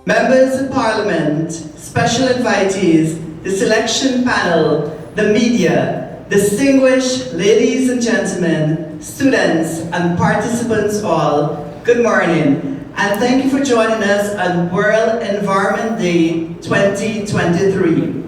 Members of Parliament, special invitees, the selection panel, the media, distinguished ladies and gentlemen, students and participants all, good morning, and thank you for joining us on World Environment Day 2023.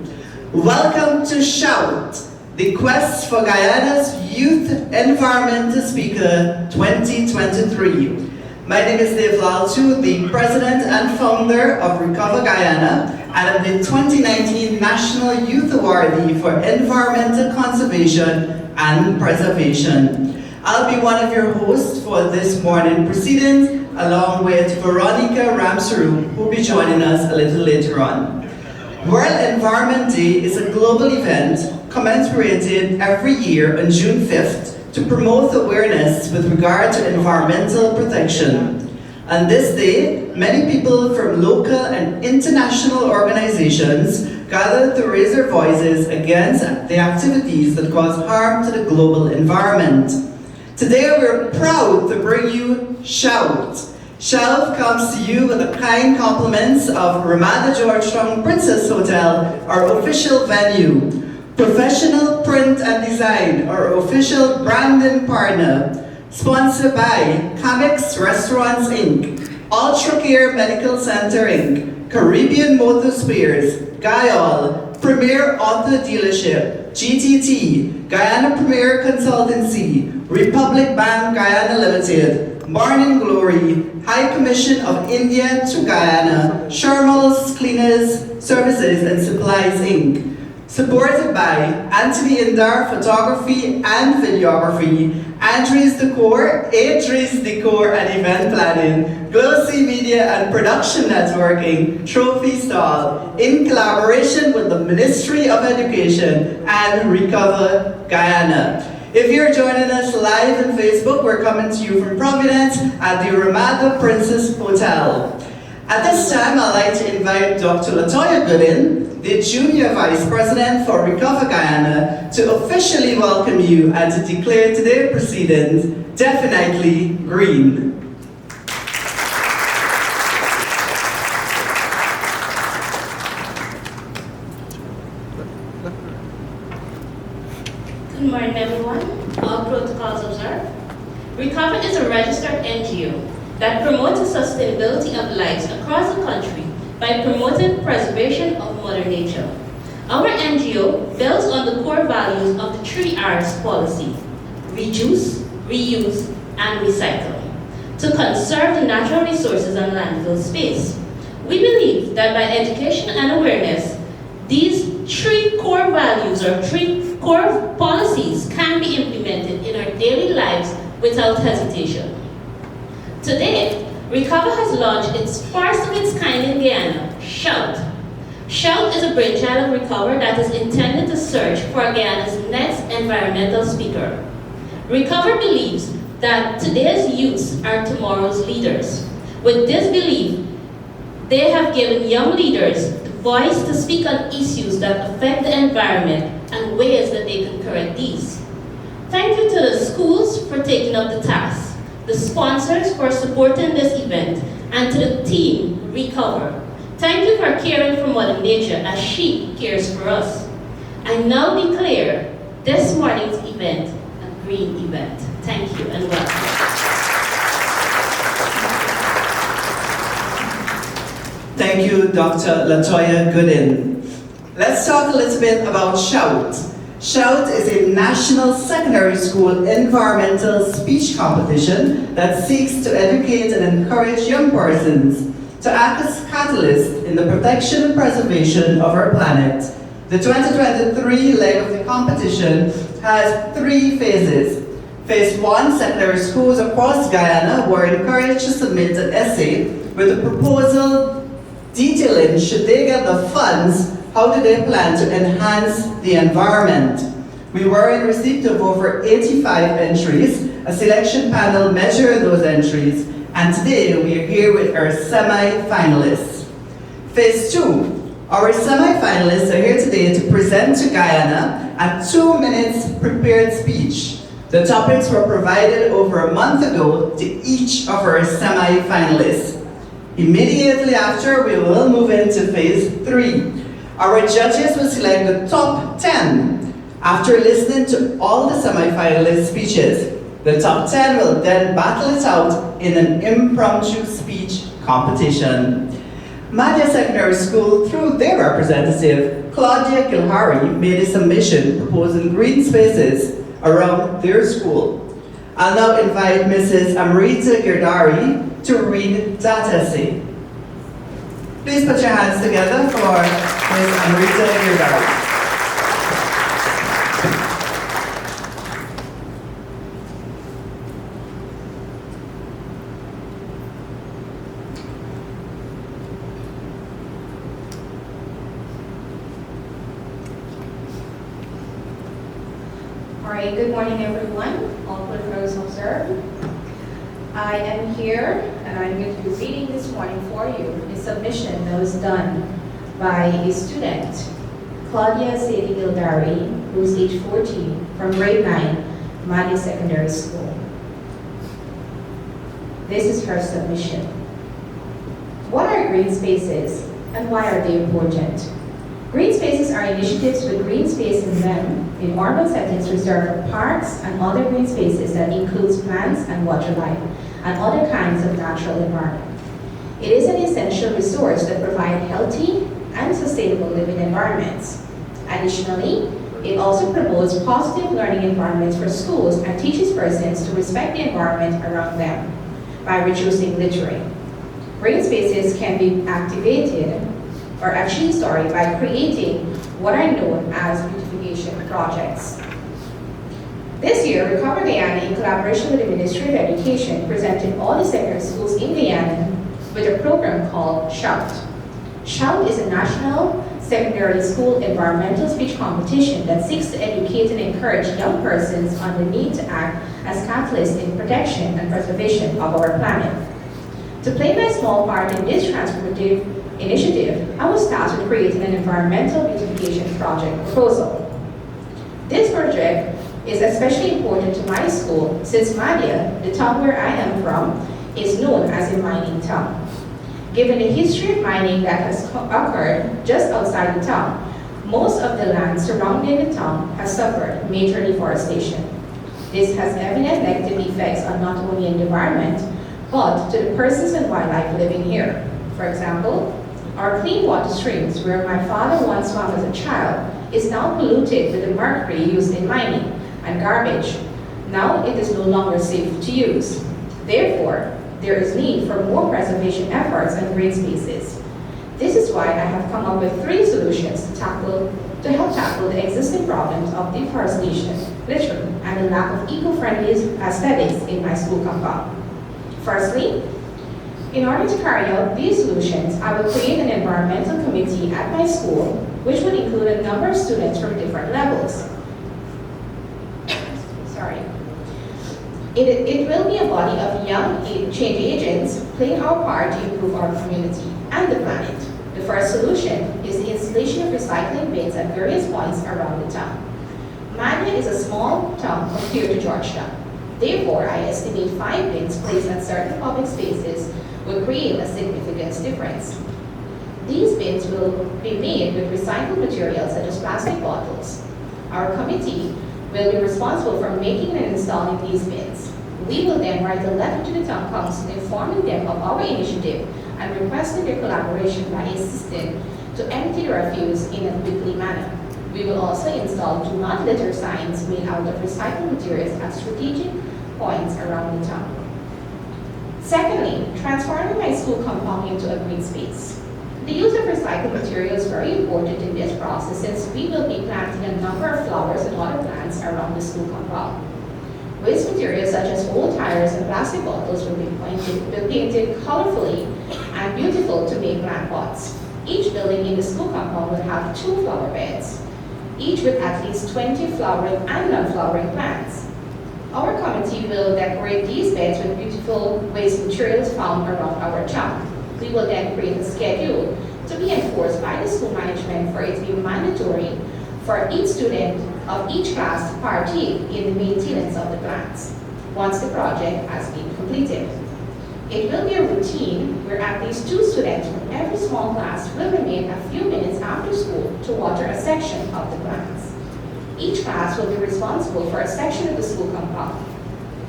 Welcome to Shout, the Quest for Guyana's Youth Environmental Speaker 2023. My name is Dave Laltu, the President and Founder of Recover Guyana, and I'm the 2019 National Youth Awardee for Environmental Conservation and Preservation. I'll be one of your hosts for this morning proceedings, along with Veronica Ramsaru, who will be joining us a little later on. World Environment Day is a global event commemorated every year on June 5th to promote awareness with regard to environmental protection. On this day, many people from local and international organizations gather to raise their voices against the activities that cause harm to the global environment. Today, we're proud to bring you Shout. Shout comes to you with the kind compliments of Ramada Georgetown Princess Hotel, our official venue. Professional Print and Design, our official branding partner. Sponsored by Comics Restaurants Inc., UltraCare Medical Centre Inc., Caribbean Motor Spares, Guyana, Premier Auto Dealership, GTT, Guyana Premier Consultancy, Republic Bank Guyana Limited, Morning Glory, High Commission of India to Guyana, Shermal's Cleaners, Services and Supplies Inc., supported by Anthony Indar Photography and Videography, Adris Decor and Event Planning, Glossy Media and Production Networking, Trophy Stall, in collaboration with the Ministry of Education and Recover Guyana. If you're joining us live on Facebook, we're coming to you from Providence at the Ramada Princess Hotel. At this time, I'd like to invite Dr. Latoya Goodin, the Junior Vice President for Recover Guyana, to officially welcome you and to declare today's proceedings definitely green. Good morning, everyone. All protocols observed. Recover is a registered NGO that promotes the sustainability of lives across the country by promoting preservation of Mother Nature. Our NGO builds on the core values of the 3 R's policy: reduce, reuse, and recycle, to conserve the natural resources and landfill space. We believe that by education and awareness, these 3 core values or 3 core policies can be implemented in our daily lives without hesitation. Today, Recover has launched its first of its kind in Guyana, Shout. Shout is a brainchild of Recover that is intended to search for Guyana's next environmental speaker. Recover believes that today's youths are tomorrow's leaders. With this belief, they have given young leaders the voice to speak on issues that affect the environment and ways that they can correct these. Thank you to the schools for taking up the task, the sponsors for supporting this event, and to the team, Recover. Thank you for caring for Mother Nature as she cares for us. I now declare this morning's event a green event. Thank you and welcome. Thank you, Dr. Latoya Goodin. Let's talk a little bit about Shout. Shout is a national secondary school environmental speech competition that seeks to educate and encourage young persons to act as catalysts in the protection and preservation of our planet. The 2023 leg of the competition has 3 phases. Phase 1, secondary schools across Guyana were encouraged to submit an essay with a proposal detailing, should they get the funds, how do they plan to enhance the environment? We were in receipt of over 85 entries. A selection panel measured those entries, and today we are here with our semi-finalists. Phase 2. Our semi-finalists are here today to present to Guyana a 2 minutes prepared speech. The topics were provided over a month ago to each of our semi-finalists. Immediately after, we will move into phase 3. Our judges will select the top 10 after listening to all the semi-finalist speeches. The top 10 will then battle it out in an impromptu speech competition. Madia Secondary School, through their representative, Claudia Kilhari, made a submission proposing green spaces around their school. I'll now invite Mrs. Amrita Girdari to read that essay. Please put your hands together for Ms. Amrita Girdari. Alright, good morning everyone, all photographers observed. I am here and I'm going to be reading this morning for you a submission that was done by a student, Claudia Sadie Gildari, who's age 14, from grade 9, Madia Secondary School. This is her submission. What are green spaces and why are they important? Green spaces are initiatives with green space in them in urban settings reserved for parks and other green spaces that includes plants and wildlife and other kinds of natural environment. It is an essential resource that provides healthy and sustainable living environments. Additionally, it also promotes positive learning environments for schools and teaches persons to respect the environment around them by reducing littering. Green spaces can be activated or achieved by creating what are known as beautification projects. This year, Recover Guyana, in collaboration with the Ministry of Education, presented all the secondary schools in Guyana with a program called SHOUT. SHOUT is a national secondary school environmental speech competition that seeks to educate and encourage young persons on the need to act as catalysts in protection and preservation of our planet. To play my small part in this transformative initiative, I was tasked with creating an environmental beautification project proposal. This project is especially important to my school since Madia, the town where I am from, is known as a mining town. Given the history of mining that has occurred just outside the town, most of the land surrounding the town has suffered major deforestation. This has evident negative effects on not only the environment, but to the persons and wildlife living here. For example, our clean water streams, where my father once swam as a child, is now polluted with the mercury used in mining and garbage. Now it is no longer safe to use. Therefore, there is need for more preservation efforts and green spaces. This is why I have come up with 3 solutions to help tackle the existing problems of deforestation, littering, and the lack of eco-friendly aesthetics in my school compound. Firstly, in order to carry out these solutions, I will create an environmental committee at my school, which would include a number of students from different levels. Sorry. It will be a body of young change agents playing our part to improve our community and the planet. The first solution is the installation of recycling bins at various points around the town. Marian is a small town compared to Georgetown. Therefore, I estimate 5 bins placed at certain public spaces will create a significant difference. These bins will be made with recycled materials such as plastic bottles. Our committee will be responsible for making and installing these bins. We will then write a letter to the town council informing them of our initiative and requesting their collaboration by assisting to empty the refuse in a quickly manner. We will also install do not litter signs made out of recycled materials at strategic points around the town. Secondly, transforming my school compound into a green space. The use of recycled materials is very important in this process since we will be planting a number of flowers and other plants around the school compound. Waste materials such as old tires and plastic bottles will be painted colorfully and beautiful to make plant pots. Each building in the school compound will have 2 flower beds, each with at least 20 flowering and non-flowering plants. Our committee will decorate these beds with beautiful waste materials found around our town. We will then create a schedule to be enforced by the school management for it to be mandatory for each student of each class to partake in the maintenance of the plants once the project has been completed. It will be a routine where at least 2 students from every small class will remain a few minutes after school to water a section of the plants. Each class will be responsible for a section of the school compound.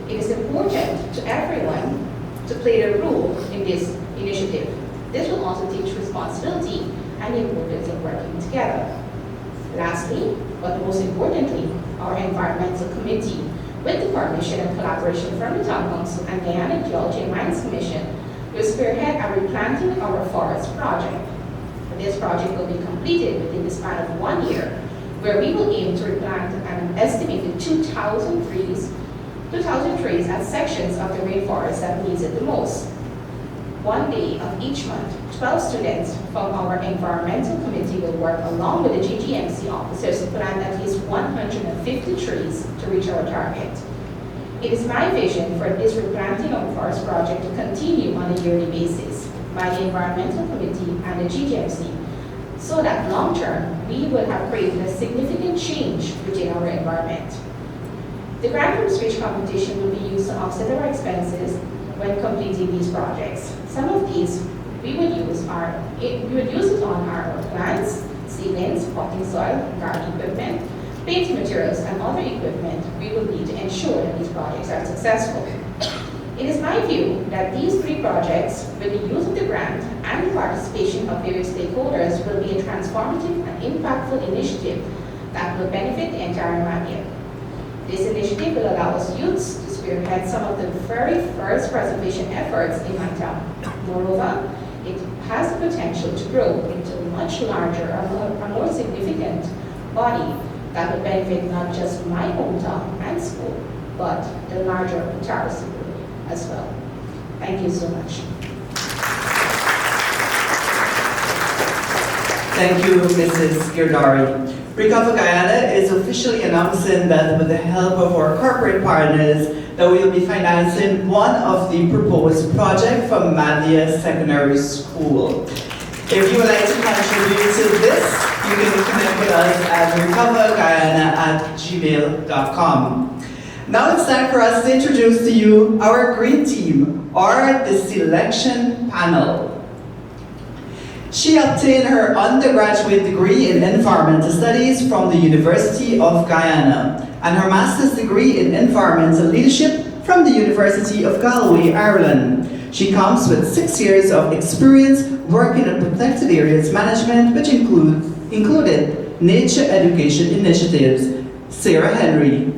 It is important to everyone to play their role in this initiative. This will also teach responsibility and the importance of working together. Lastly, but most importantly, our environmental committee, with the permission and collaboration from the Town Council and Guyana Geology and Mines Commission, will spearhead a replanting our forest project. This project will be completed within the span of 1 year, where we will aim to replant an estimated 2,000 trees at sections of the rainforest that needs it the most. One day of each month, 12 students from our environmental committee will work along with the GGMC officers to plant at least 150 trees to reach our target. It is my vision for this replanting of forest project to continue on a yearly basis by the environmental committee and the GGMC, so that long term we will have created a significant change within our environment. The grant from speech competition will be used to offset our expenses when completing these projects. Some of these we would use it on our plants, seedlings, potting soil, garden equipment, painting materials, and other equipment we will need to ensure that these projects are successful. It is my view that these 3 projects, with the use of the grant and the participation of various stakeholders, will be a transformative and impactful initiative that will benefit the entire Marian. This initiative will allow us youths to spearhead some of the very first preservation efforts in my town. Moreover, it has the potential to grow into a much larger and more significant body that will benefit not just my hometown and school, but the larger Ontario school as well. Thank you so much. Thank you, Mrs. Girdari. Recover Guyana is officially announcing that with the help of our corporate partners, that we will be financing one of the proposed projects from Madia Secondary School. If you would like to contribute to this, you can connect with us at recoverguyana@gmail.com. Now it's time for us to introduce to you our green team, or the selection panel. She obtained her undergraduate degree in environmental studies from the University of Guyana and her master's degree in environmental leadership from the University of Galway, Ireland. She comes with 6 years of experience working in protected areas management, which included nature education initiatives. Sarah Henry.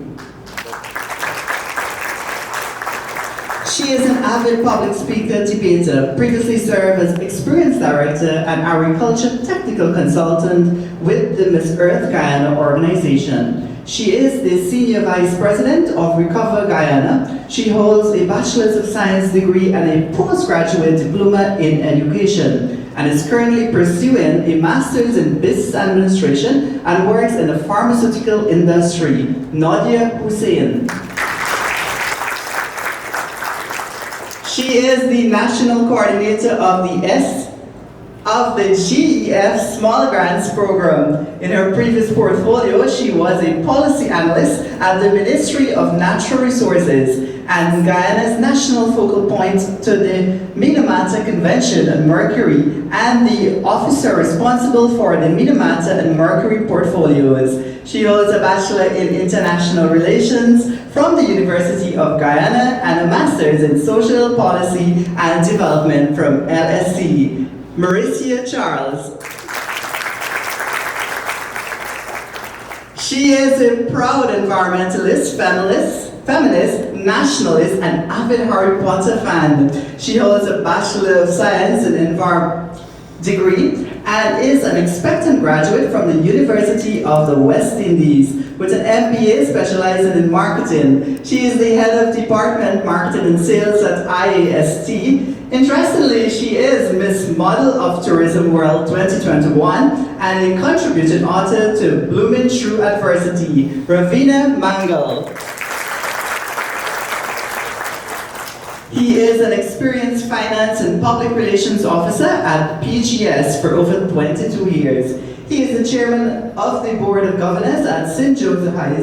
She is an avid public speaker, debater, previously served as Experience Director and Agriculture Technical Consultant with the Miss Earth Guyana organization. She is the Senior Vice President of Recover Guyana. She holds a Bachelor's of Science degree and a postgraduate diploma in education, and is currently pursuing a Master's in Business Administration and works in the pharmaceutical industry. Nadia Hussein. She is the National Coordinator of the GEF Small Grants Program. In her previous portfolio, she was a policy analyst at the Ministry of Natural Resources and Guyana's national focal point to the Minamata Convention on Mercury, and the officer responsible for the Minamata and Mercury portfolios. She holds a Bachelor in International Relations from the University of Guyana and a Master's in Social Policy and Development from LSE. Maricia Charles. She is a proud environmentalist, feminist, nationalist, and avid Harry Potter fan. She holds a Bachelor of Science in Environment degree and is an expectant graduate from the University of the West Indies with an MBA specializing in marketing. She is the head of Department Marketing and Sales at IAST. Interestingly, she is Miss Model of Tourism World 2021 and a contributing author to Blooming Through Adversity. Ravina Mangal. He is an experienced finance and public relations officer at PGS for over 22 years. He is the chairman of the Board of Governors at St. Joseph High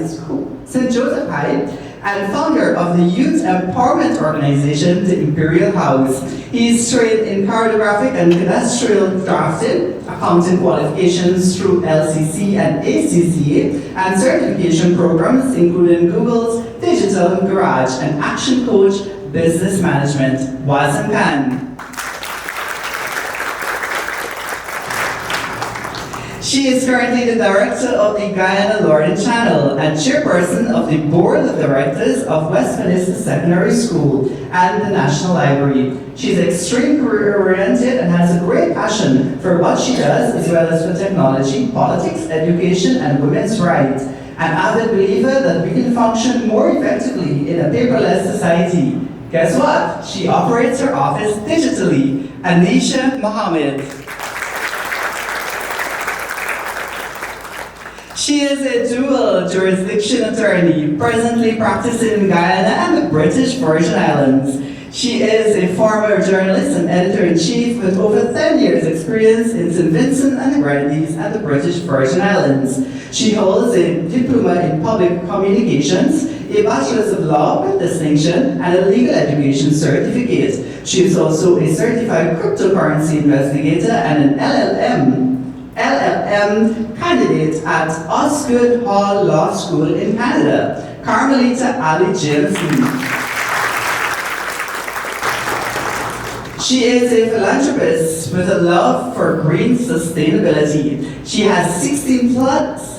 and founder of the youth empowerment organization, the Imperial House. He is trained in cartographic and cadastral drafting, accounting qualifications through LCC and ACCA, and certification programs including Google's Digital Garage and Action Coach Business Management. Vasanna. She is currently the director of the Guyana Learning Channel and chairperson of the board of directors of Westminster Secondary School and the National Library. She's extremely career-oriented and has a great passion for what she does, as well as for technology, politics, education, and women's rights. An avid believer that we can function more effectively in a paperless society. Guess what? She operates her office digitally. Anisha Mohammed. She is a dual jurisdiction attorney, presently practicing in Guyana and the British Virgin Islands. She is a former journalist and editor-in-chief with over 10 years experience in St. Vincent and the Grenadines and the British Virgin Islands. She holds a diploma in public communications, a bachelor's of law with distinction, and a legal education certificate. She is also a certified cryptocurrency investigator and an LLM candidate at Osgoode Hall Law School in Canada. Carmelita Ali Jameson. She is a philanthropist with a love for green sustainability. She has 16 plus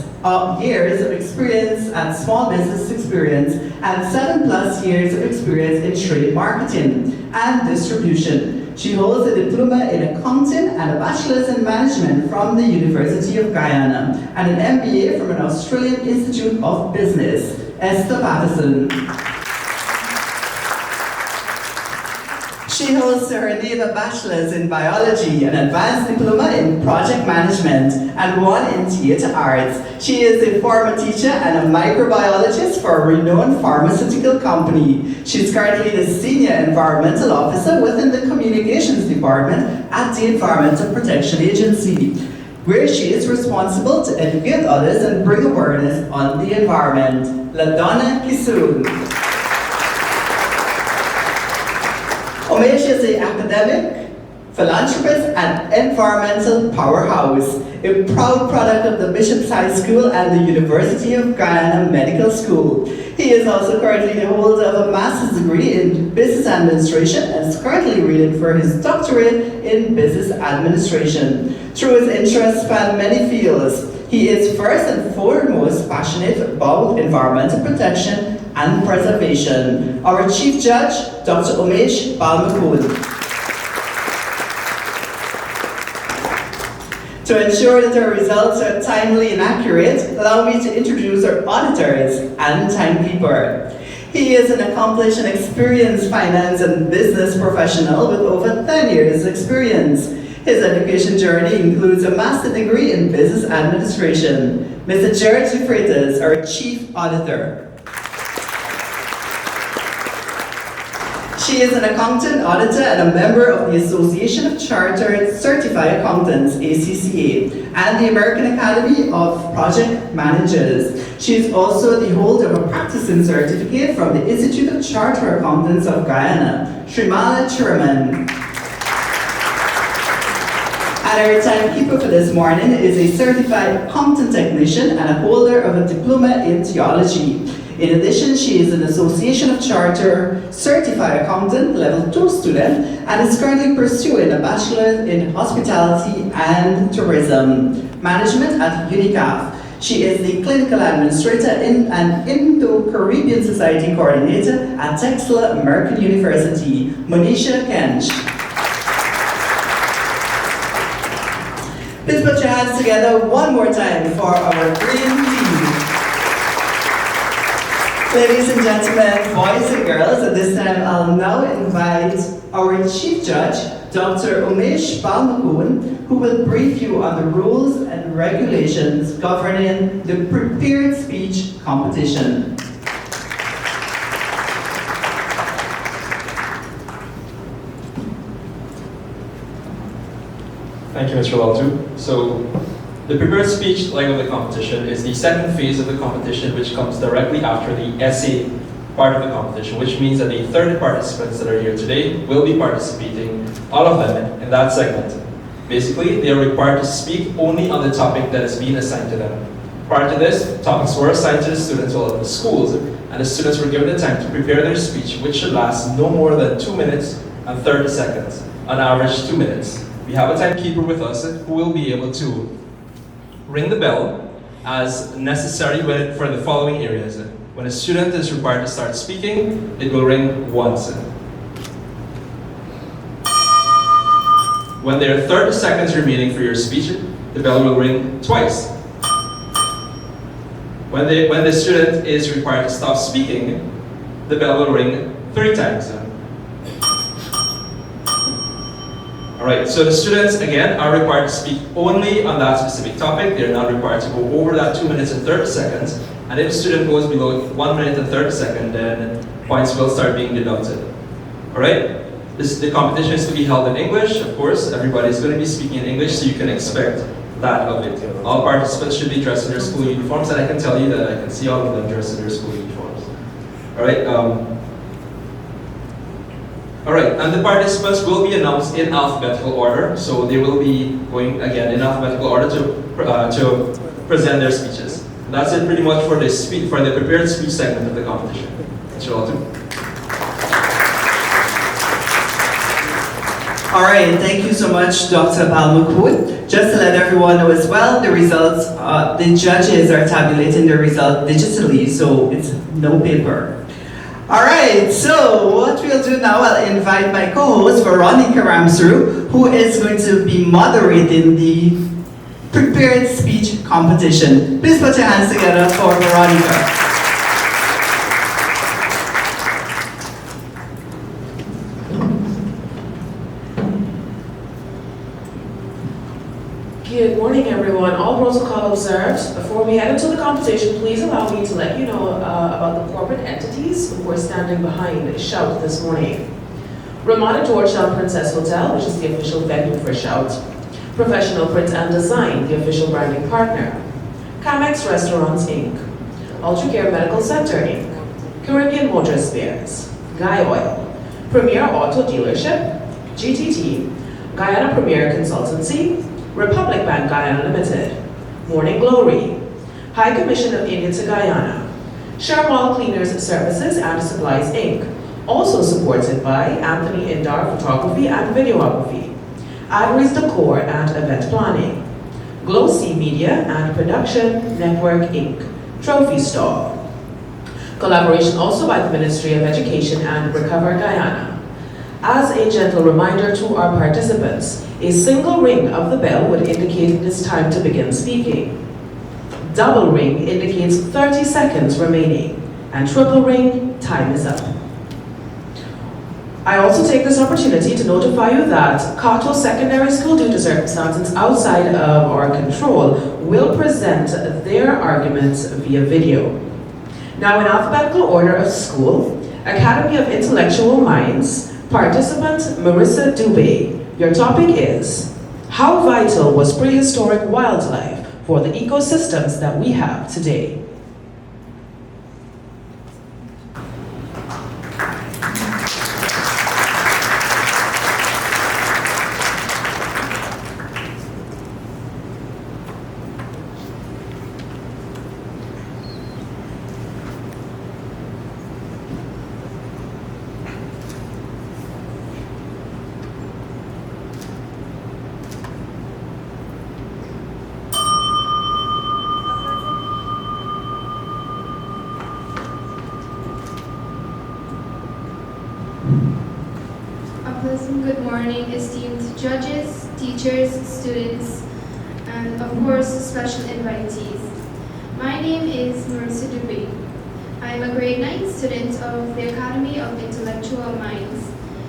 years of experience at small business experience and 7+ years of experience in trade marketing and distribution. She holds a diploma in accounting and a bachelor's in management from the University of Guyana and an MBA from an Australian Institute of Business. Esther Patterson. She holds her NAVA bachelor's in biology, an advanced diploma in project management, and one in theater arts. She is a former teacher and a microbiologist for a renowned pharmaceutical company. She's currently the senior environmental officer within the communications department at the Environmental Protection Agency, where she is responsible to educate others and bring awareness on the environment. LaDonna Kisoon. Umesh is an academic, philanthropist, and environmental powerhouse, a proud product of the Bishop's High School and the University of Guyana Medical School. He is also currently the holder of a master's degree in business administration and is currently reading for his doctorate in business administration. Through his interests span many fields, he is first and foremost passionate about environmental protection and preservation. Our Chief Judge, Dr. Umesh Balmakul. To ensure that our results are timely and accurate, allow me to introduce our auditors and timekeeper. He is an accomplished and experienced finance and business professional with over 10 years experience. His education journey includes a master's degree in business administration. Mr. Jared Freitas, our Chief Auditor. She is an accountant, auditor, and a member of the Association of Chartered Certified Accountants, ACCA, and the American Academy of Project Managers. She is also the holder of a practicing certificate from the Institute of Chartered Accountants of Guyana, Srimala Chiraman. And our timekeeper for this morning is a certified accountant technician and a holder of a diploma in theology. In addition, she is an Association of Charter Certified Accountant Level 2 student and is currently pursuing a Bachelor in Hospitality and Tourism Management at UNICAF. She is the Clinical Administrator and Indo-Caribbean Society Coordinator at Texas American University, Monisha Kench. Please put your hands together one more time for our green team. Ladies and gentlemen, boys and girls, at this time I'll now invite our Chief Judge, Dr. Umesh Balmakul, who will brief you on the rules and regulations governing the prepared speech competition. Thank you, Mr. Laltu. So, the prepared speech leg of the competition is the second phase of the competition, which comes directly after the essay part of the competition, which means that the 30 participants that are here today will be participating, all of them, in that segment. Basically, they are required to speak only on the topic that is being assigned to them. Prior to this, topics were assigned to the students or the schools, and the students were given the time to prepare their speech, which should last no more than 2 minutes and 30 seconds, on average 2 minutes. We have a timekeeper with us who will be able to ring the bell as necessary for the following areas. When a student is required to start speaking, it will ring once. When there are 30 seconds remaining for your speech, the bell will ring twice. When the student is required to stop speaking, the bell will ring 3 times. Alright, so the students, again, are required to speak only on that specific topic. They're not required to go over that 2 minutes and 30 seconds. And if a student goes below 1 minute and 30 seconds, then points will start being deducted. Alright? The competition is to be held in English, of course. Everybody's going to be speaking in English, so you can expect that of it. All participants should be dressed in their school uniforms, and I can tell you that I can see all of them dressed in their school uniforms. Alright? Alright, and the participants will be announced in alphabetical order, so they will be going, again, in alphabetical order to present their speeches. And that's it pretty much for the prepared speech segment of the competition. Alright, thank you so much, Dr. Balmakut. Just to let everyone know as well, the results, the judges are tabulating the result digitally, so it's no paper. Alright, so what we'll do now, I'll invite my co-host, Veronica Ramsru, who is going to be moderating the prepared speech competition. Please put your hands together for Veronica. Good morning, everyone. All protocol observed. Before we head into the competition, please allow me to let you know about the corporate entities who are standing behind Shout this morning. Ramada Georgetown Princess Hotel, which is the official venue for Shout. Professional Print and Design, the official branding partner. Camex Restaurants Inc. UltraCare Medical Centre Inc. Caribbean Motor Spares. Guy Oil. Premier Auto Dealership. GTT. Guyana Premier Consultancy. Republic Bank Guyana Limited, Morning Glory, High Commission of India to Guyana, Sherwal Cleaners Services and Supplies Inc., also supported by Anthony Indar Photography and Videography, Adris Decor and Event Planning, Glow C Media and Production Network Inc., Trophy Store. Collaboration also by the Ministry of Education and Recover Guyana. As a gentle reminder to our participants, a single ring of the bell would indicate it is time to begin speaking. Double ring indicates 30 seconds remaining, and triple ring, time is up. I also take this opportunity to notify you that Kato Secondary School, due to circumstances outside of our control, will present their arguments via video. Now, in alphabetical order of school, Academy of Intellectual Minds, participant Marissa Dubé. Your topic is, how vital was prehistoric wildlife for the ecosystems that we have today? Good morning, esteemed judges, teachers, students, and of course, special invitees. My name is Marissa Dubé. I am a grade 9 student of the Academy of Intellectual Minds,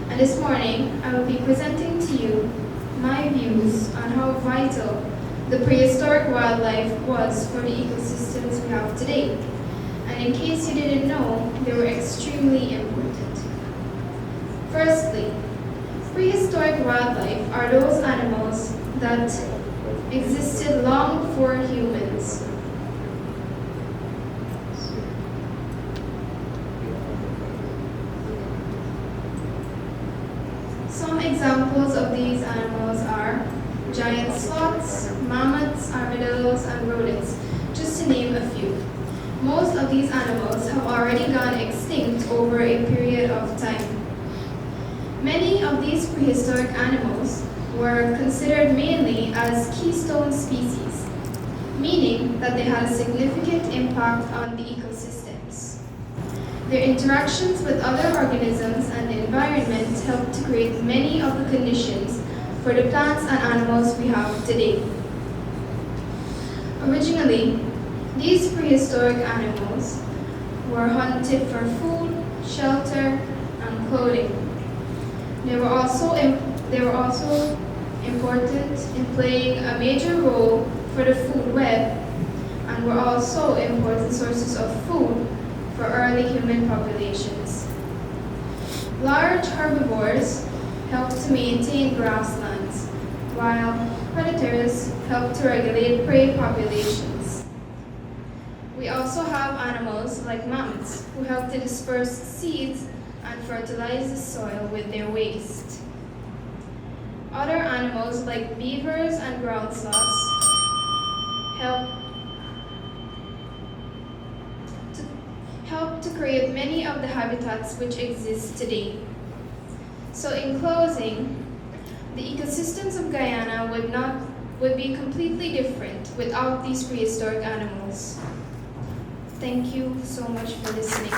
and this morning I will be presenting to you my views on how vital the prehistoric wildlife was for the ecosystems we have today. And in case you didn't know, they were extremely important. Firstly, prehistoric wildlife are those animals that existed long before humans. examples of these animals are giant sloths, mammoths, armadillos, and rodents, just to name a few. Most of these animals have already gone extinct over a period of time. Many of these prehistoric animals were considered mainly as keystone species, meaning that they had a significant impact on the ecosystems. Their interactions with other organisms and the environment helped to create many of the conditions for the plants and animals we have today. Originally, these prehistoric animals were hunted for food, shelter, and clothing. They were also important in playing a major role for the food web and were also important sources of food for early human populations. Large herbivores helped to maintain grasslands, while predators helped to regulate prey populations. We also have animals like mammoths who help to disperse seeds and fertilize the soil with their waste. Other animals like beavers and ground sloths help to create many of the habitats which exist today. So in closing, the ecosystems of Guyana would be completely different without these prehistoric animals. Thank you so much for listening.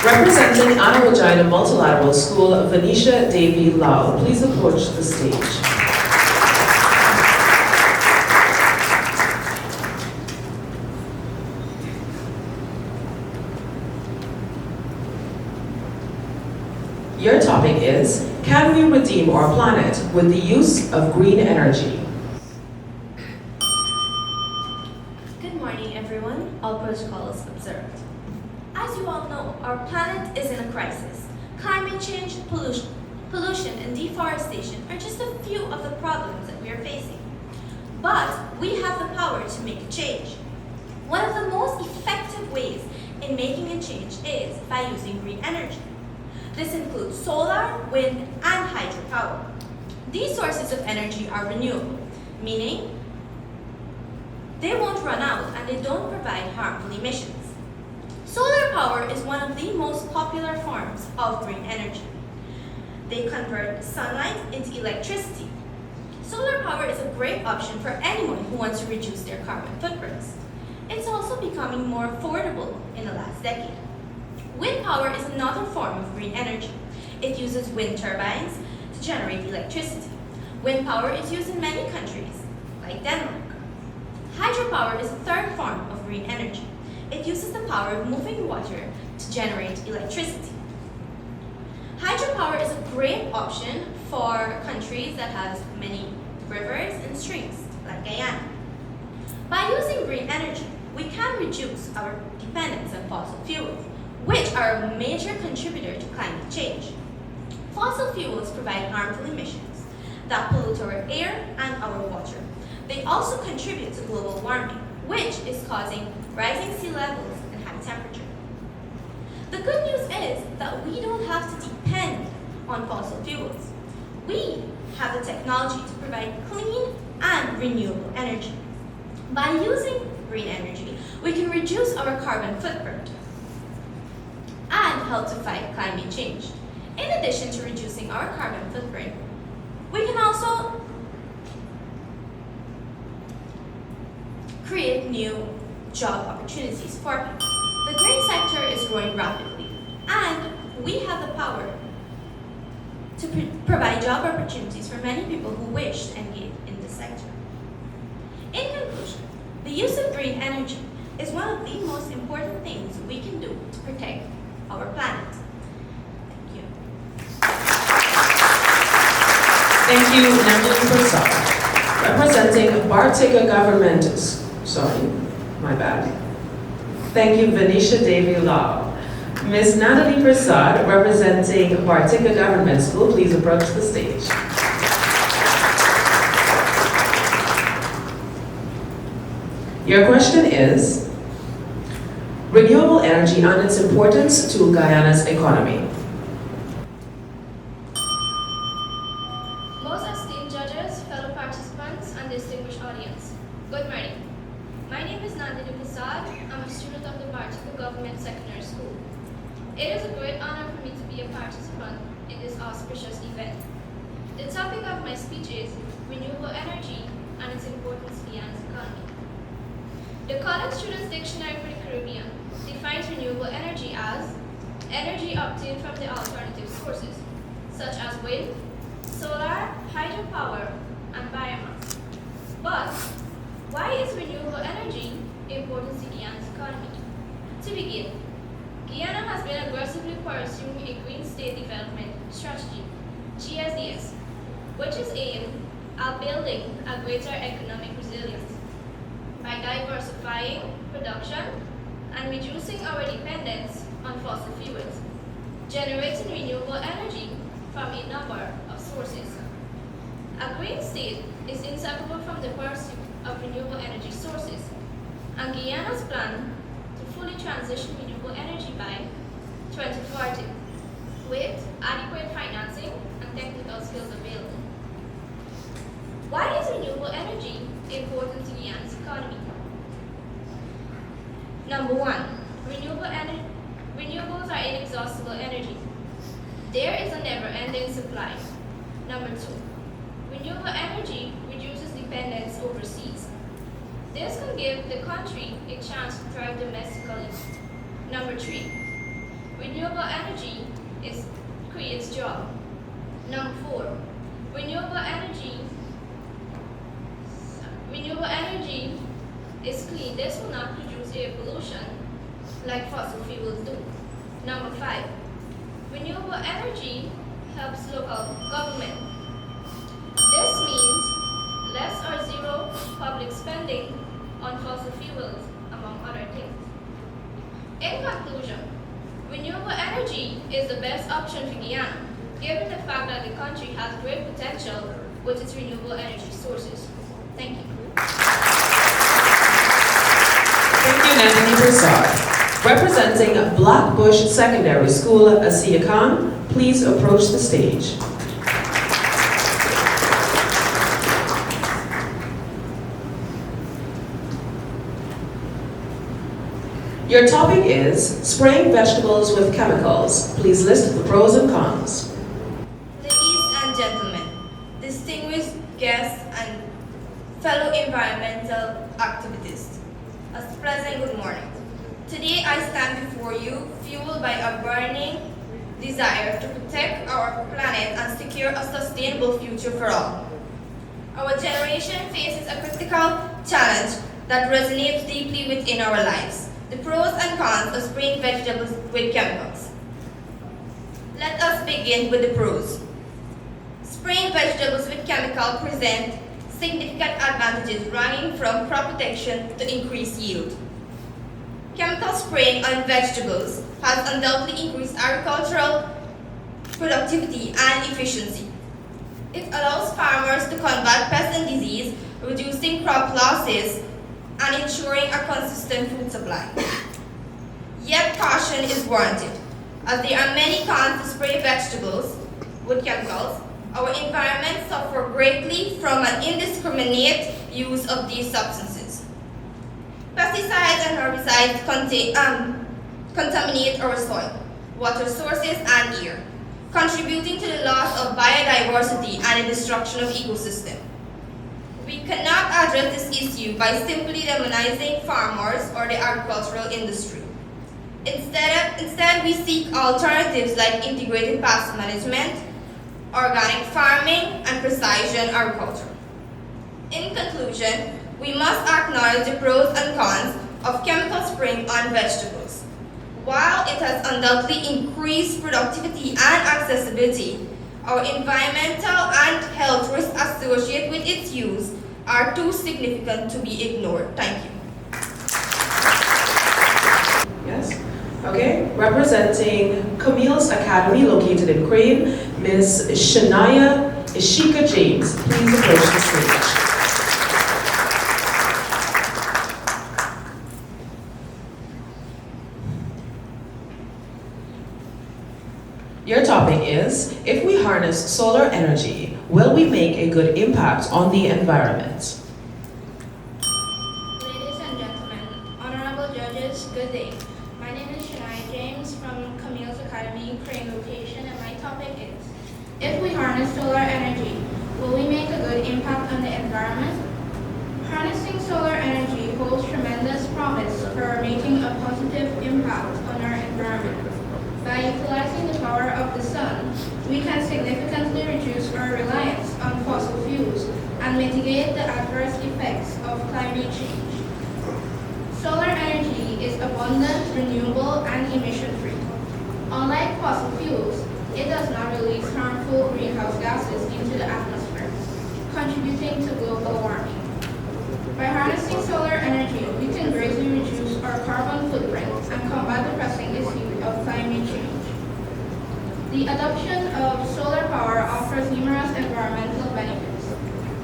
Representing Anna Regina Multilateral School, Venetia Davy Lau, please approach the stage. Your topic is, can we redeem our planet with the use of green energy? Good morning, everyone. All protocols observed. As you all know, our planet is in a crisis. Climate change, pollution, and deforestation are just a few of the problems that we are facing. But we have the power to make a change. One of the most effective ways in making a change is by using green energy. This includes solar, wind, and hydropower. These sources of energy are renewable, meaning they won't run out and they don't provide harmful emissions. Solar power is one of the most popular forms of green energy. They convert sunlight into electricity. Solar power is a great option for anyone who wants to reduce their carbon footprints. It's also becoming more affordable in the last decade. Wind power is another form of green energy. It uses wind turbines to generate electricity. Wind power is used in many countries, like Denmark. Hydropower is a third form of green energy. It uses the power of moving water to generate electricity. Hydropower is a great option for countries that have many rivers and streams, like Guyana. By using green energy, we can reduce our dependence on fossil fuels, which are a major contributor to climate change. Fossil fuels provide harmful emissions that pollute our air and our water. They also contribute to global warming, which is causing rising sea levels and high temperature. The good news is that we don't have to depend on fossil fuels. We have the technology to provide clean and renewable energy. By using green energy, we can reduce our carbon footprint and help to fight climate change. In addition to reducing our carbon footprint, we can also create new job opportunities for people. The green sector is growing rapidly, and we have the power to provide job opportunities for many people who wish to engage in this sector. In conclusion, the use of green energy is one of the most important things we can do to protect our planet. Thank you. Thank you, Natalie Persaud. Representing Bartica Government, Thank you, Venetia Davy Lau. Ms. Natalie Persaud, representing Bartica Government School, please approach the stage. Your question is, renewable energy and its importance to Guyana's economy. Most esteemed judges, fellow participants, and distinguished audience, good morning. My name is Persaud. I'm a student of the Georgetown Government Secondary School. It is a great honor for me to be a participant in this auspicious event. The topic of my speech is renewable energy and its importance to Guyana's economy. The College Students Dictionary for the Caribbean defines renewable energy as energy obtained from the alternative sources, such as wind, solar, hydropower, and biomass. But why is renewable energy important to Guyana's economy? To begin, Guyana has been aggressively pursuing a Green State Development Strategy, GSDS, which is aimed at building a greater economic resilience by diversifying production and reducing our dependence on fossil fuels, generating renewable energy from a number of sources. A green state is inseparable from the pursuit of renewable energy sources, and Guyana's plan to fully transition renewable energy by 2040 with adequate financing and technical skills available. Why is renewable energy important to Guyana's economy? Number one, renewables are inexhaustible energy. There is a never-ending supply. Number two, renewable energy reduces dependence overseas. This can give the country a chance to thrive domestically. Number three, renewable energy creates jobs. Number four, renewable energy is clean. This will not produce air pollution like fossil fuels do. Number five, renewable energy helps local government. This means less or zero public spending on fossil fuels, among other things. In conclusion, renewable energy is the best option for Guyana, given the fact that the country has great potential with its renewable energy sources. Thank you. Thank you, Nandini Persaud. Representing Blackbush Secondary School, Asiya Khan, please approach the stage. Your topic is spraying vegetables with chemicals. Please list the pros and cons. Ladies and gentlemen, distinguished guests and fellow environmental activists, a pleasant good morning. Today I stand before you fueled by a burning desire to protect our planet and secure a sustainable future for all. Our generation faces a critical challenge that resonates deeply within our lives: the pros and cons of spraying vegetables with chemicals. Let us begin with the pros. Spraying vegetables with chemicals present significant advantages ranging from crop protection to increased yield. Chemical spraying on vegetables has undoubtedly increased agricultural productivity and efficiency. It allows farmers to combat pests and disease, reducing crop losses and ensuring a consistent food supply. Yet caution is warranted, as there are many cons to spray vegetables with chemicals. Our environment suffers greatly from an indiscriminate use of these substances. Pesticides and herbicides contaminate our soil, water sources, and air, contributing to the loss of biodiversity and the destruction of ecosystems. We cannot address this issue by simply demonizing farmers or the agricultural industry. Instead, we seek alternatives like integrated pest management, organic farming, and precision agriculture. In conclusion, we must acknowledge the pros and cons of chemical spraying on vegetables. While it has undoubtedly increased productivity and accessibility, our environmental and health risks associated with its use are too significant to be ignored. Thank you. Yes? Okay. Representing Camille's Academy, located in Crane, Ms. Shania Ishika James. Please approach the stage. topic is, if we harness solar energy, will we make a good impact on the environment? Ladies and gentlemen, honorable judges, good day. My name is Shania James from Camille's Academy, Crane Location, and my topic is, if we harness solar energy, will we make a good impact on the environment? Harnessing solar energy holds tremendous promise for making a positive impact on our environment. By utilizing the power of the sun, we can significantly reduce our reliance on fossil fuels and mitigate the adverse effects of climate change. Solar energy is abundant, renewable, and emission-free. Unlike fossil fuels, it does not release harmful greenhouse gases into the atmosphere, contributing to global warming. By harnessing solar energy, we can greatly reduce our carbon footprint and combat the pressing issue of climate change. The adoption of solar power offers numerous environmental benefits.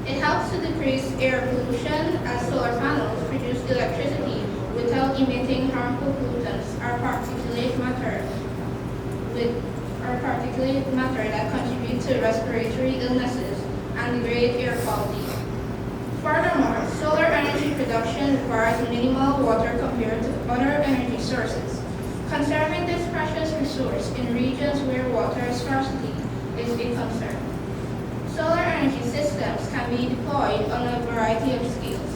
It helps to decrease air pollution as solar panels produce electricity without emitting harmful pollutants or particulate matter that contribute to respiratory illnesses and degrade air quality. Furthermore, solar energy production requires minimal water compared to other energy sources. Conserving this precious resource in regions where water scarcity is a concern. Solar energy systems can be deployed on a variety of scales,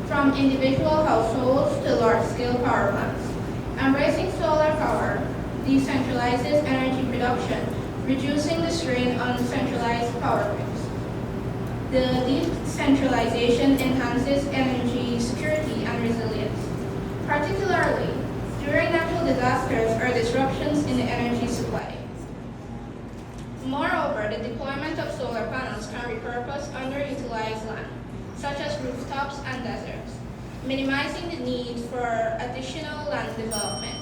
from individual households to large-scale power plants. Embracing solar power decentralizes energy production, reducing the strain on centralized power grids. The decentralization enhances energy security and resilience, particularly during natural disasters or disruptions in the energy supply. Moreover, the deployment of solar panels can repurpose underutilized land, such as rooftops and deserts, minimizing the need for additional land development.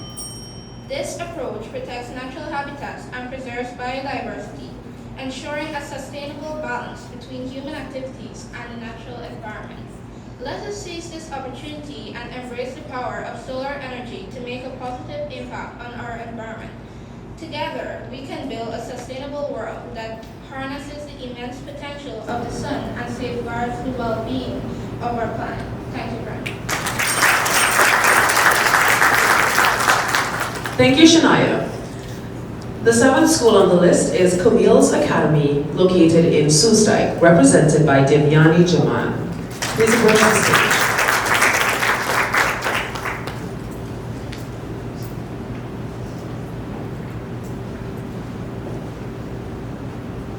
This approach protects natural habitats and preserves biodiversity, ensuring a sustainable balance between human activities and the natural environment. Let us seize this opportunity and embrace the power of solar energy to make a positive impact on our environment. Together, we can build a sustainable world that harnesses the immense potential of the sun and safeguards the well-being of our planet. Thank you very much. Thank you, Shania. The seventh school on the list is Camille's Academy, located in Soestdijk, represented by Devyani Jaman. Please approach the stage.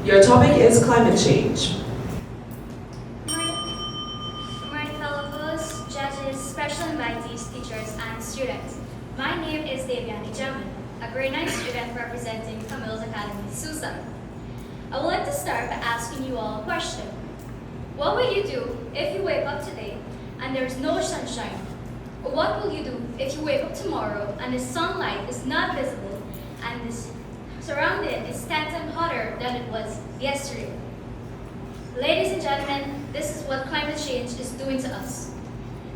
Your topic is climate change. Good morning, fellow hosts, judges, special invitees, teachers, and students. My name is Devyani Jaman, a grade 9 student representing Camille's Academy, Susa. I would like to start by asking you all a question. What will you do if you wake up today and there's no sunshine? Or what will you do if you wake up tomorrow and the sunlight is not visible and the surrounding is 10 times hotter than it was yesterday? Ladies and gentlemen, this is what climate change is doing to us.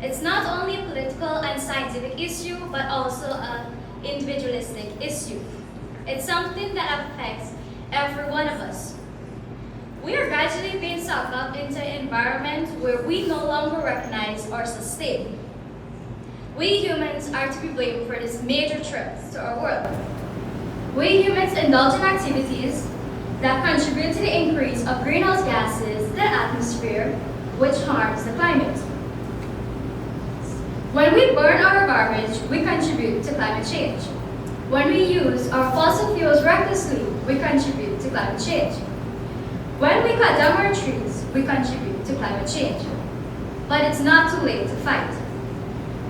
It's not only a political and scientific issue, but also an individualistic issue. It's something that affects every one of us. We are gradually being sucked up into an environment where we no longer recognize or sustain. We humans are to be blamed for this major threat to our world. We humans indulge in activities that contribute to the increase of greenhouse gases in the atmosphere, which harms the climate. When we burn our garbage, we contribute to climate change. When we use our fossil fuels recklessly, we contribute to climate change. When we cut down our trees, we contribute to climate change. But it's not too late to fight.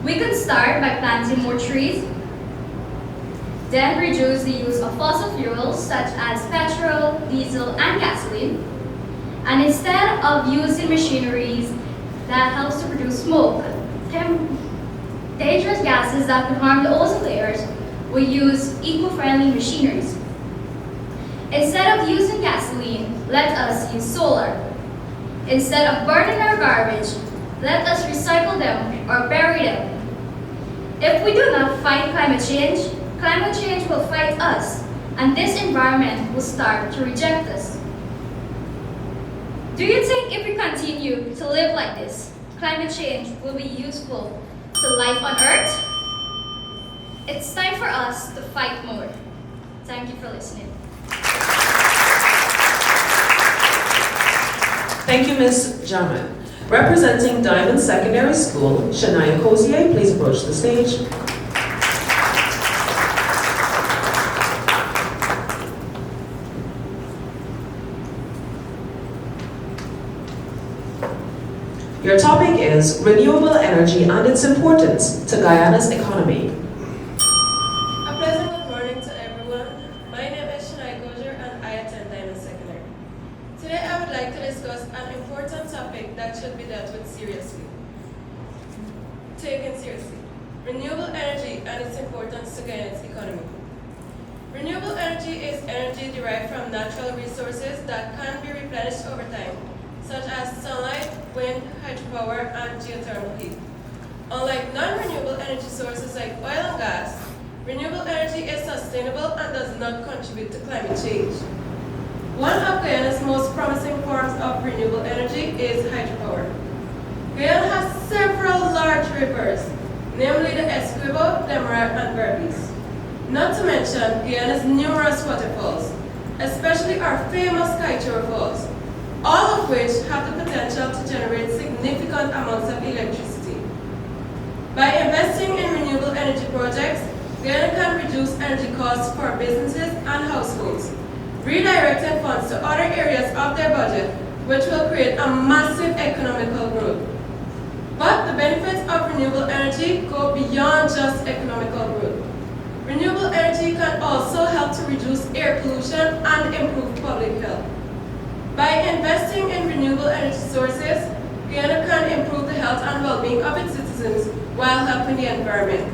We can start by planting more trees, then reduce the use of fossil fuels such as petrol, diesel, and gasoline. And instead of using machineries that helps to produce smoke, dangerous gases that could harm the ozone layers, we use eco-friendly machineries. Instead of using gasoline, let us use solar. Instead of burning our garbage, let us recycle them or bury them. If we do not fight climate change will fight us, and this environment will start to reject us. Do you think if we continue to live like this, climate change will be useful to life on Earth? It's time for us to fight more. Thank you for listening. Thank you, Ms. Jamin. Representing Diamond Secondary School, Shania Cozier, please approach the stage. Your topic is renewable energy and its importance to Guyana's economy. A pleasant good morning to everyone. My name is Shania Cozier and I attend Diamond Secondary. Today I would like to discuss an important topic that should be dealt with seriously. Taken seriously. Renewable energy and its importance to Guyana's economy. Renewable energy is energy derived from natural resources that can be replenished over time, such as sunlight, wind, hydropower, and geothermal heat. Unlike non-renewable energy sources like oil and gas, renewable energy is sustainable and does not contribute to climate change. One of Guyana's most promising forms of renewable energy is hydropower. Guyana has several large rivers, namely the Essequibo, Demerara, and Berbice. Not to mention Guyana's numerous waterfalls, especially our famous Kaieteur Falls, all of which have the potential to generate significant amounts of electricity. By investing in renewable energy projects, Guyana can reduce energy costs for businesses and households, redirecting funds to other areas of their budget, which will create a massive economical growth. But the benefits of renewable energy go beyond just economical growth. Renewable energy can also help to reduce air pollution and improve public health. By investing in renewable energy sources, Guyana can improve the health and well-being of its citizens while helping the environment.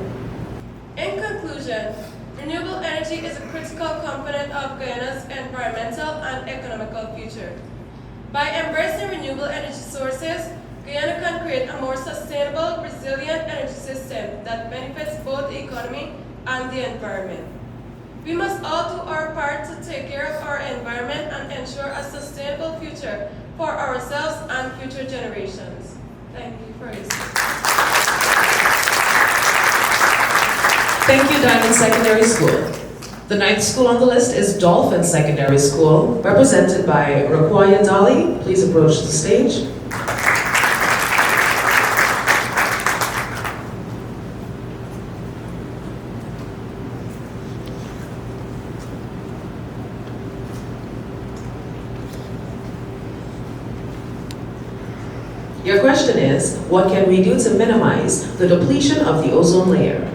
In conclusion, renewable energy is a critical component of Guyana's environmental and economical future. By embracing renewable energy sources, Guyana can create a more sustainable, resilient energy system that benefits both the economy and the environment. We must all do our part to take care of our environment and ensure a sustainable future for ourselves and future generations. Thank you for listening. Thank you, Diamond Secondary School. The ninth school on the list is Dolphin Secondary School, represented by Raquaya Dali. Please approach the stage. Your question is, what can we do to minimize the depletion of the ozone layer?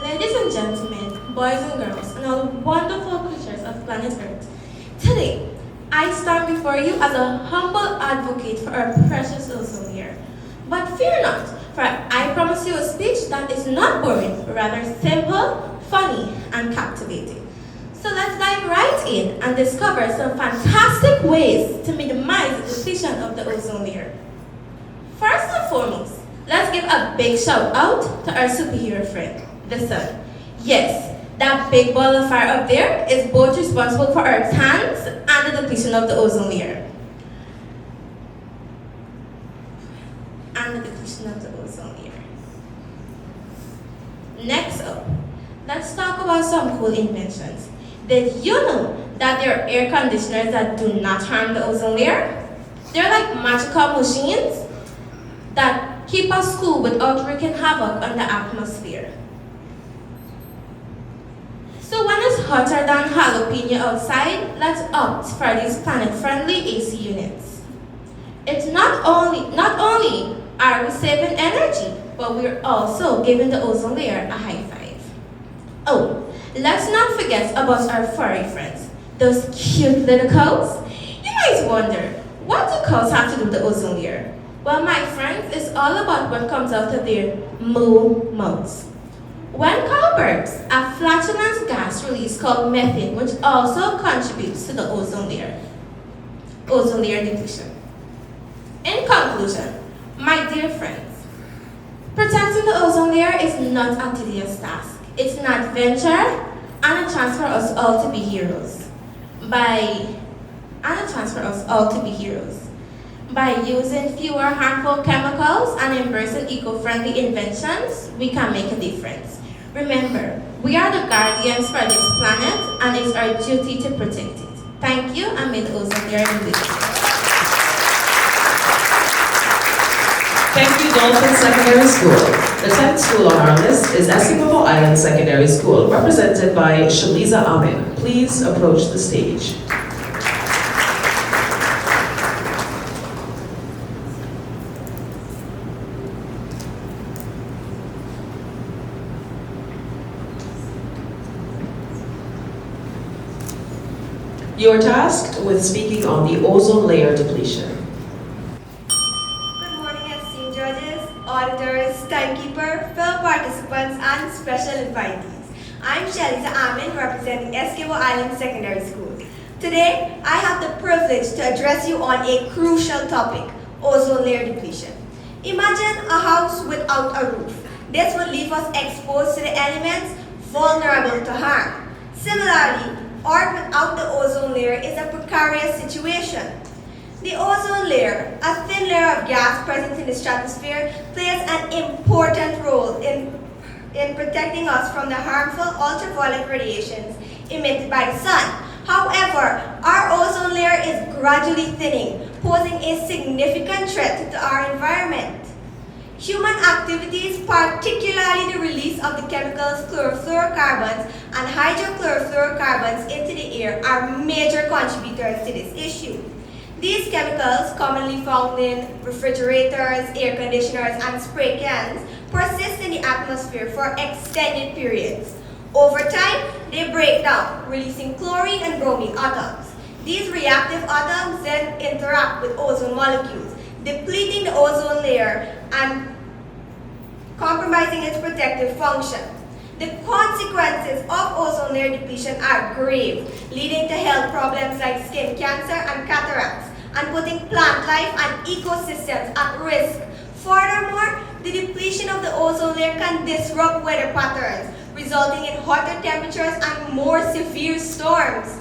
Ladies and gentlemen, boys and girls, and all wonderful creatures of planet Earth, today I stand before you as a humble advocate for our precious ozone layer. But fear not, for I promise you a speech that is not boring, but rather simple, funny, and captivating. So let's dive right in and discover some fantastic ways to minimize the depletion of the ozone layer. First and foremost, let's give a big shout out to our superhero friend, the sun. Yes, that big ball of fire up there is both responsible for our tans and the depletion of the ozone layer. And the depletion of the ozone layer. Next up, let's talk about some cool inventions. Did you know that there are air conditioners that do not harm the ozone layer? They're like magical machines that keep us cool without wreaking havoc on the atmosphere. So when it's hotter than jalapeno outside, let's opt for these planet-friendly AC units. It's not only are we saving energy, but we're also giving the ozone layer a high five. Oh, let's not forget about our furry friends, those cute little cows. You might wonder, what do cows have to do with the ozone layer? Well, my friends, it's all about what comes out of their moo mouths. When cow burps, a flatulence gas release called methane, which also contributes to the ozone layer depletion. In conclusion, my dear friends, protecting the ozone layer is not a tedious task. It's an adventure, and transfer us all to be heroes. By using fewer harmful chemicals and embracing eco-friendly inventions, we can make a difference. Remember, we are the guardians for this planet, and it's our duty to protect it. Thank you, and may the ozone layer be with you. Thank you, Dolphin Secondary School. The 10th school on our list is Essequibo Island Secondary School, represented by Shaliza Amin. Please approach the stage. You are tasked with speaking on the ozone layer depletion. Good morning, esteemed judges, auditors, timekeeper, fellow participants, and special invitees. I'm Shaliza Amin, representing Essequibo Island Secondary School. Today, I have the privilege to address you on a crucial topic, ozone layer depletion. Imagine a house without a roof. This would leave us exposed to the elements, vulnerable to harm. Similarly, Earth without the ozone layer is a precarious situation. The ozone layer, a thin layer of gas present in the stratosphere, plays an important role in protecting us from the harmful ultraviolet radiations emitted by the sun. However, our ozone layer is gradually thinning, posing a significant threat to our environment. Human activities, particularly the release of the chemicals chlorofluorocarbons and hydrochlorofluorocarbons into the air, are major contributors to this issue. These chemicals, commonly found in refrigerators, air conditioners, and spray cans, persist in the atmosphere for extended periods. Over time, they break down, releasing chlorine and bromine atoms. These reactive atoms then interact with ozone molecules, depleting the ozone layer and compromising its protective function. The consequences of ozone layer depletion are grave, leading to health problems like skin cancer and cataracts, and putting plant life and ecosystems at risk. Furthermore, the depletion of the ozone layer can disrupt weather patterns, resulting in hotter temperatures and more severe storms.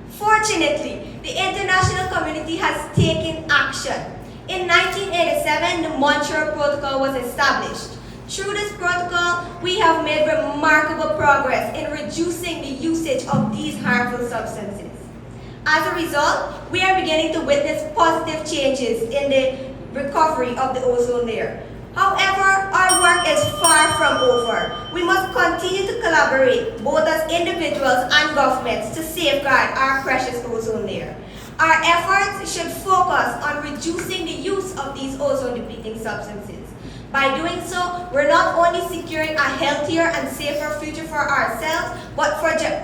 Fortunately, the international community has taken action. In 1987, the Montreal Protocol was established. Through this protocol, we have made remarkable progress in reducing the usage of these harmful substances. As a result, we are beginning to witness positive changes in the recovery of the ozone layer. However, our work is far from over. We must continue to collaborate, both as individuals and governments, to safeguard our precious ozone layer. Our efforts should focus on reducing the use of these ozone-depleting substances. By doing so, we're not only securing a healthier and safer future for ourselves, but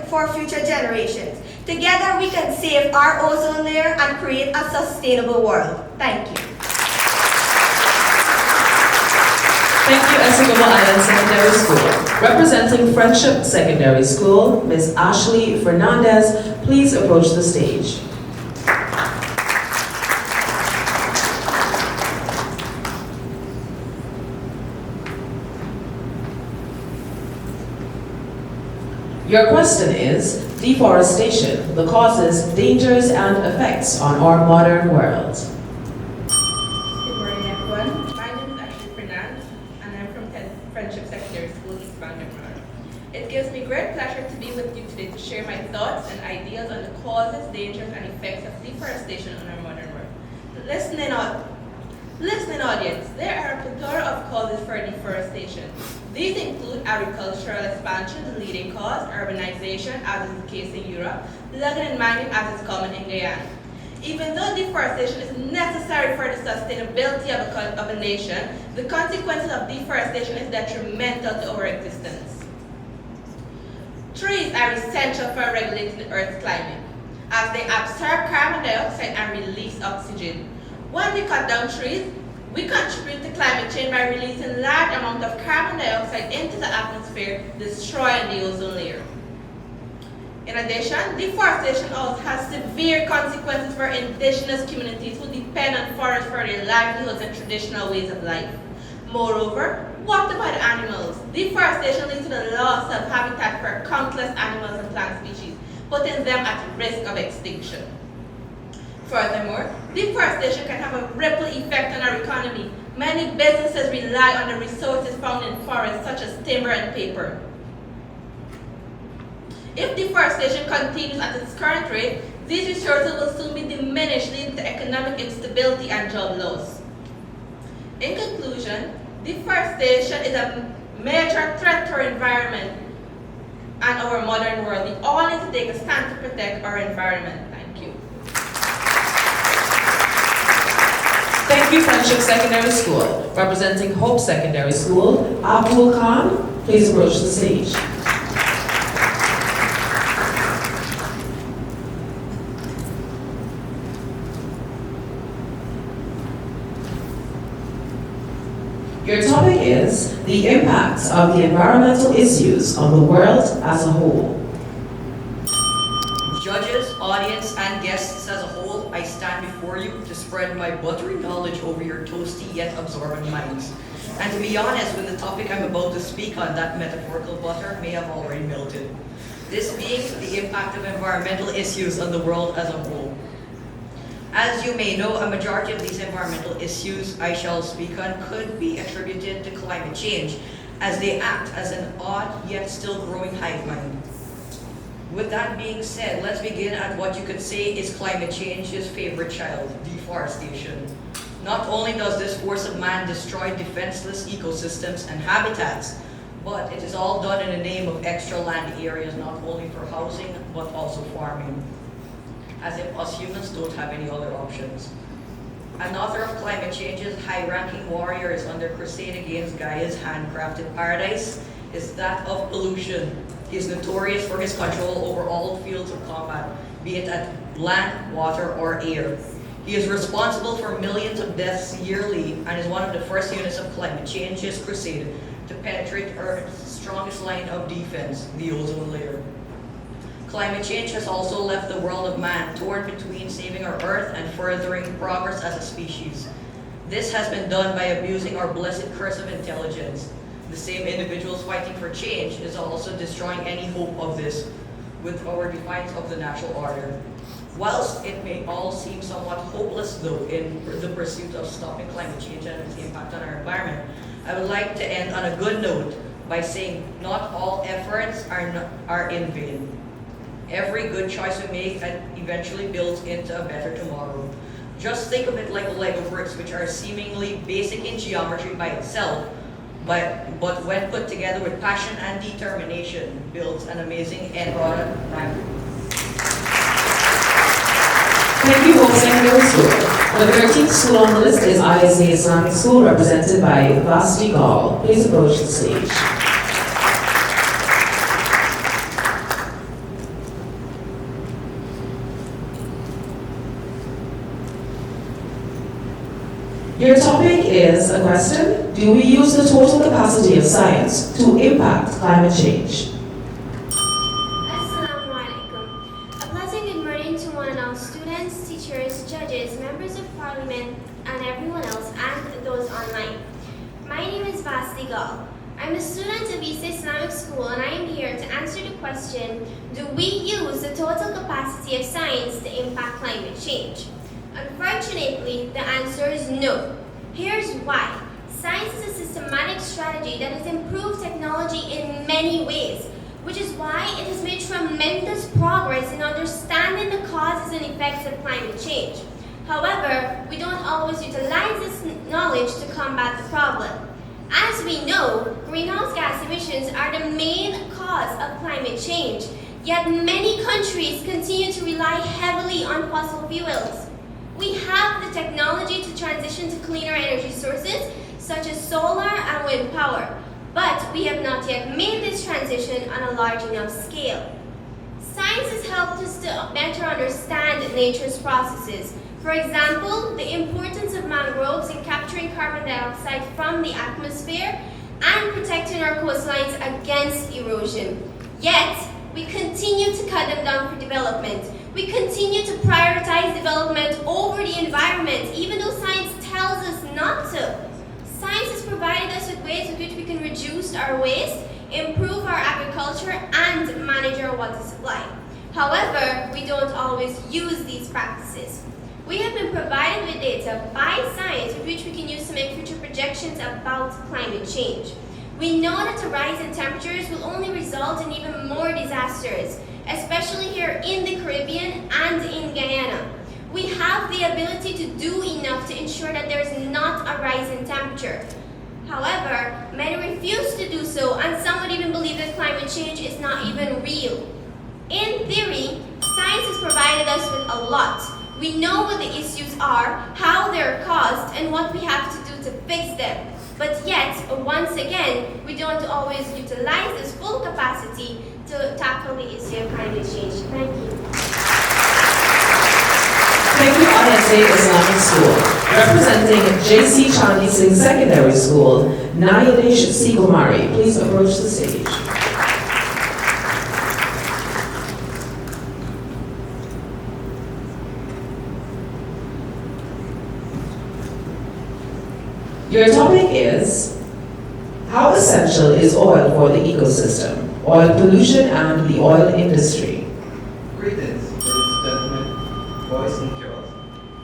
for future generations. Together, we can save our ozone layer and create a sustainable world. Thank you. Thank you, Essequibo Island Secondary School. Representing Friendship Secondary School, Ms. Ashley Fernandez, please approach the stage. Your question is, deforestation, the causes, dangers, and effects on our modern world. Good morning, everyone. My name is Ashley Fernandez, and I'm from Friendship Secondary School, East Bangalore. It gives me great pleasure to be with you today to share my thoughts and ideas on the causes, dangers, and effects of deforestation on our modern world. Listening audience, there are a plethora of causes for deforestation. These include agricultural expansion, the leading cause, urbanization, as is the case in Europe, logging and mining, as is common in Guyana. Even though deforestation is necessary for the sustainability of a nation, the consequences of deforestation is detrimental to our existence. Trees are essential for regulating the Earth's climate, as they absorb carbon dioxide and release oxygen. When we cut down trees, we contribute to climate change by releasing large amounts of carbon dioxide into the atmosphere, destroying the ozone layer. In addition, deforestation also has severe consequences for indigenous communities who depend on forests for their livelihoods and traditional ways of life. Moreover, what about animals? Deforestation leads to the loss of habitat for countless animals and plant species, putting them at risk of extinction. Furthermore, deforestation can have a ripple effect on our economy. Many businesses rely on the resources found in forests, such as timber and paper. If deforestation continues at its current rate, these resources will soon be diminished, leading to economic instability and job loss. In conclusion, deforestation is a major threat to our environment and our modern world. We all need to take a stand to protect our environment. Thank you. Thank you, Friendship Secondary School. Representing Hope Secondary School, Abdul Khan, please approach the stage. Your topic is the impact of the environmental issues on the world as a whole. Judges, audience, and guests as a whole, I stand before you to spread my buttery knowledge over your toasty yet absorbent minds. And to be honest, with the topic I'm about to speak on, that metaphorical butter may have already melted. This being the impact of environmental issues on the world as a whole. As you may know, a majority of these environmental issues I shall speak on could be attributed to climate change, as they act as an odd yet still growing hive mind. With that being said, let's begin at what you could say is climate change's favorite child, deforestation. Not only does this force of man destroy defenseless ecosystems and habitats, but it is all done in the name of extra land areas, not only for housing, but also farming. As if us humans don't have any other options. An author of climate change's high-ranking warrior is under crusade against Gaia's handcrafted paradise is that of pollution. He is notorious for his control over all fields of combat, be it at land, water, or air. He is responsible for millions of deaths yearly and is one of the first units of climate change's crusade to penetrate Earth's strongest line of defense, the ozone layer. Climate change has also left the world of man torn between saving our Earth and furthering progress as a species. This has been done by abusing our blessed curse of intelligence. The same individuals fighting for change is also destroying any hope of this with our defiance of the natural order. Whilst it may all seem somewhat hopeless though in the pursuit of stopping climate change and its impact on our environment, I would like to end on a good note by saying not all efforts are in vain. Every good choice we make eventually builds into a better tomorrow. Just think of it like Lego bricks, which are seemingly basic in geometry by itself, but when put together with passion and determination, builds an amazing end product. Thank you, Hope Secondary School. The 13th school on the list is ISA Islamic School, represented by Vasti Gall. Please approach the stage. Your topic is a question: do we use the total capacity of science to impact climate change? Assalamu alaikum. A pleasant good morning to one and all students, teachers, judges, members of parliament, and everyone else, and those online. My name is Vasti Gall. I'm a student of Isa Islamic School, and I am here to answer the question: do we use the total capacity of science to impact climate change? Unfortunately, the answer is no. Here's why. Science is a systematic strategy that has improved technology in many ways, which is why it has made tremendous progress in understanding the causes and effects of climate change. However, we don't always utilize this knowledge to combat the problem. As we know, greenhouse gas emissions are the main cause of climate change, yet many countries continue to rely heavily on fossil fuels. We have the technology to transition to cleaner energy sources, such as solar and wind power, but we have not yet made this transition on a large enough scale. Science has helped us to better understand nature's processes. For example, the importance of mangroves in capturing carbon dioxide from the atmosphere and protecting our coastlines against erosion. Yet, we continue to cut them down for development. We continue to prioritize development over the environment, even though science tells us not to. Science has provided ways in which we can reduce our waste, improve our agriculture, and manage our water supply. However, we don't always use these practices. We have been provided with data by science with which we can use to make future projections about climate change. We know that a rise in temperatures will only result in even more disasters, especially here in the Caribbean and in Guyana. We have the ability to do enough to ensure that there is not a rise in temperature. However, many refuse to do so, and some would even believe that climate change is not even real. In theory, science has provided us with a lot. We know what the issues are, how they're caused, and what we have to do to fix them. But yet, once again, we don't always utilize this full capacity to tackle the issue of climate change. Thank you. Thank you, Aryanne Islamic School. Representing J.C. Chandni Singh Secondary School, Nayadesh Sigomari, please approach the stage. Your topic is, how essential is oil for the ecosystem, oil pollution and the oil industry? Greetings, ladies and gentlemen, boys and girls.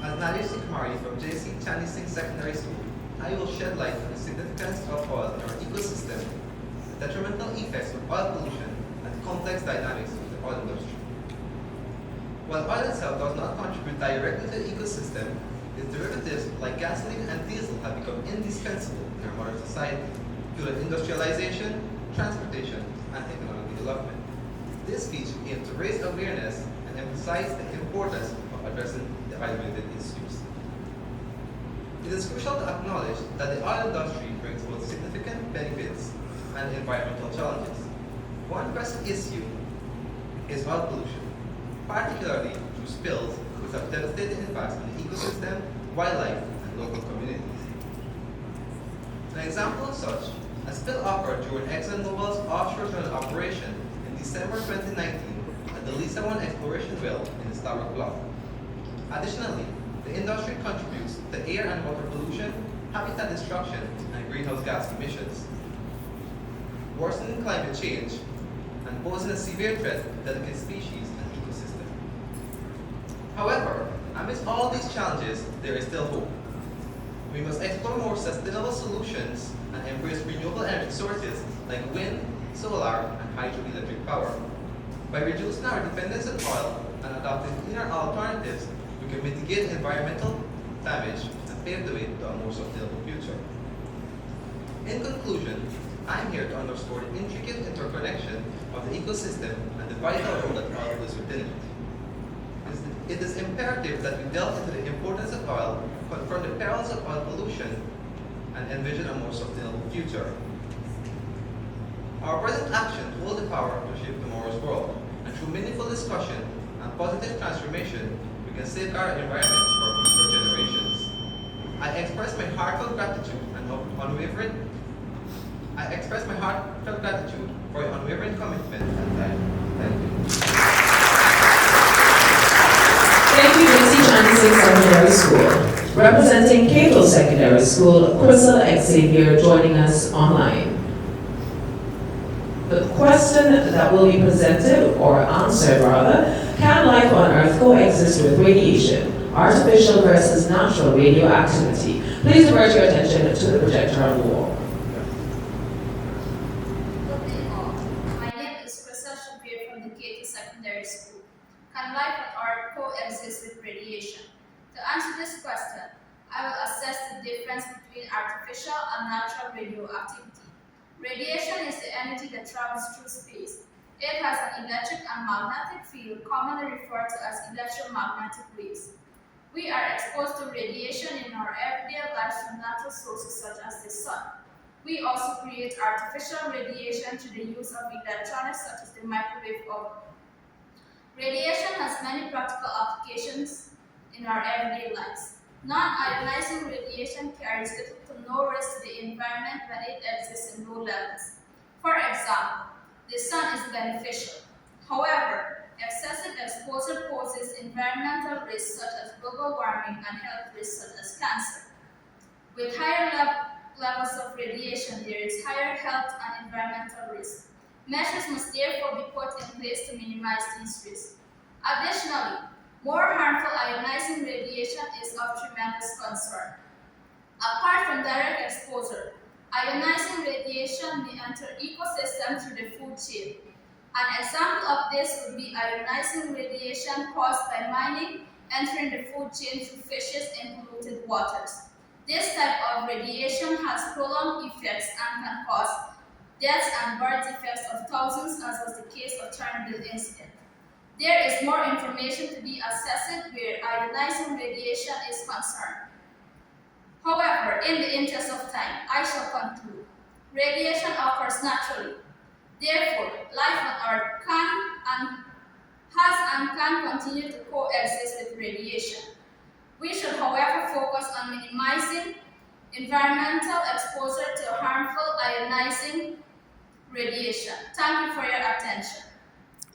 As Nadia Kumari from J.C. Chandni Singh Secondary School, I will shed light on the significance of oil in our ecosystem, the detrimental effects of oil pollution, and the complex dynamics of the oil industry. While oil itself does not contribute directly to the ecosystem, its derivatives like gasoline and diesel have become indispensable in our modern society due to industrialization, transportation, and economic development. This speech aims to raise awareness and emphasize the importance of addressing the oil-related issues. It is crucial to acknowledge that the oil industry brings both significant benefits and environmental challenges. One pressing issue is oil pollution, particularly through spills which have devastating impacts on the ecosystem, wildlife, and local communities. An example of such, a spill occurred during ExxonMobil's offshore drilling operation in December 2019 at the Lisa 1 exploration well in the Starbuck Block. Additionally, the industry contributes to air and water pollution, habitat destruction, and greenhouse gas emissions, worsening climate change, and posing a severe threat to delicate species and ecosystem. However, amidst all these challenges, there is still hope. We must explore more sustainable solutions and embrace renewable energy sources like wind, solar, and hydroelectric power. By reducing our dependence on oil and adopting cleaner alternatives, we can mitigate environmental damage and pave the way to a more sustainable future. In conclusion, I am here to underscore the intricate interconnection of the ecosystem and the vital role that oil plays within it. It is imperative that we delve into the importance of oil, confront the perils of oil pollution, and envision a more sustainable future. Our present actions hold the power to shape tomorrow's world, and through meaningful discussion and positive transformation, we can safeguard our environment for future generations. I express my heartfelt gratitude for your unwavering commitment and time. Thank you. Thank you, J.C. Chandni Singh Secondary School. Representing Cato Secondary School, Crystal Xavier joining us online. The question that will be presented, or answered rather, can life on Earth coexist with radiation? Artificial versus natural radioactivity. Please divert your attention to the projector on the wall. Good day all. My name is Crystal Xavier from the Cato Secondary School. Can life on Earth coexist with radiation? To answer this question, I will assess the difference between artificial and natural radioactivity. Radiation is the energy that travels through space. It has an electric and magnetic field, commonly referred to as electromagnetic waves. We are exposed to radiation in our everyday lives from natural sources such as the sun. We also create artificial radiation through the use of electronics such as the microwave oven. Radiation has many practical applications in our everyday lives. Non-ionizing radiation carries little to no risk to the environment when it exists in low levels. For example, the sun is beneficial. However, excessive exposure poses environmental risks such as global warming and health risks such as cancer. With higher levels of radiation, there is higher health and environmental risk. Measures must therefore be put in place to minimize these risks. Additionally, more harmful ionizing radiation is of tremendous concern. Apart from direct exposure, ionizing radiation may enter ecosystems through the food chain. An example of this would be ionizing radiation caused by mining entering the food chain through fishes in polluted waters. This type of radiation has prolonged effects and can cause deaths and birth defects of thousands, as was the case of Chernobyl incident. There is more information to be assessed where ionizing radiation is concerned. However, in the interest of time, I shall conclude. Radiation occurs naturally. Therefore, life on Earth can continue to coexist with radiation. We should, however, focus on minimizing environmental exposure to harmful ionizing radiation. Thank you for your attention.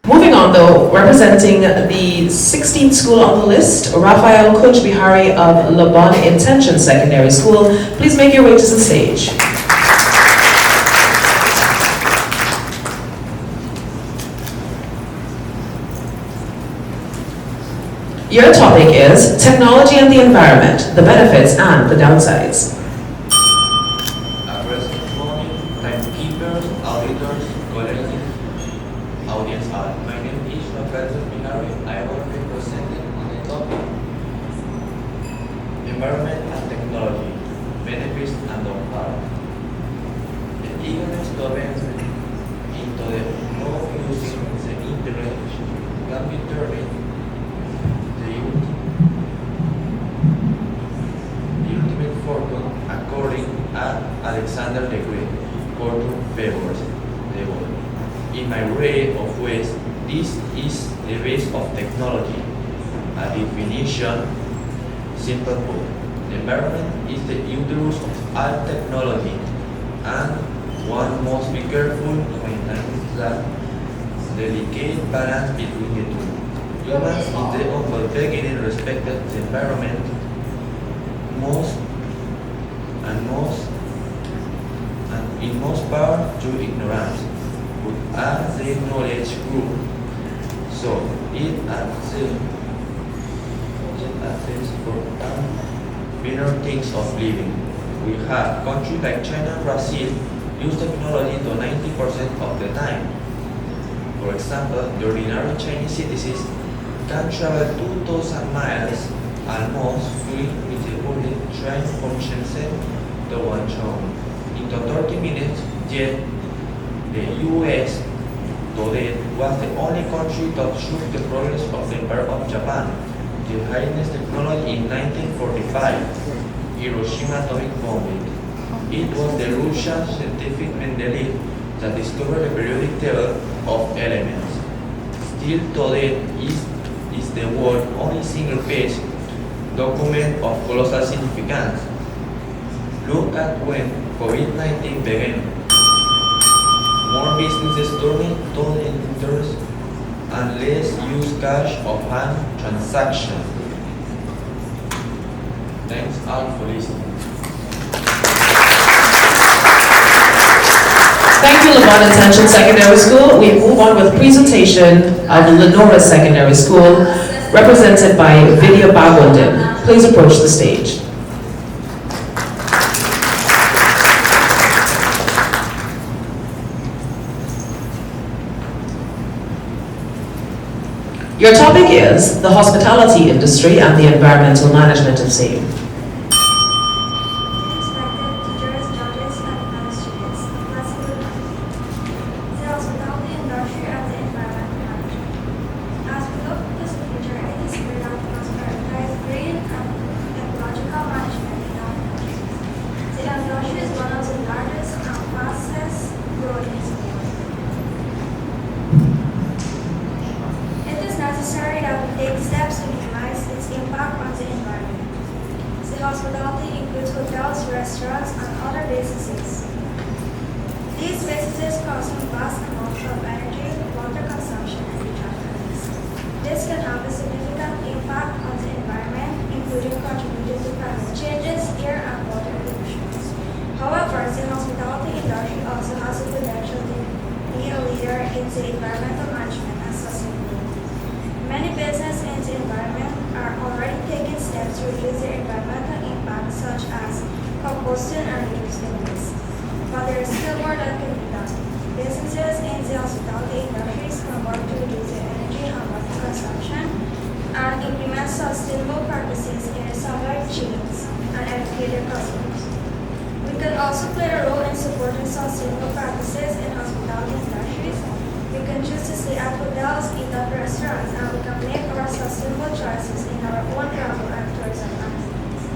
Moving on though, representing the 16th school on the list, Raphael Kunj Bihari of Lebon Intention Secondary School. Please make your way to the stage. Your topic is Technology and the Environment, the Benefits and the Downsides. Good morning, timekeepers, auditors, colleagues, audience. My name is Raphael Bihari. I will be presenting on the topic Environment and Technology, Benefits and Downsides. The eagerness to advance into the more using the internet can be turned the ultimate fortune, according to Alexander the Great, fortune favors the world. In my way of ways, this is the base of technology. A definition, simple put, the environment is the uterus of all technology, and one must be careful to maintain that delicate balance between the two. Humans in the humble beginning respected the environment and in most part through ignorance, but as the knowledge grew, so it accepts for better things of living. We have countries like China and Brazil use technology to 90% of the time. For example, the ordinary Chinese citizens can travel 2,000 miles almost free with the bullet train from Shenzhen to Guangzhou into 30 minutes, yet the US today was the only country that shook the progress of the Empire of Japan. The highest technology in 1945, Hiroshima atomic bombing. It was the Russian scientific Mendeleev that discovered the periodic table of elements. Still today is the world's only single-page document of colossal significance. Look at when COVID-19 began. More businesses turning to interest and less use cash of hand transaction. Thanks all for listening. Thank you, Lebon Intention Secondary School. We move on with presentation of Lenora Secondary School, represented by Vidya Bagwandin. Please approach the stage. Your topic is the hospitality industry and the environmental management of same. Hospitality includes hotels, restaurants, and other businesses. These businesses consume vast amounts of energy, water consumption, and utilities. This can have a significant impact on the environment, including contributing to climate changes, air and water pollution. However, industry also has the potential to be a leader in the environmental management and sustainability. Many businesses in the environment are already taking steps to reduce their environmental impact, such as composting and reducing waste. But there is still more that can be done. Businesses in the hospitality industries can work to reduce their energy and water consumption and implement sustainable practices in their supply chains and educate their customers. We can also play a role in supporting sustainable practices in hospitality industries. We can choose to stay at hotels, eat at restaurants, and we can make our sustainable choices in our own travel and tourism activities.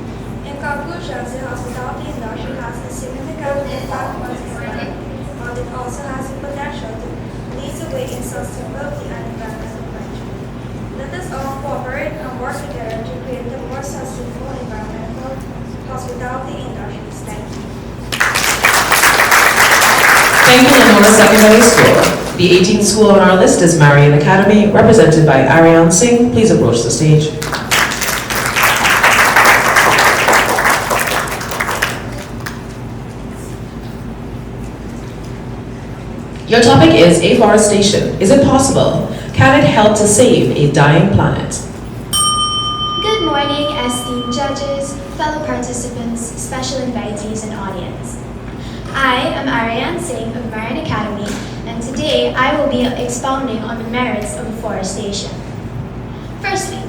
In conclusion, the hospitality industry has a significant impact on the environment, but it also has the potential to lead the way in sustainability and environmental management. Let us all cooperate and work together to create a more sustainable environmental hospitality industries. Thank you. Thank you, Lenora Secondary School. The 18th school on our list is Marian Academy, represented by Aryanne Singh. Please approach the stage. Your topic is afforestation. Is it possible? Can it help to save a dying planet? Good morning, esteemed judges, fellow participants, special invitees, and audience. I am Aryanne Singh of Marian Academy, and today I will be expounding on the merits of afforestation. Firstly,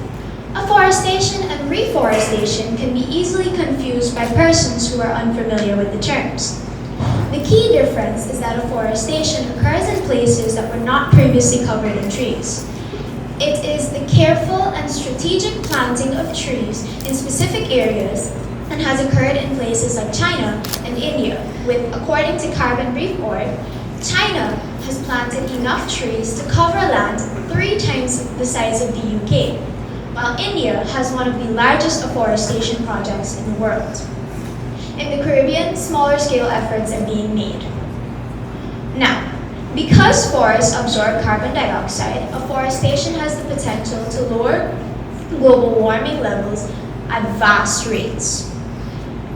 afforestation and reforestation can be easily confused by persons who are unfamiliar with the terms. The key difference is that afforestation occurs in places that were not previously covered in trees. It is the careful and strategic planting of trees in specific areas and has occurred in places like China and India, with, according to Carbon Brief Org, China has planted enough trees to cover land 3 times the size of the UK, while India has one of the largest afforestation projects in the world. In the Caribbean, smaller scale efforts are being made. Now, because forests absorb carbon dioxide, afforestation has the potential to lower global warming levels at vast rates.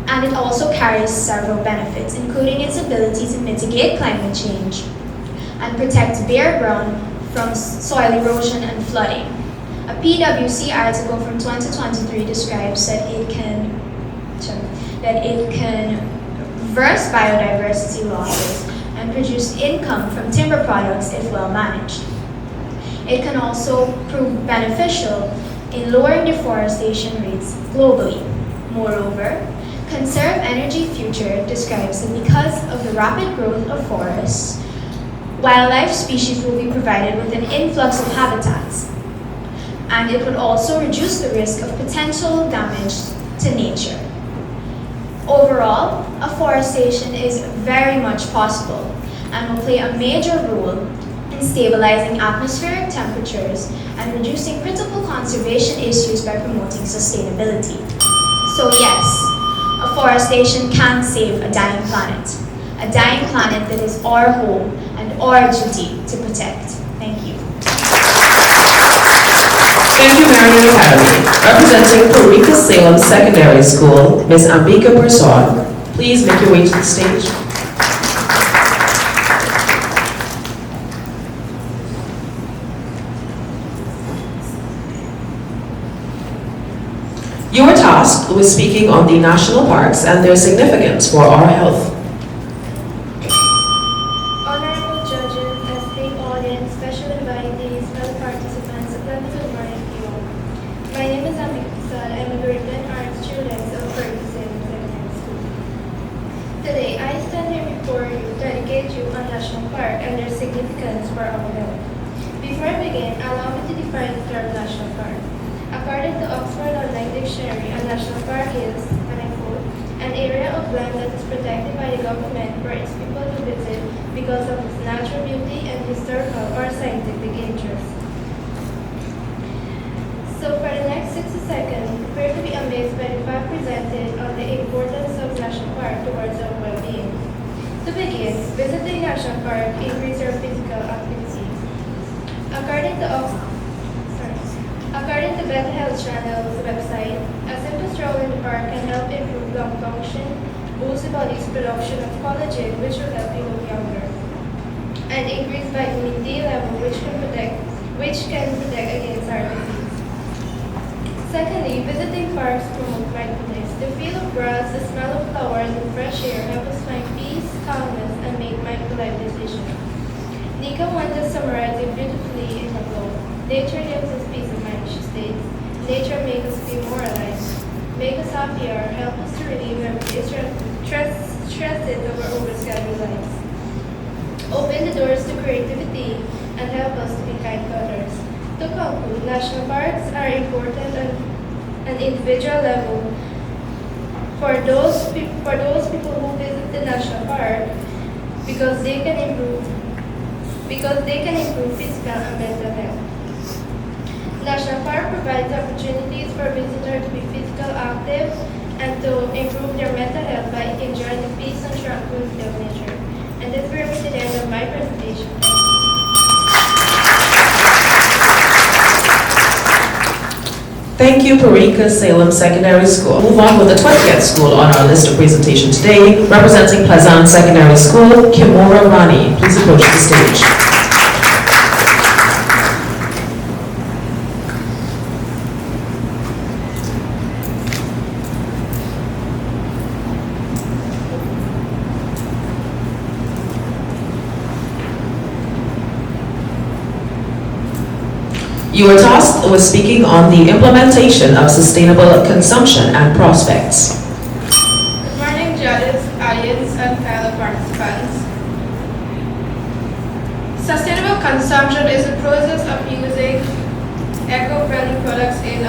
And it also carries several benefits, including its ability to mitigate climate change and protect bare ground from soil erosion and flooding. A PwC article from 2023 describes that it can reverse biodiversity losses and produce income from timber products if well managed. It can also prove beneficial in lowering deforestation rates globally. Moreover, Conserve Energy Future describes that because of the rapid growth of forests, wildlife species will be provided with an influx of habitats, and it would also reduce the risk of potential damage to nature. Overall, afforestation is very much possible and will play a major role in stabilizing atmospheric temperatures and reducing critical conservation issues by promoting sustainability. So yes, afforestation can save a dying planet that is our home and our duty to protect. Thank you. Thank you, Marian Academy. Representing Eureka Salem Secondary School, Ms. Ambika Persaud. Please make your way to the stage. You are tasked with speaking on the national parks and their significance for our health. Honorable judges, esteemed audience, special invitees, fellow participants, a pleasant good morning to you all. My name is Amika Persaud. I'm a grade 10 art student of Ferguson Secondary School. Today, I stand here before you to educate you on national park and their significance for our health. Before I begin, allow me to define the term national park. According to Oxford Online Dictionary, a national park is, and I quote, an area of land that is protected by the government for its people to visit because of its natural beauty and historical or scientific interest. So for the next 60 seconds, prepare to be amazed by the fact presented on the importance of national park towards our well-being. To begin, visiting national park increases your physical activity. According to Better Health Channel's website, a simple stroll in the park can help improve lung function, boost the body's production of collagen, which will help you look younger, and increase vitamin D level, which can protect against heart disease. Secondly, visiting parks promote mindfulness. The feel of grass, the smell of flowers, and fresh air help us find peace, calmness, and make mindful life decisions. Nika wants to summarize it beautifully in her blog. Nature gives us peace of mind, she states. Nature makes us feel more alive, make us happier, help us to relieve everyday stresses of our overscheduled lives. Open the doors to creativity and help us to be kind to others. To conclude, national parks are important on an individual level for those people who visit the national park because they can improve physical and mental health. National Park provides opportunities for visitors to be physically active and to improve their mental health by enjoying the peace and tranquility of nature. And this brings me to the end of my presentation. Thank you, Parika Salem Secondary School. Move on with the 20th school on our list of presentation today, representing Pleasant Secondary School, Kimora Rani. Please approach the stage. You are tasked with speaking on the implementation of sustainable consumption and prospects. Good morning, judges, audience, and fellow participants. Sustainable consumption is the process of using eco-friendly products in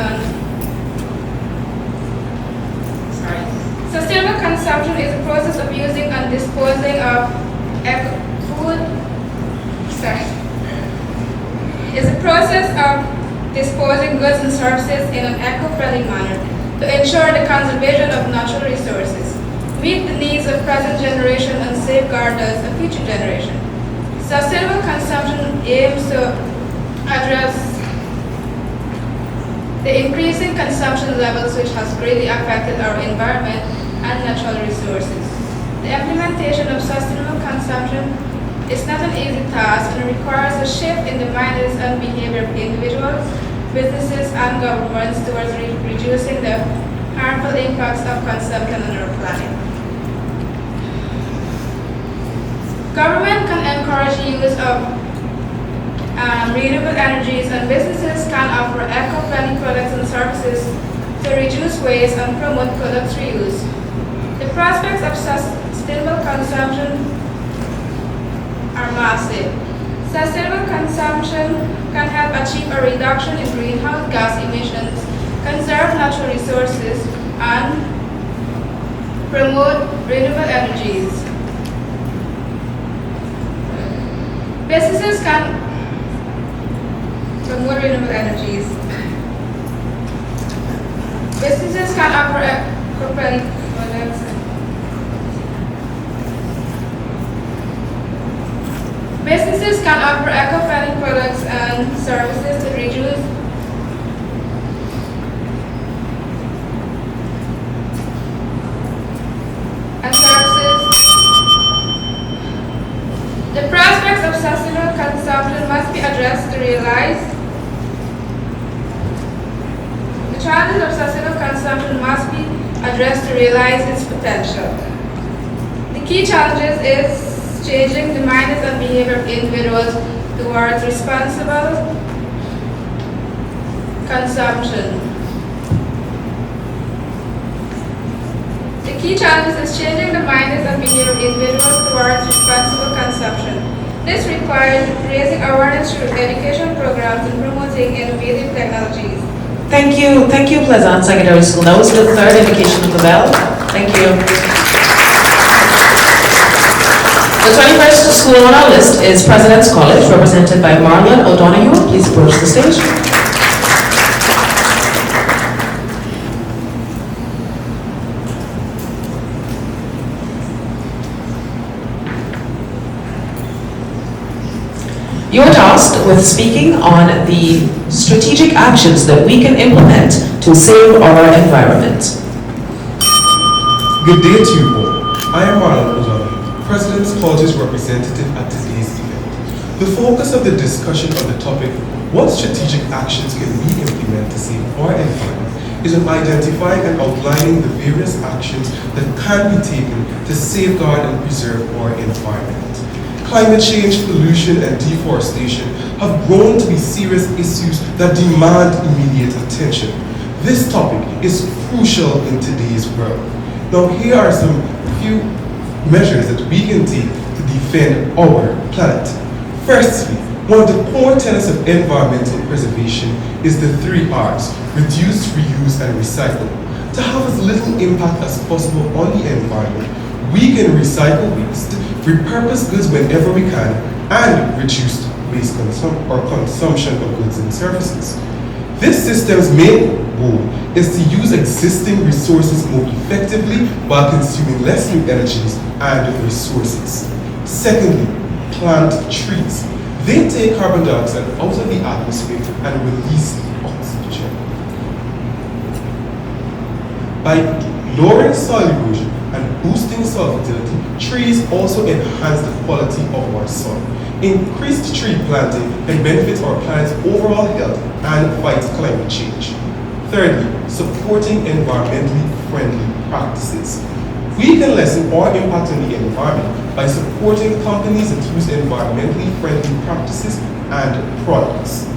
Sustainable consumption is the process of using and disposing of is a process of disposing goods and services in an eco-friendly manner to ensure the conservation of natural resources, meet the needs of present generation, and safeguard those of future generation. Sustainable consumption aims to address the increasing consumption levels which has greatly affected our environment and natural resources. The implementation of sustainable consumption is not an easy task and requires a shift in the minds and behavior of individuals, businesses, and governments towards reducing the harmful impacts of consumption on our planet. Government can encourage the use of renewable energies, and businesses can offer eco-friendly products and services to reduce waste and promote product reuse. The prospects of sustainable consumption are massive. Sustainable consumption can help achieve a reduction in greenhouse gas emissions, conserve natural resources, and promote renewable energies. Businesses can promote renewable energies. Businesses can offer eco-friendly products. Businesses can offer eco-friendly products and services to reduce The prospects of sustainable consumption must be addressed to realize the challenges of sustainable consumption must be addressed to realize its potential. The key challenges is changing the minds and behavior of individuals towards responsible consumption. The key challenge is changing the minds and behavior of individuals towards responsible consumption. This requires raising awareness through education programs and promoting innovative technologies. Thank you, Pleasant Secondary School. That was the third indication of the bell. Thank you. The 21st school on our list is President's College, represented by Marian O'Donoghue. Please approach the stage. You are tasked with speaking on the strategic actions that we can implement to save our environment. Good day to you all. I am Marian, President's College's representative at today's event. The focus of the discussion on the topic, what strategic actions can we implement to save our environment, is on identifying and outlining the various actions that can be taken to safeguard and preserve our environment. Climate change, pollution, and deforestation have grown to be serious issues that demand immediate attention. This topic is crucial in today's world. Now, here are some few measures that we can take to defend our planet. Firstly, one of the core tenets of environmental preservation is the 3 R's: reduce, reuse, and recycle. To have as little impact as possible on the environment, we can recycle waste, repurpose goods whenever we can, and reduce waste consumption of goods and services. This system's main goal is to use existing resources more effectively while consuming less new energies and resources. Secondly, plant trees. They take carbon dioxide out of the atmosphere and release oxygen. By lowering soil erosion and boosting soil fertility, trees also enhance the quality of our soil. Increased tree planting can benefit our planet's overall health and fight climate change. Thirdly, supporting environmentally friendly practices. We can lessen our impact on the environment by supporting companies that use environmentally friendly practices and products.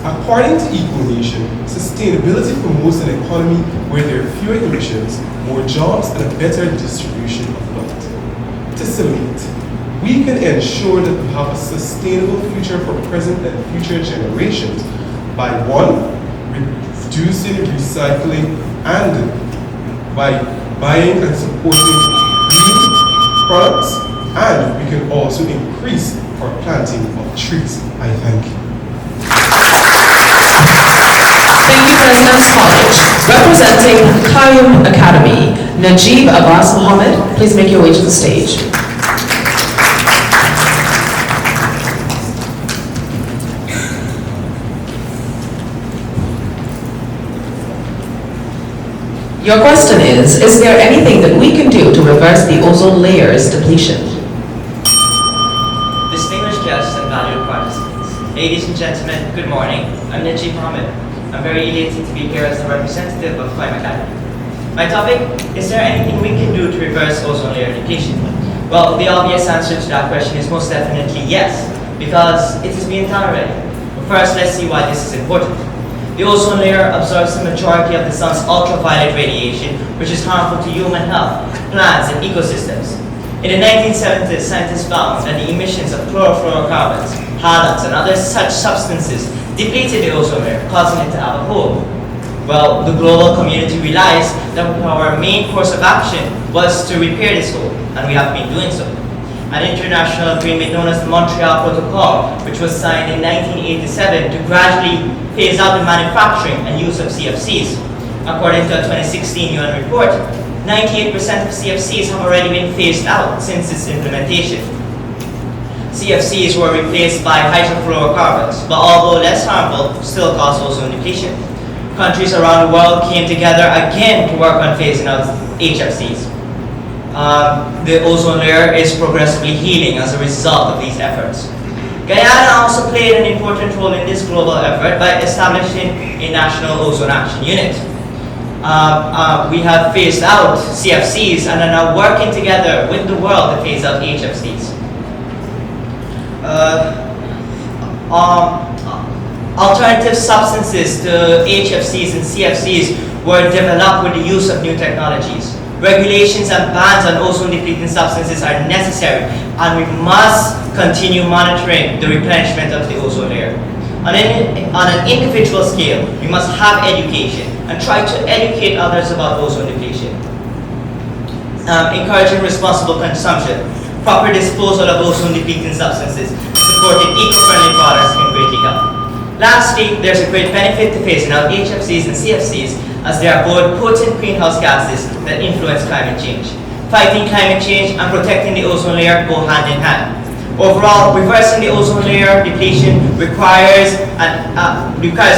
According to EcoNation, sustainability promotes an economy where there are fewer emissions, more jobs, and a better distribution of wealth. To summate, we can ensure that we have a sustainable future for present and future generations by 1, reducing, recycling, and by buying and supporting green products, and we can also increase our planting of trees. I thank you. Thank you, President's College. Representing Qayyum Academy, Najib Abbas Mohammed, please make your way to the stage. Your question is there anything that we can do to reverse the ozone layer's depletion? Distinguished guests and valued participants, ladies and gentlemen, good morning. I'm Najib Mohammed. I'm very elated to be here as the representative of Qayyum Academy. My topic, is there anything we can do to reverse ozone layer depletion? Well, the obvious answer to that question is most definitely yes, because it is being done already. But first, let's see why this is important. The ozone layer absorbs the majority of the sun's ultraviolet radiation, which is harmful to human health, plants, and ecosystems. In the 1970s, scientists found that the emissions of chlorofluorocarbons, halogens, and other such substances depleted the ozone layer, causing it to have a hole. Well, the global community realized that our main course of action was to repair this hole, and we have been doing so. An international agreement known as the Montreal Protocol, which was signed in 1987 to gradually phase out the manufacturing and use of CFCs. According to a 2016 UN report, 98% of CFCs have already been phased out since its implementation. CFCs were replaced by hydrofluorocarbons, but although less harmful, still cause ozone depletion. Countries around the world came together again to work on phasing out HFCs. The ozone layer is progressively healing as a result of these efforts. Guyana also played an important role in this global effort by establishing a national ozone action unit. We have phased out CFCs and are now working together with the world to phase out HFCs. Alternative substances to HFCs and CFCs were developed with the use of new technologies. Regulations and bans on ozone-depleting substances are necessary, and we must continue monitoring the replenishment of the ozone layer. On an individual scale, we must have education and try to educate others about ozone depletion. Encouraging responsible consumption, proper disposal of ozone-depleting substances, and supporting eco-friendly products can greatly help. Lastly, there's a great benefit to phasing out HFCs and CFCs, as they are both potent greenhouse gases that influence climate change. Fighting climate change and protecting the ozone layer go hand in hand. Overall, reversing the ozone layer depletion requires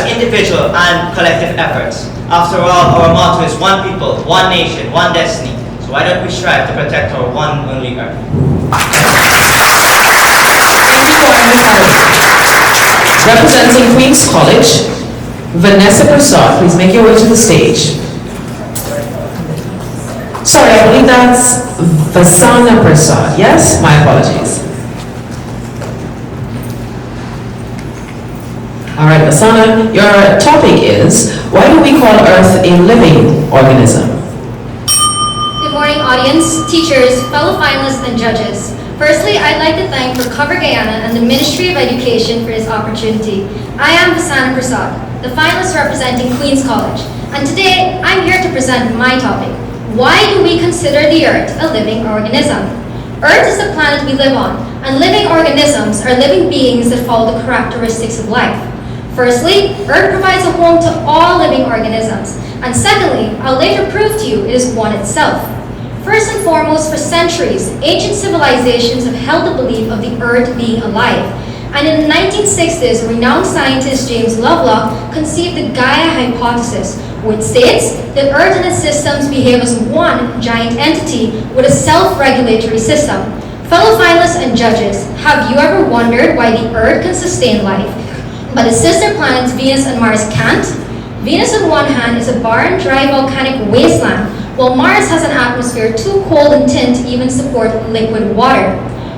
individual and collective efforts. After all, our motto is one people, one nation, one destiny. So why don't we strive to protect our one only Earth? Representing Queen's College, Vanessa Persaud, please make your way to the stage. Sorry, I believe that's Vasanna Persaud. Yes? My apologies. All right, Vasanna, your topic is, why do we call Earth a living organism? Good morning, audience, teachers, fellow finalists, and judges. Firstly, I'd like to thank Recover Guyana and the Ministry of Education for this opportunity. I am Vasanna Persaud, the finalist representing Queen's College, and today I'm here to present my topic. Why do we consider the Earth a living organism? Earth is the planet we live on, and living organisms are living beings that follow the characteristics of life. Firstly, Earth provides a home to all living organisms, and secondly, I'll later prove to you it is one itself. First and foremost, for centuries, ancient civilizations have held the belief of the Earth being alive, and in the 1960s, renowned scientist James Lovelock conceived the Gaia hypothesis, which states that Earth and its systems behave as one giant entity with a self-regulatory system. Fellow finalists and judges, have you ever wondered why the Earth can sustain life, but its sister planets Venus and Mars can't? Venus on one hand is a barren, dry volcanic wasteland, while Mars has an atmosphere too cold and thin to even support liquid water.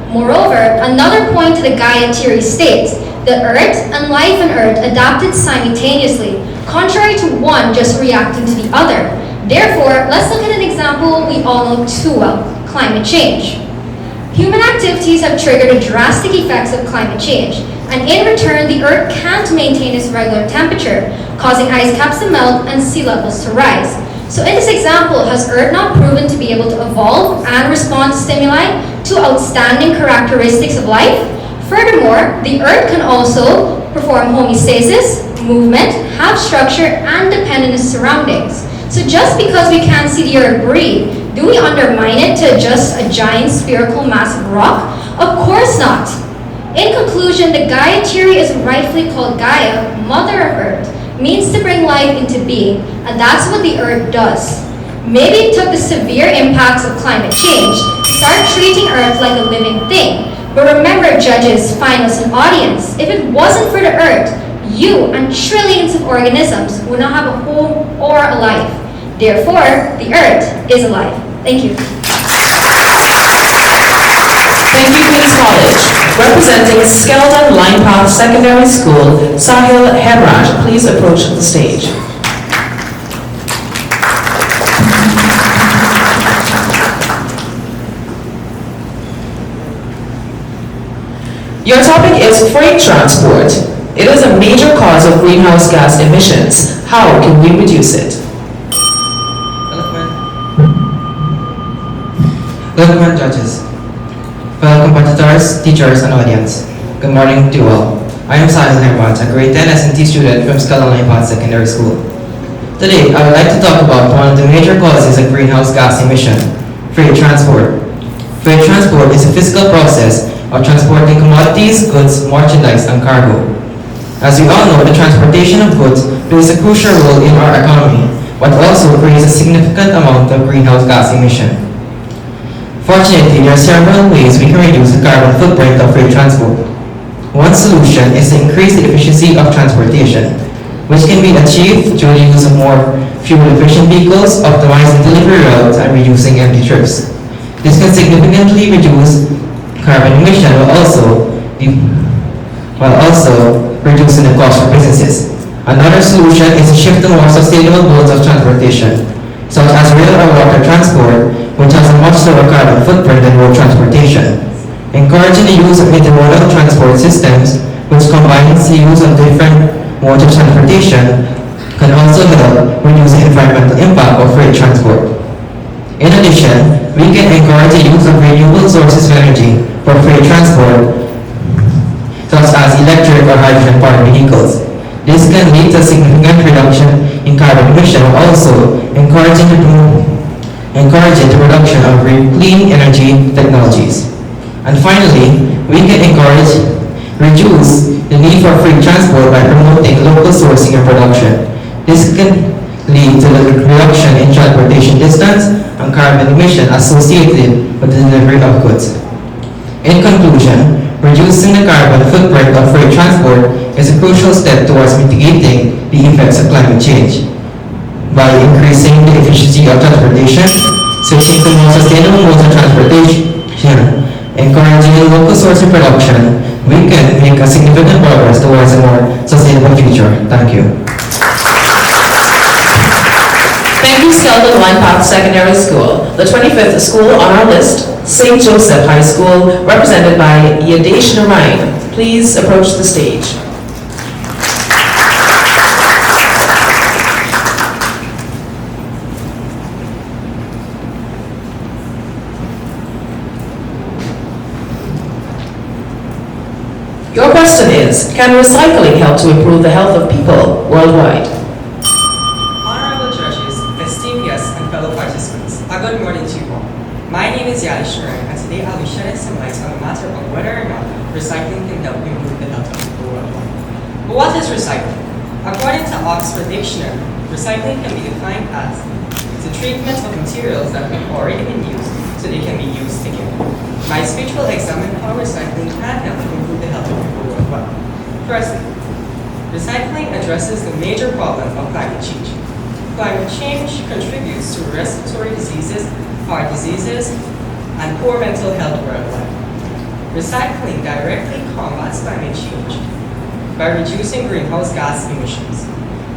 Moreover, another point to the Gaia theory states that Earth and life on Earth adapted simultaneously, contrary to one just reacting to the other. Therefore, let's look at an example we all know too well, climate change. Human activities have triggered the drastic effects of climate change, and in return, the Earth can't maintain its regular temperature, causing ice caps to melt and sea levels to rise. So in this example, has Earth not proven to be able to evolve and respond to stimuli to outstanding characteristics of life? Furthermore, the Earth can also perform homeostasis, movement, have structure, and depend on its surroundings. So just because we can't see the Earth breathe, do we undermine it to just a giant spherical massive rock? Of course not. In conclusion, the Gaia theory is rightfully called Gaia, Mother of Earth, means to bring life into being, and that's what the Earth does. Maybe it took the severe impacts of climate change to start treating Earth like a living thing. But remember, judges, finalists, and audience, if it wasn't for the Earth, you and trillions of organisms would not have a home or a life. Therefore, the Earth is alive. Thank you. Thank you, Queen's College. Representing Skeldon Line Path Secondary School, Saahil Hemraj, please approach the stage. Your topic is freight transport. It is a major cause of greenhouse gas emissions. How can we reduce it? Welcome, judges, fellow competitors, teachers, and audience. Good morning to you all. I am Saahil Hemraj, a grade 10 S&T student from Skeldon Line Path Secondary School. Today, I would like to talk about one of the major causes of greenhouse gas emission, freight transport. Freight transport is a physical process of transporting commodities, goods, merchandise, and cargo. As we all know, the transportation of goods plays a crucial role in our economy, but also creates a significant amount of greenhouse gas emission. Fortunately, there are several ways we can reduce the carbon footprint of freight transport. One solution is to increase the efficiency of transportation, which can be achieved through the use of more fuel-efficient vehicles, optimizing delivery routes, and reducing empty trips. This can significantly reduce carbon emission while also reducing the cost for businesses. Another solution is to shift to more sustainable modes of transportation, such as rail or water transport, which has a much lower carbon footprint than road transportation. Encouraging the use of intermodal transport systems, which combines the use of different modes of transportation, can also help reduce the environmental impact of freight transport. In addition, we can encourage the use of renewable sources of energy for freight transport, such as electric or hydrogen-powered vehicles. This can lead to a significant reduction in carbon emission, while also encouraging the production of clean energy technologies. And finally, we can reduce the need for freight transport by promoting local sourcing and production. This lead to the reduction in transportation distance and carbon emission associated with the delivery of goods. In conclusion, reducing the carbon footprint of freight transport is a crucial step towards mitigating the effects of climate change. By increasing the efficiency of transportation, switching to more sustainable modes of transportation, encouraging local source of production, we can make a significant progress towards a more sustainable future. Thank you. Thank you, Skeldon Path Secondary School. The 25th school on our list, St. Joseph High School, represented by Yadesh Narayan. Please approach the stage. Your question is, can recycling help to improve the health of people worldwide? Honorable judges, esteemed guests, and fellow participants, a good morning to you all. My name is Yadesh Narayan, and today I'll be shedding some light on the matter of whether or not recycling can help improve the health of people worldwide. But what is recycling? According to Oxford Dictionary, recycling can be defined as the treatment of materials that have already been used so they can be used again. My speech will examine how recycling can help improve the health of people worldwide. Firstly, recycling addresses the major problem of climate change. Climate change contributes to respiratory diseases, heart diseases, and poor mental health worldwide. Recycling directly combats climate change by reducing greenhouse gas emissions.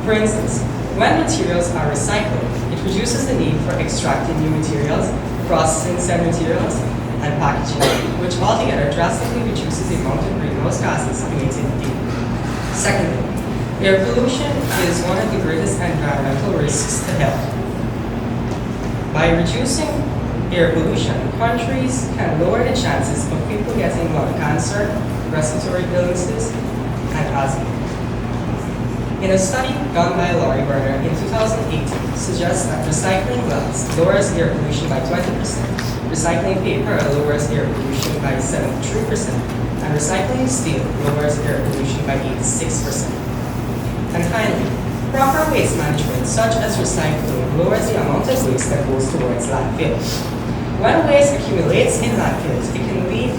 For instance, when materials are recycled, it reduces the need for extracting new materials, processing said materials, and packaging, which altogether drastically reduces the amount of greenhouse gases emitted daily. Secondly, air pollution is one of the greatest environmental risks to health. By reducing air pollution, countries can lower the chances of people getting lung cancer, respiratory illnesses, and asthma. In a study done by Laurie Berner in 2018, suggests that recycling glass lowers air pollution by 20%, recycling paper lowers air pollution by 73%, and recycling steel lowers air pollution by 86%. And finally, proper waste management, such as recycling, lowers the amount of waste that goes towards landfills. When waste accumulates in landfills, it can lead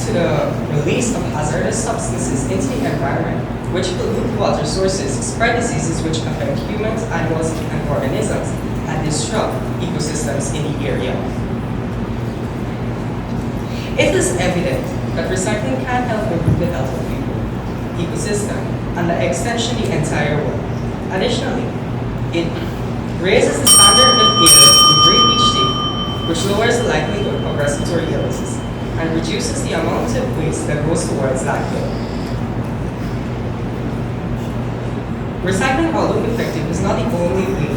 to the release of hazardous substances into the environment, which pollute water sources, spread diseases which affect humans, animals, and organisms, and disrupt ecosystems in the area. It is evident that recycling can help improve the health of people, ecosystem, and the extension the entire world. Additionally, it raises the standard of air we breathe each day, which lowers the likelihood of respiratory illnesses, and reduces the amount of waste that goes towards landfill. Recycling, although effective, is not the only way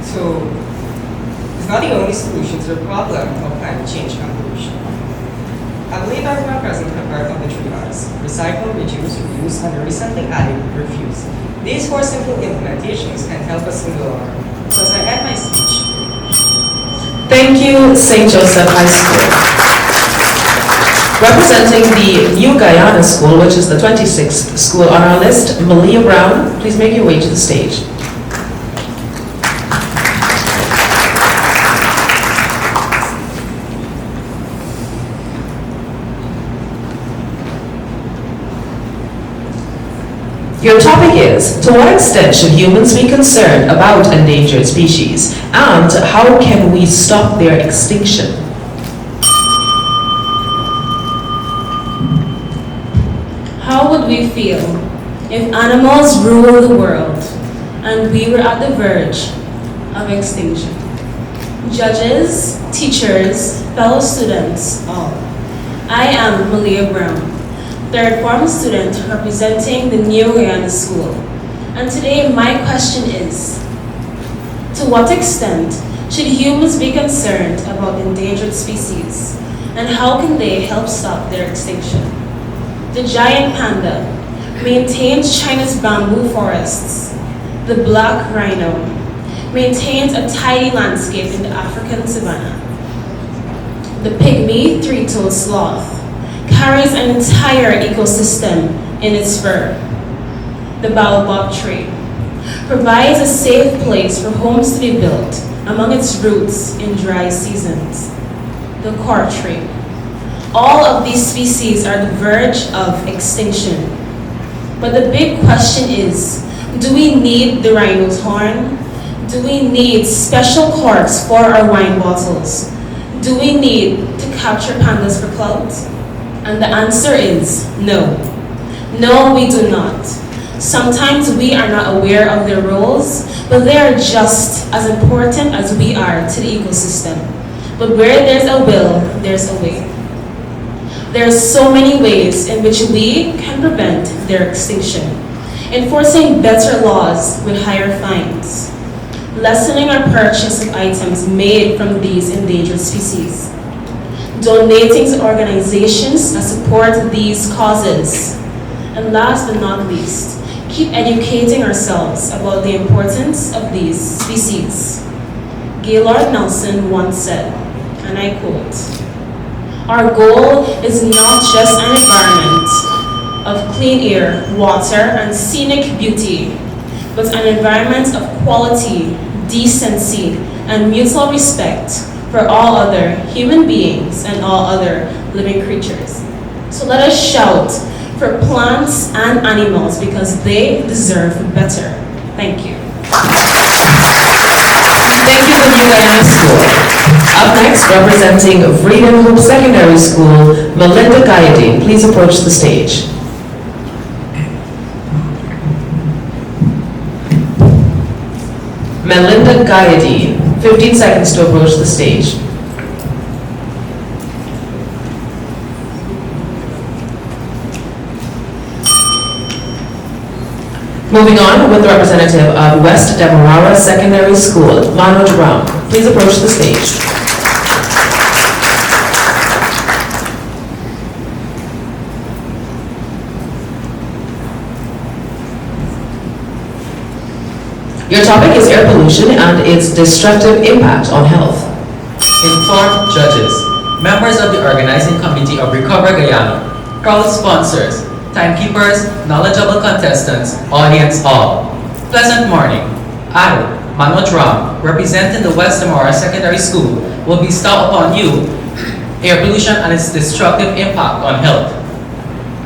it's not the only solution to the problem of climate change and pollution. I believe everyone present have heard of the 3 R's: recycle, reduce, reuse, and the recently added refuse. These 4 simple implementations can help us in the long run. So as I end my speech. Thank you, St. Joseph High School. Representing the New Guyana School, which is the 26th school on our list, Malia Brown, please make your way to the stage. Your topic is, to what extent should humans be concerned about endangered species, and how can we stop their extinction? How would we feel if animals ruled the world and we were at the verge of extinction? Judges, teachers, fellow students, all. I am Malia Brown, third form student representing the New Guyana School. And today my question is, to what extent should humans be concerned about endangered species, and how can they help stop their extinction? The giant panda maintains China's bamboo forests. The black rhino maintains a tidy landscape in the African savanna. The pygmy three-toed sloth carries an entire ecosystem in its fur. The baobab tree provides a safe place for homes to be built among its roots in dry seasons. The cork tree. All of these species are the verge of extinction. But the big question is, do we need the rhino's horn? Do we need special corks for our wine bottles? Do we need to capture pandas for clout? And the answer is no. No, we do not. Sometimes we are not aware of their roles, but they are just as important as we are to the ecosystem. But where there's a will, there's a way. There are so many ways in which we can prevent their extinction. Enforcing better laws with higher fines. Lessening our purchase of items made from these endangered species. Donating to organizations that support these causes. And last but not least, keep educating ourselves about the importance of these species. Gaylord Nelson once said, and I quote, "Our goal is not just an environment of clean air, water, and scenic beauty, but an environment of quality, decency, and mutual respect for all other human beings and all other living creatures." So let us shout for plants and animals because they deserve better. Thank you. Thank you to New Guyana School. Up next, representing Freedom Hope Secondary School, Melinda Guyadi. Please approach the stage. Melinda Guyadi, 15 seconds to approach the stage. Moving on with the representative of West Demerara Secondary School, Manoj Ram. Please approach the stage. Your topic is air pollution and its destructive impact on health. Informed judges, members of the organizing committee of Recover Guyana, proud sponsors, timekeepers, knowledgeable contestants, audience all. Pleasant morning. I, Manoj Ram, representing the West Demerara Secondary School, will bestow upon you air pollution and its destructive impact on health.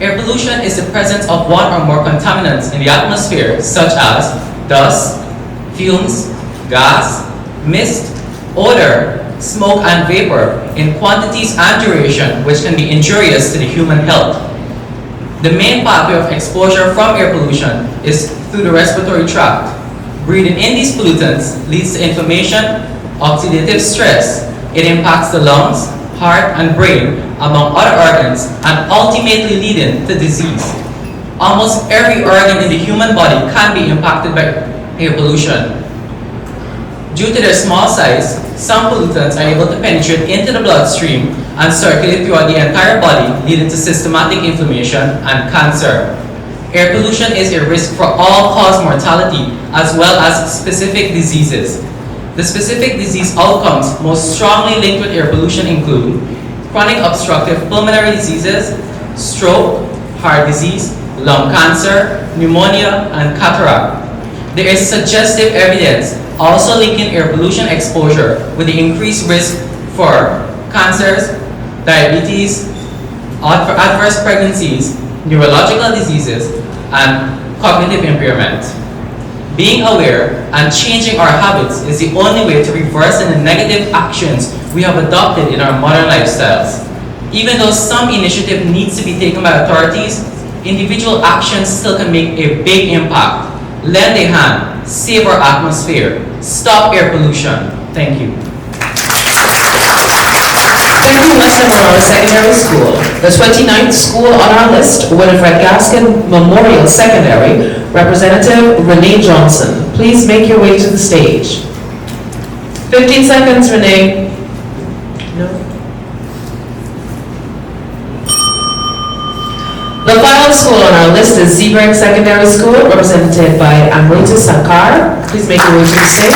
Air pollution is the presence of one or more contaminants in the atmosphere such as dust, fumes, gas, mist, odor, smoke and vapor in quantities and duration which can be injurious to the human health. The main pathway of exposure from air pollution is through the respiratory tract. Breathing in these pollutants leads to inflammation, oxidative stress. It impacts the lungs, heart, and brain, among other organs, and ultimately leading to disease. Almost every organ in the human body can be impacted by air pollution. Due to their small size, some pollutants are able to penetrate into the bloodstream and circulate throughout the entire body, leading to systematic inflammation and cancer. Air pollution is a risk for all-cause mortality as well as specific diseases. The specific disease outcomes most strongly linked with air pollution include chronic obstructive pulmonary diseases, stroke, heart disease, lung cancer, pneumonia, and cataract. There is suggestive evidence also linking air pollution exposure with the increased risk for cancers, diabetes, adverse pregnancies, neurological diseases, and cognitive impairment. Being aware and changing our habits is the only way to reverse the negative actions we have adopted in our modern lifestyles. Even though some initiative needs to be taken by authorities, individual actions still can make a big impact. Lend a hand, save our atmosphere, stop air pollution. Thank you. Thank you, West Demerara Secondary School. The 29th school on our list, Winifred Gaskin Memorial Secondary, Representative Renee Johnson. Please make your way to the stage. 15 seconds, Renee. No. The final school on our list is Zeebrugge Secondary School, represented by Amrita Sankar. Please make your way to the stage.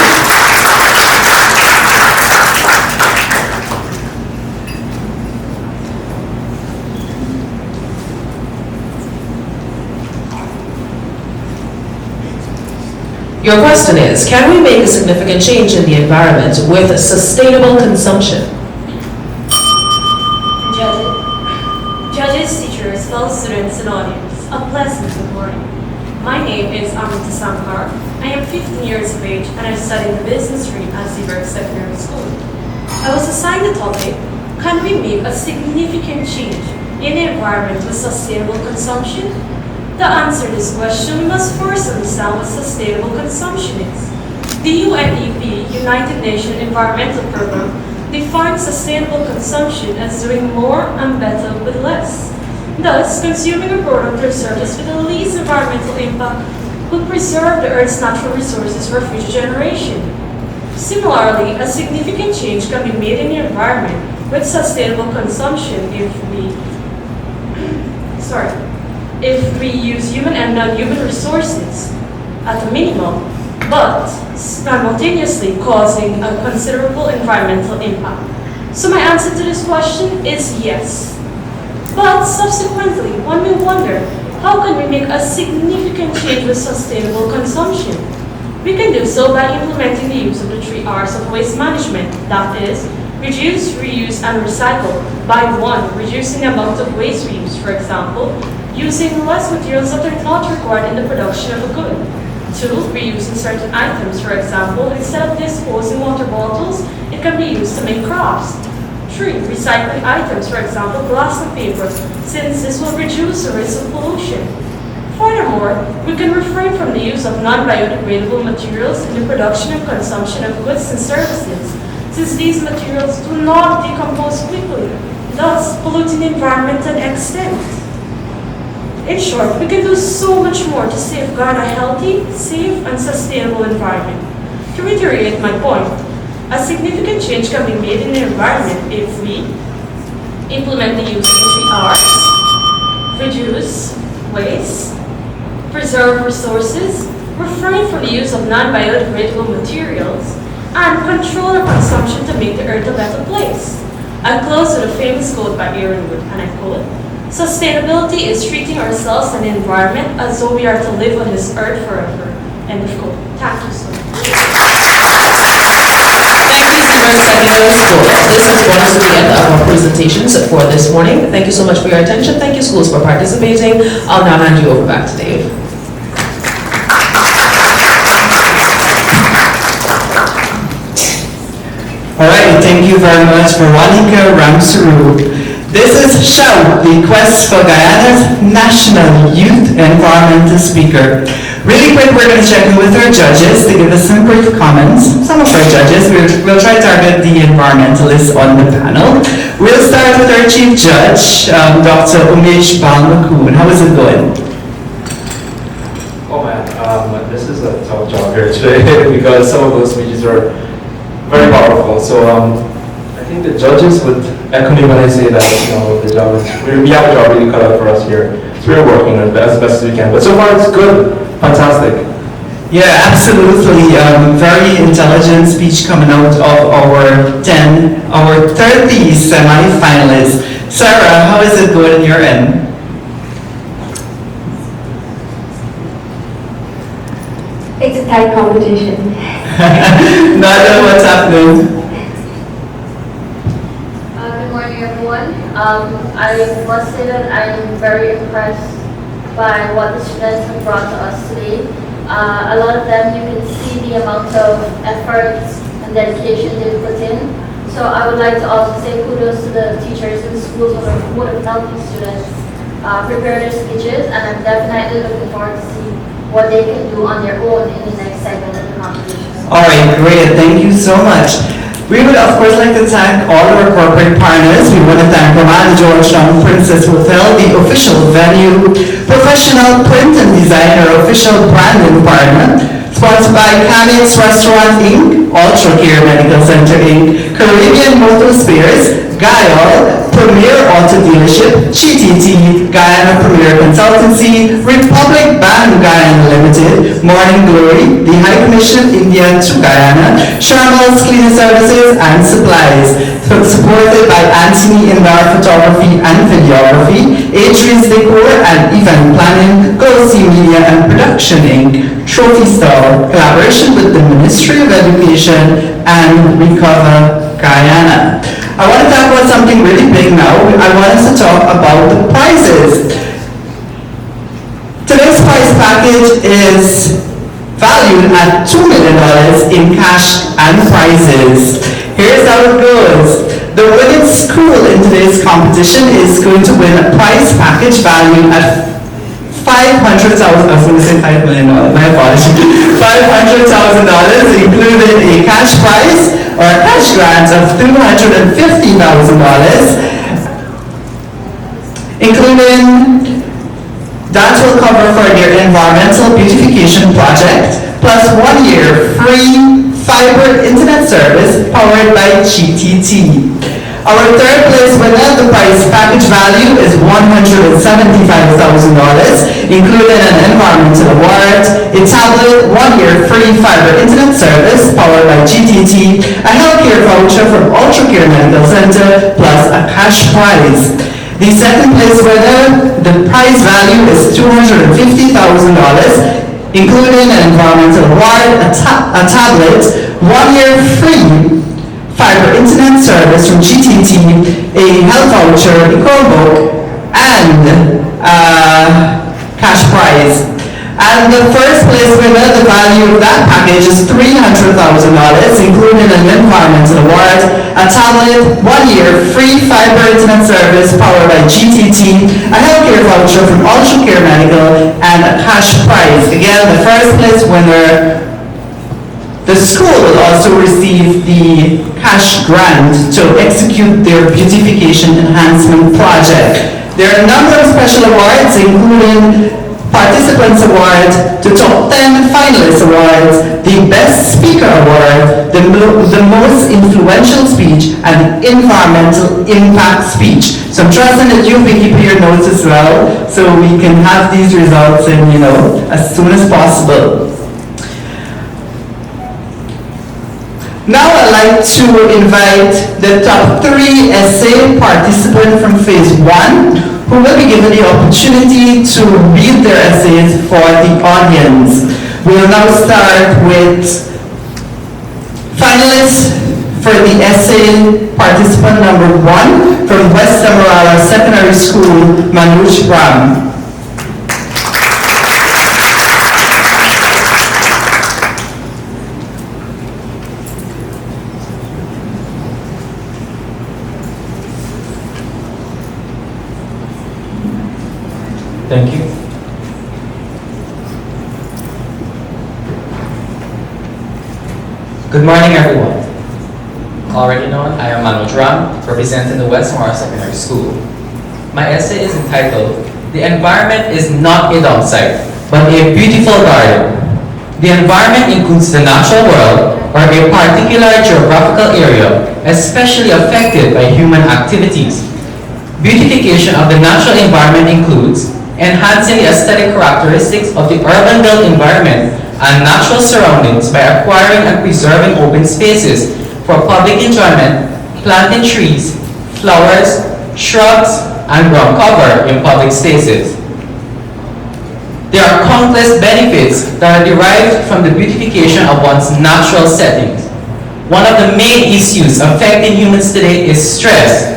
Your question is, can we make a significant change in the environment with sustainable consumption? Judges, teachers, fellow students, and audience, a pleasant good morning. My name is Amrita Sankar. I am 15 years of age and I study the business stream at Seaburg Secondary School. I was assigned the topic, can we make a significant change in the environment with sustainable consumption? To answer this question, we must first understand what sustainable consumption is. The UNEP, United Nations Environmental Programme, defines sustainable consumption as doing more and better with less. Thus, consuming a product or service with the least environmental impact will preserve the Earth's natural resources for future generations. Similarly, a significant change can be made in the environment with sustainable consumption if we use human and non-human resources at a minimum, but simultaneously causing a considerable environmental impact. So my answer to this question is yes. But subsequently, one may wonder, how can we make a significant change with sustainable consumption? We can do so by implementing the use of the 3 R's of waste management, that is, reduce, reuse, and recycle. By 1, reducing the amount of waste we use, for example, using less materials that are not required in the production of a good. 2, reusing certain items, for example, instead of disposing water bottles, it can be used to make crafts. 3, recycling items, for example, glass and paper, since this will reduce the risk of pollution. Furthermore, we can refrain from the use of non-biodegradable materials in the production and consumption of goods and services, since these materials do not decompose quickly, thus polluting the environment to an extent. In short, we can do so much more to safeguard a healthy, safe, and sustainable environment. To reiterate my point, a significant change can be made in the environment if we implement the use of the 3 R's, reduce waste, preserve resources, refrain from the use of non-biodegradable materials, and control our consumption to make the earth a better place. I close with a famous quote by Aryanne, and I quote, "Sustainability is treating ourselves and the environment as though we are to live on this earth forever." End of quote. Thank you so much. Thank you, Seaburg Secondary School. This has brought us to the end of our presentations for this morning. Thank you so much for your attention. Thank you, schools, for participating. I'll now hand you over back to Dave. All right, thank you very much, Veronica Ramsuru. This is Shout, the Quest for Guyana's National Youth Environmental Speaker. Really quick, we're going to check in with our judges to give us some brief comments. Some of our judges, we'll try to target the environmentalists on the panel. We'll start with our Chief Judge, Dr. Umesh Balmakun. How is it going? Oh man, this is a tough job here today because some of those speeches are very powerful. So I think the judges would echo me when I say that, the job is, we have a job really cut out for us here. So we're working on it as best as we can. But so far it's good, fantastic. Yeah, absolutely. Very intelligent speech coming out of our 30 semi-finalists. Sarah, how is it going on your end? It's a tight competition. Nada, what's happening? Good morning, everyone. I must say that I'm very impressed by what the students have brought to us today. A lot of them, you can see the amount of effort and dedication they've put in. So I would like to also say kudos to the teachers in the schools who have helped the students prepare their speeches, and I'm definitely looking forward to see what they can do on their own in the next segment of the competition. All right, great. Thank you so much. We would, of course, like to thank all our corporate partners. We want to thank Ramada Georgetown Princess Hotel, the official venue, professional print and designer, official branding partner, sponsored by Canadian's Restaurant Inc., UltraCare Medical Centre Inc., Caribbean Motor Spares, Guyana, Premier Auto Dealership, GTT, Guyana Premier Consultancy, Republic Bank Guyana Limited, Morning Glory, the High Commission India to Guyana, Sharmal's Cleaning Services and Supplies, supported by Anthony Indar Photography and Videography, Adrian's Decor and Event Planning, Goes Media and Production Inc. Trophy Style, collaboration with the Ministry of Education and Recover Guyana. I want to talk about something really big now. I want us to talk about the prizes. Today's prize package is valued at $2 million in cash and prizes. Here's how it goes. The winning school in today's competition is going to win a prize package valued at $500,000. I was going to say $5 million. My apologies. $500,000, including a cash prize or a cash grant of $250,000, including that will cover for their environmental beautification project, plus 1 year free fiber internet service powered by GTT. Our third place winner, the prize package value is $175,000, including an environmental award, a tablet, 1 year free fiber internet service powered by GTT, a healthcare voucher from UltraCare Medical Centre, plus a cash prize. The second place winner, the prize value is $250,000, including an environmental award, a tablet, 1 year free fiber internet service from GTT, a health voucher, a Chromebook, and cash prize. And the first place winner, the value of that package is $300,000, including an environmental award, a tablet, 1 year free fiber internet service powered by GTT, a healthcare voucher from UltraCare Medical, and a cash prize. Again, the first place winner. The school will also receive the cash grant to execute their beautification enhancement project. There are a number of special awards, including Participants Award, the Top 10 Finalists Awards, the Best Speaker Award, the Most Influential Speech, and the Environmental Impact Speech. So I'm trusting that you've been keeping your notes as well, so we can have these results in, as soon as possible. Now I'd like to invite the top 3 essay participants from phase 1 who will be given the opportunity to read their essays for the audience. We'll now start with finalists for the essay participant number 1 from West Demerara Secondary School, Manoj Ram. Thank you. Good morning, everyone. Already known, I am Manoj Ram, representing the West Demerara Secondary School. My essay is entitled, "The Environment is Not a Dump Site, but a Beautiful Garden." The environment includes the natural world or a particular geographical area, especially affected by human activities. Beautification of the natural environment includes enhancing the aesthetic characteristics of the urban-built environment and natural surroundings by acquiring and preserving open spaces for public enjoyment, planting trees, flowers, shrubs, and ground cover in public spaces. There are countless benefits that are derived from the beautification of one's natural settings. One of the main issues affecting humans today is stress.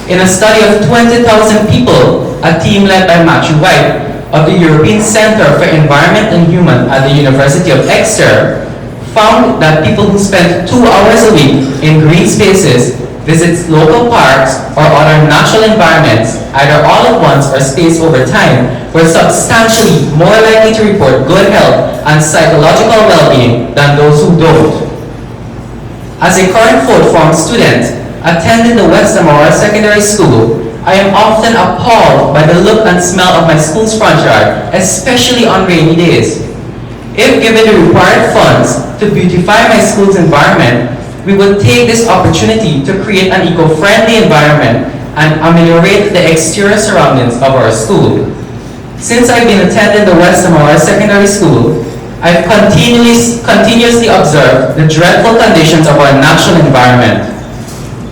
In a study of 20,000 people, a team led by Matthew White of the European Centre for Environment and Human at the University of Exeter found that people who spend 2 hours a week in green spaces, visit local parks or other natural environments, either all at once or spaced over time, were substantially more likely to report good health and psychological well-being than those who don't. As a current fourth form student attending the West Demerara Secondary School, I am often appalled by the look and smell of my school's front yard, especially on rainy days. If given the required funds to beautify my school's environment, we would take this opportunity to create an eco-friendly environment and ameliorate the exterior surroundings of our school. Since I've been attending the West Demerara Secondary School, I've continuously observed the dreadful conditions of our natural environment.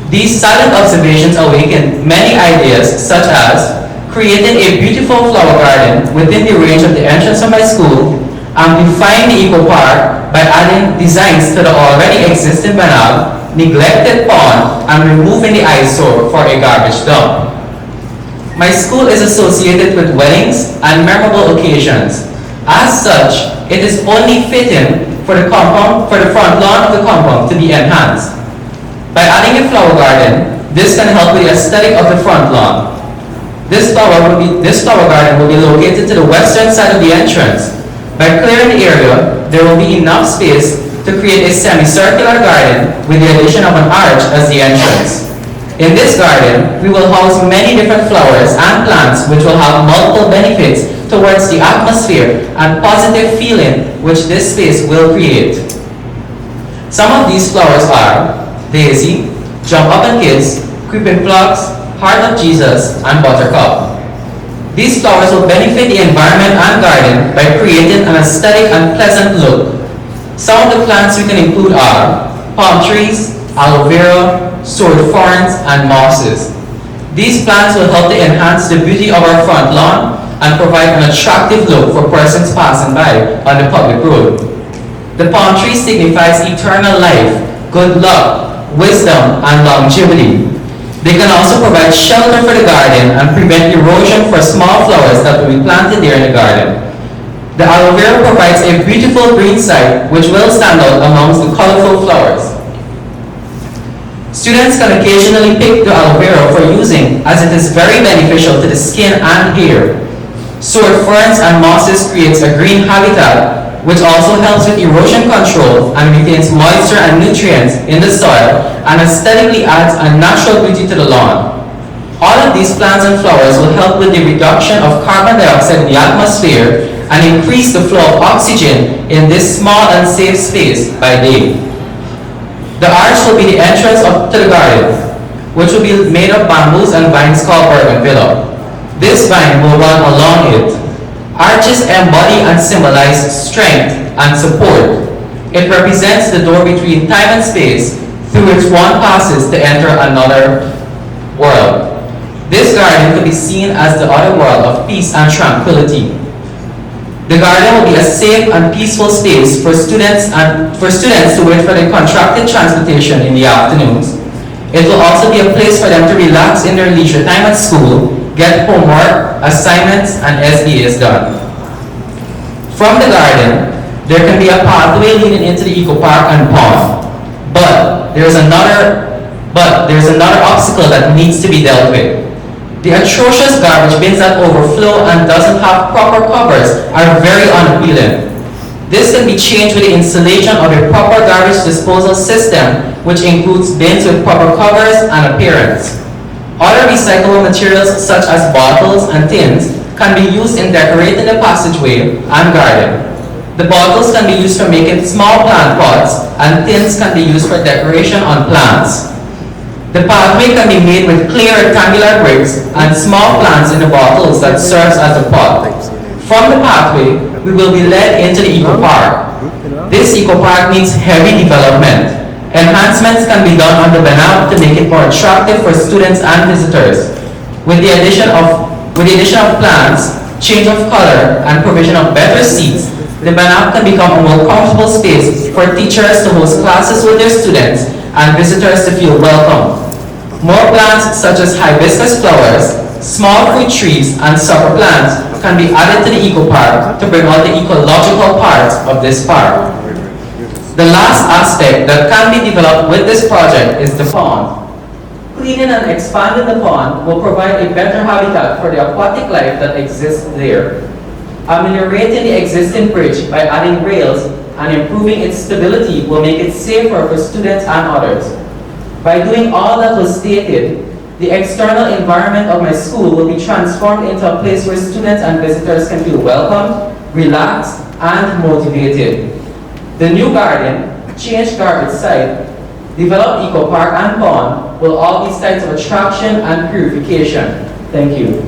These silent observations awaken many ideas such as creating a beautiful flower garden within the range of the entrance of my school, amplifying the eco park by adding designs to the already existing banal, neglected pond, and removing the eyesore for a garbage dump. My school is associated with weddings and memorable occasions. As such, it is only fitting for the front lawn of the compound to be enhanced. By adding a flower garden, this can help with the aesthetic of the front lawn. This flower garden will be located to the western side of the entrance. By clearing the area, there will be enough space to create a semicircular garden with the addition of an arch as the entrance. In this garden, we will house many different flowers and plants which will have multiple benefits towards the atmosphere and positive feeling which this space will create. Some of these flowers are daisy, jump up and kids, creeping phlox, heart of Jesus, and buttercup. These flowers will benefit the environment and garden by creating an aesthetic and pleasant look. Some of the plants we can include are palm trees, aloe vera, sword ferns, and mosses. These plants will help to enhance the beauty of our front lawn and provide an attractive look for persons passing by on the public road. The palm tree signifies eternal life, good luck, wisdom, and longevity. They can also provide shelter for the garden and prevent erosion for small flowers that will be planted there in the garden. The aloe vera provides a beautiful green side which will stand out amongst the colorful flowers. Students can occasionally pick the aloe vera for using as it is very beneficial to the skin and hair. Sword ferns and mosses creates a green habitat which also helps with erosion control and retains moisture and nutrients in the soil and aesthetically adds a natural beauty to the lawn. All of these plants and flowers will help with the reduction of carbon dioxide in the atmosphere and increase the flow of oxygen in this small and safe space by day. The arch will be the entrance to the garden, which will be made of bamboos and vines called bougainvillea. This vine will run along it. Arches embody and symbolize strength and support. It represents the door between time and space through which one passes to enter another world. This garden could be seen as the other world of peace and tranquility. The garden will be a safe and peaceful space for students to wait for their contracted transportation in the afternoons. It will also be a place for them to relax in their leisure time at school, get homework, assignments, and SBAs done. From the garden, there can be a pathway leading into the eco park and pond, but there's another obstacle that needs to be dealt with. The atrocious garbage bins that overflow and doesn't have proper covers are very unappealing. This can be changed with the installation of a proper garbage disposal system which includes bins with proper covers and appearance. Other recyclable materials such as bottles and tins can be used in decorating the passageway and garden. The bottles can be used for making small plant pots and tins can be used for decoration on plants. The pathway can be made with clear rectangular bricks and small plants in the bottles that serves as a pot. From the pathway, we will be led into the eco park. This eco park needs heavy development. Enhancements can be done on the banal to make it more attractive for students and visitors. With the addition of plants, change of color, and provision of better seats, the banal can become a more comfortable space for teachers to host classes with their students and visitors to feel welcome. More plants such as hibiscus flowers, small fruit trees, and sucker plants can be added to the eco park to bring out the ecological parts of this park. The last aspect that can be developed with this project is the pond. Cleaning and expanding the pond will provide a better habitat for the aquatic life that exists there. Ameliorating the existing bridge by adding rails and improving its stability will make it safer for students and others. By doing all that was stated, the external environment of my school will be transformed into a place where students and visitors can feel welcomed, relaxed, and motivated. The new garden, changed garbage site, developed eco park and pond will all be sites of attraction and purification. Thank you.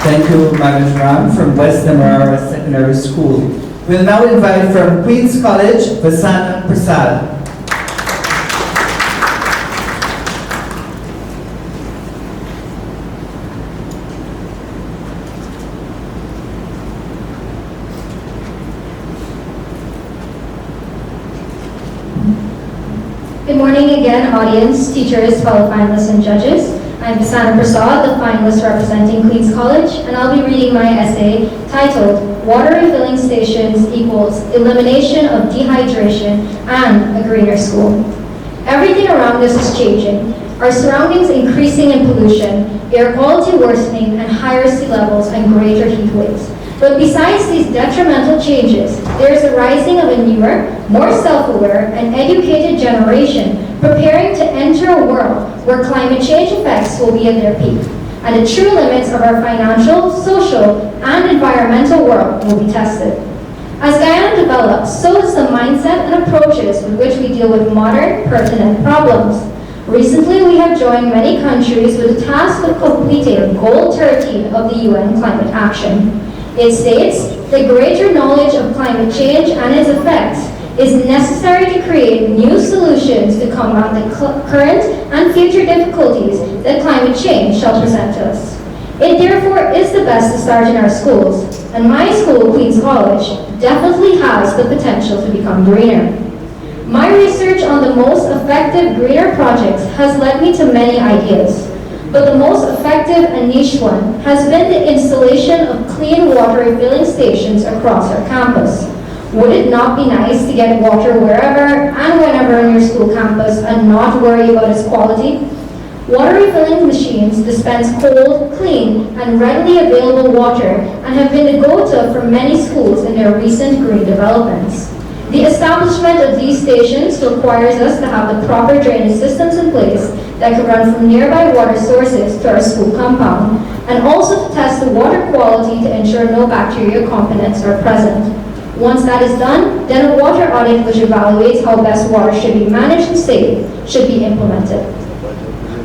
Thank you, Madam Ram from West Demerara Secondary School. We'll now invite from Queen's College, Vasanna Persaud. Good morning again, audience, teachers, fellow finalists, and judges. I'm Vasanna Persaud, the finalist representing Queen's College, and I'll be reading my essay titled Water Refilling Stations Equals Elimination of Dehydration and a Greener School. Everything around us is changing. Our surroundings increasing in pollution, air quality worsening, and higher sea levels and greater heat waves. But besides these detrimental changes, there is a rising of a newer, more self-aware, and educated generation preparing to enter a world where climate change effects will be at their peak, and the true limits of our financial, social, and environmental world will be tested. As Guyana develops, so does the mindset and approaches with which we deal with modern, pertinent problems. Recently, we have joined many countries with the task of completing Goal 13 of the UN Climate Action. It states that greater knowledge of climate change and its effects is necessary to create new solutions to combat the current and future difficulties that climate change shall present to us. It therefore is the best to start in our schools, and my school, Queen's College, definitely has the potential to become greener. My research on the most effective greener projects has led me to many ideas, but the most effective and niche one has been the installation of clean water refilling stations across our campus. Would it not be nice to get water wherever and whenever on your school campus and not worry about its quality? Water refilling machines dispense cold, clean, and readily available water and have been the go-to for many schools in their recent green developments. The establishment of these stations requires us to have the proper drainage systems in place that can run from nearby water sources to our school compound, and also to test the water quality to ensure no bacteria components are present. Once that is done, then a water audit which evaluates how best water should be managed and saved should be implemented.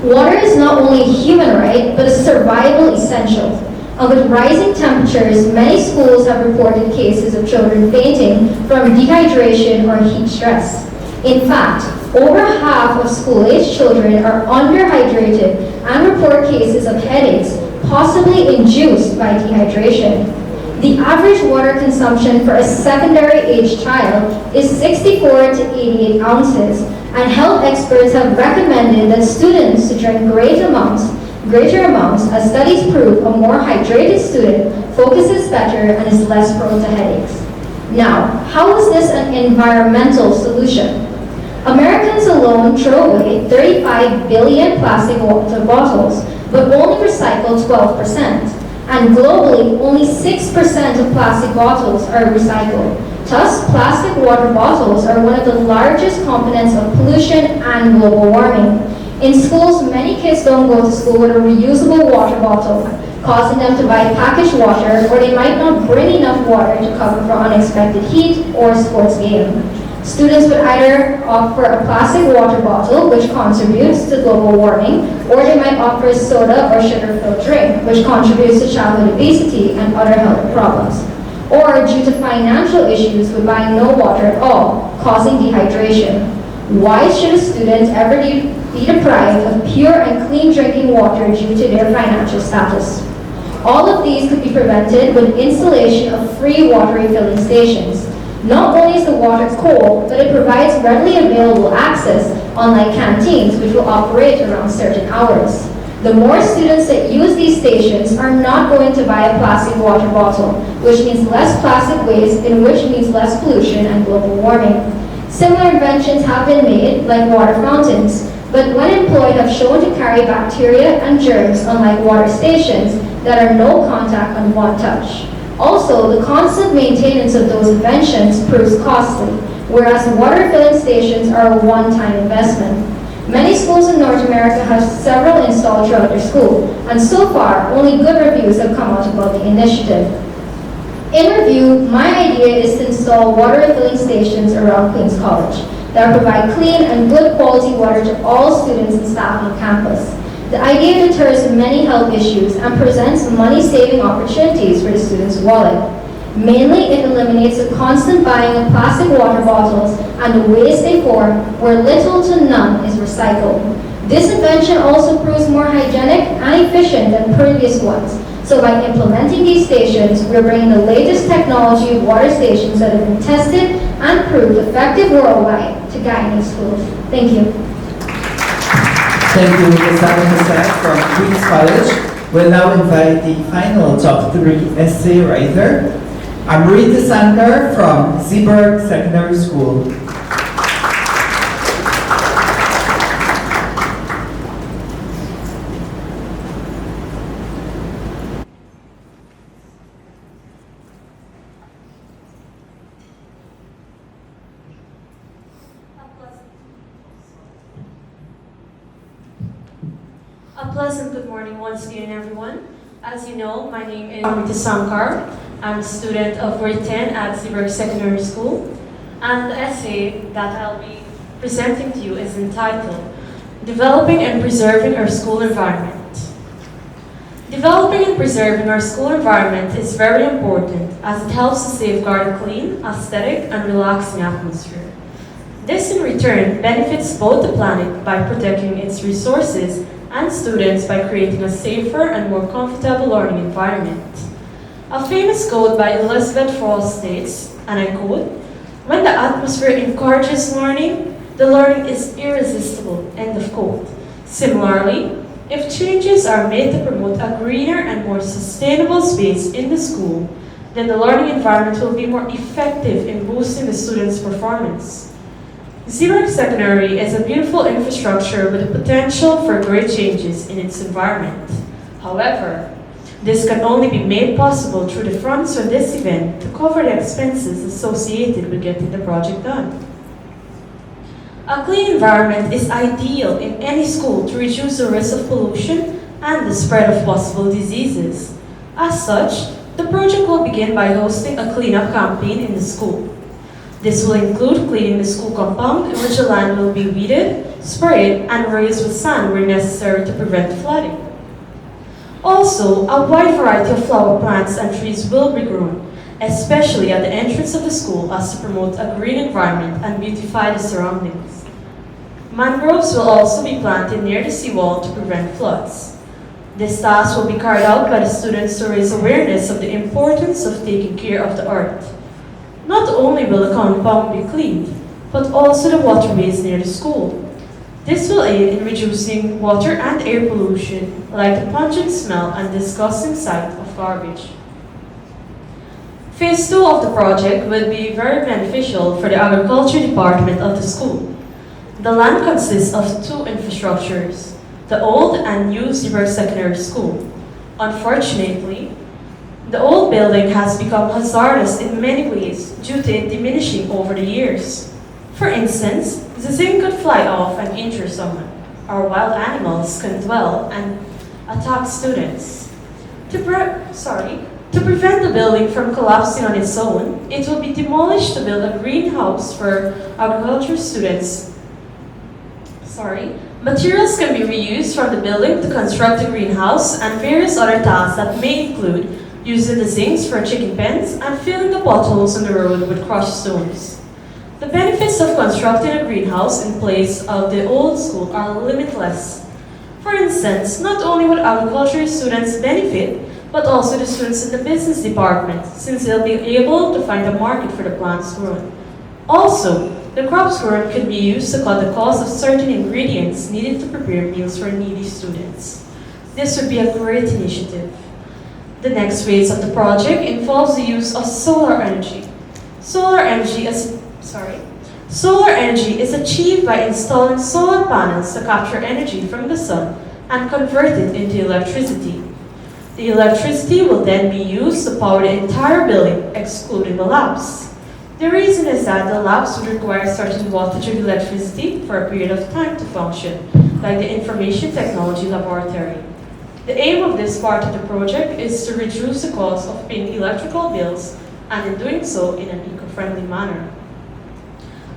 Water is not only a human right, but a survival essential. And with rising temperatures, many schools have reported cases of children fainting from dehydration or heat stress. In fact, over half of school-aged children are underhydrated and report cases of headaches, possibly induced by dehydration. The average water consumption for a secondary-aged child is 64 to 88 ounces, and health experts have recommended that students to drink greater amounts, as studies prove a more hydrated student focuses better and is less prone to headaches. Now, how is this an environmental solution? Americans alone throw away 35 billion plastic water bottles, but only recycle 12%. And globally, only 6% of plastic bottles are recycled. Thus, plastic water bottles are one of the largest components of pollution and global warming. In schools, many kids don't go to school with a reusable water bottle, causing them to buy packaged water, or they might not bring enough water to cover for unexpected heat or sports game. Students would either opt for a plastic water bottle, which contributes to global warming, or they might opt for a soda or sugar-filled drink, which contributes to childhood obesity and other health problems. Or due to financial issues with buying no water at all, causing dehydration. Why should a student ever be deprived of pure and clean drinking water due to their financial status? All of these could be prevented with installation of free water refilling stations. Not only is the water cold, but it provides readily available access, unlike canteens, which will operate around certain hours. The more students that use these stations are not going to buy a plastic water bottle, which means less plastic waste, and which means less pollution and global warming. Similar inventions have been made, like water fountains, but when employed have shown to carry bacteria and germs, unlike water stations that are no contact and one touch. Also, the constant maintenance of those inventions proves costly, whereas water filling stations are a one-time investment. Many schools in North America have several installed throughout their school, and so far, only good reviews have come out about the initiative. In review, my idea is to install water refilling stations around Queen's College that provide clean and good quality water to all students and staff on campus. The idea deters many health issues and presents money-saving opportunities for the student's wallet. Mainly, it eliminates the constant buying of plastic water bottles and the waste they form, where little to none is recycled. This invention also proves more hygienic and efficient than previous ones. So by implementing these stations, we're bringing the latest technology of water stations that have been tested and proved effective worldwide to Guyana schools. Thank you. Thank you, Ms. Saahil from Queen's College. We'll now invite the final top 3 essay writer, Amrita Sankar from Zeeburg Secondary School. A pleasant good morning once again, everyone. As you know, my name is Amrita Sankar. I'm a student of grade 10 at Zeeburg Secondary School. And the essay that I'll be presenting to you is entitled, Developing and Preserving Our School Environment. Developing and preserving our school environment is very important as it helps to safeguard a clean, aesthetic, and relaxing atmosphere. This in return benefits both the planet by protecting its resources and students by creating a safer and more comfortable learning environment. A famous quote by Elizabeth Frost states, and I quote, "When the atmosphere encourages learning, the learning is irresistible," end of quote. Similarly, if changes are made to promote a greener and more sustainable space in the school, then the learning environment will be more effective in boosting the students' performance. Zeeburg Secondary is a beautiful infrastructure with the potential for great changes in its environment. However, this can only be made possible through the funds from this event to cover the expenses associated with getting the project done. A clean environment is ideal in any school to reduce the risk of pollution and the spread of possible diseases. As such, the project will begin by hosting a cleanup campaign in the school. This will include cleaning the school compound in which the land will be weeded, sprayed, and raised with sand where necessary to prevent flooding. Also, a wide variety of flower plants and trees will be grown, especially at the entrance of the school as to promote a green environment and beautify the surroundings. Mangroves will also be planted near the seawall to prevent floods. This task will be carried out by the students to raise awareness of the importance of taking care of the earth. Not only will the compound be cleaned, but also the waterways near the school. This will aid in reducing water and air pollution, like the pungent smell and disgusting sight of garbage. Phase 2 of the project will be very beneficial for the agriculture department of the school. The land consists of 2 infrastructures, the old and new Zeeburg Secondary School. Unfortunately, the old building has become hazardous in many ways due to it diminishing over the years. For instance, the zinc could fly off and injure someone, or wild animals can dwell and attack students. To prevent the building from collapsing on its own, it will be demolished to build a greenhouse for agriculture students. Materials can be reused from the building to construct a greenhouse and various other tasks that may include using the zincs for chicken pens and filling the potholes on the road with crushed stones. The benefits of constructing a greenhouse in place of the old school are limitless. For instance, not only would agriculture students benefit, but also the students in the business department, since they'll be able to find a market for the plants grown. Also, the crops grown could be used to cut the cost of certain ingredients needed to prepare meals for needy students. This would be a great initiative. The next phase of the project involves the use of solar energy. Solar energy is achieved by installing solar panels to capture energy from the sun and convert it into electricity. The electricity will then be used to power the entire building, excluding the labs. The reason is that the labs would require certain wattage of electricity for a period of time to function, like the Information Technology Laboratory. The aim of this part of the project is to reduce the cost of paying electrical bills, and in doing so in an eco-friendly manner.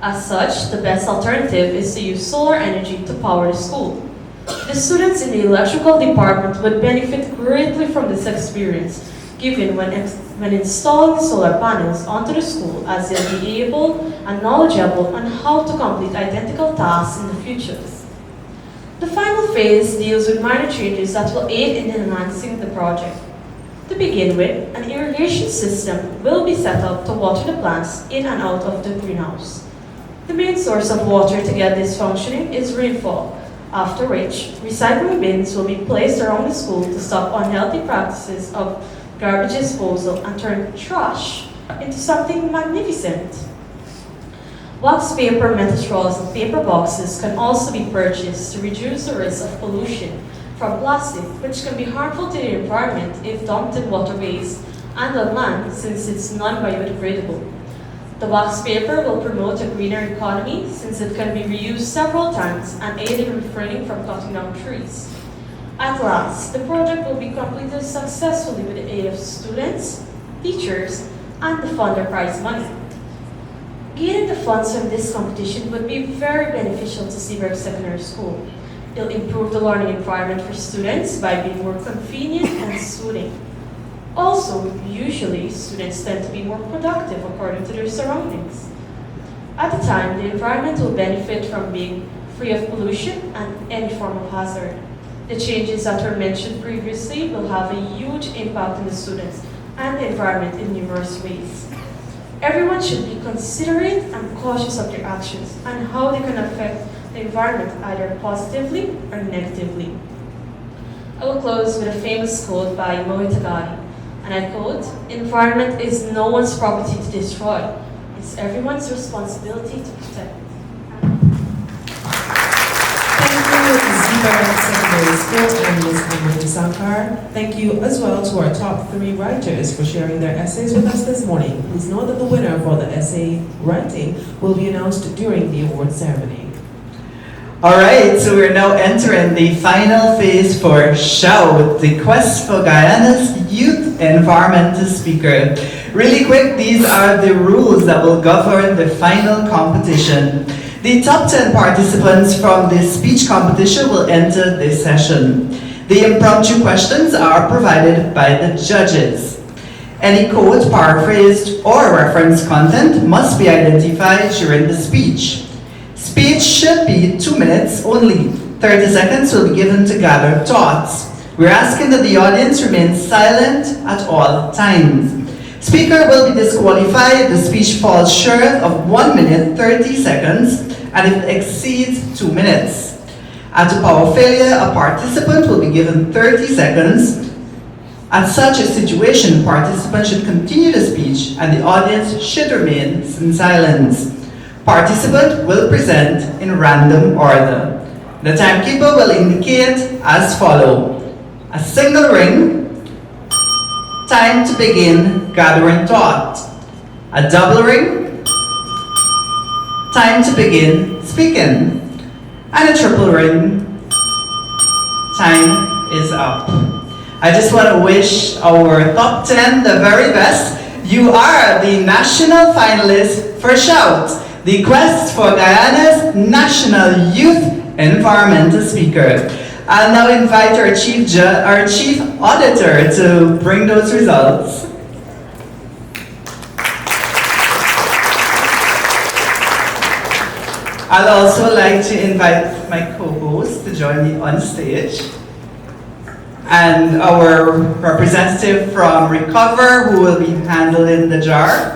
As such, the best alternative is to use solar energy to power the school. The students in the electrical department would benefit greatly from this experience, given when installing solar panels onto the school, as they'll be able and knowledgeable on how to complete identical tasks in the future. The final phase deals with minor changes that will aid in enhancing the project. To begin with, an irrigation system will be set up to water the plants in and out of the greenhouse. The main source of water to get this functioning is rainfall, after which recycling bins will be placed around the school to stop unhealthy practices of garbage disposal and turn trash into something magnificent. Wax paper, metal straws, and paper boxes can also be purchased to reduce the risk of pollution from plastic, which can be harmful to the environment if dumped in waterways and on land since it's non-biodegradable. The wax paper will promote a greener economy since it can be reused several times and aid in refraining from cutting down trees. At last, the project will be completed successfully with the aid of students, teachers, and the funder prize money. Gaining the funds from this competition would be very beneficial to Seaburg Secondary School. It'll improve the learning environment for students by being more convenient and soothing. Also, usually, students tend to be more productive according to their surroundings. At the time, the environment will benefit from being free of pollution and any form of hazard. The changes that were mentioned previously will have a huge impact on the students and the environment in numerous ways. Everyone should be considerate and cautious of their actions and how they can affect the environment either positively or negatively. I will close with a famous quote by Mohit Ghani, and I quote, "Environment is no one's property to destroy. It's everyone's responsibility to protect." Secondary School and Ms. Amrita Sankar. Thank you as well to our top 3 writers for sharing their essays with us this morning. Please know that the winner for the essay writing will be announced during the award ceremony. Alright, so we're now entering the final phase for Shout, the quest for Guyana's youth environmental speaker. Really quick, these are the rules that will govern the final competition. The top 10 participants from the speech competition will enter this session. The impromptu questions are provided by the judges. Any quote, paraphrased, or reference content must be identified during the speech. Speech should be 2 minutes only. 30 seconds will be given to gather thoughts. We're asking that the audience remain silent at all times. Speaker will be disqualified if the speech falls short of 1 minute 30 seconds and if it exceeds 2 minutes. At a power failure, a participant will be given 30 seconds. At such a situation, the participant should continue the speech and the audience should remain in silence. Participant will present in random order. The timekeeper will indicate as follows: a single ring, time to begin gathering thought; a double ring, time to begin speaking; and a triple ring, time is up. I just want to wish our top 10 the very best. You are the national finalists for Shout, the quest for Guyana's national youth environmental speaker. I'll now invite our chief auditor to bring those results. I'd also like to invite my co-host to join me on stage. And our representative from Recover, who will be handling the jar.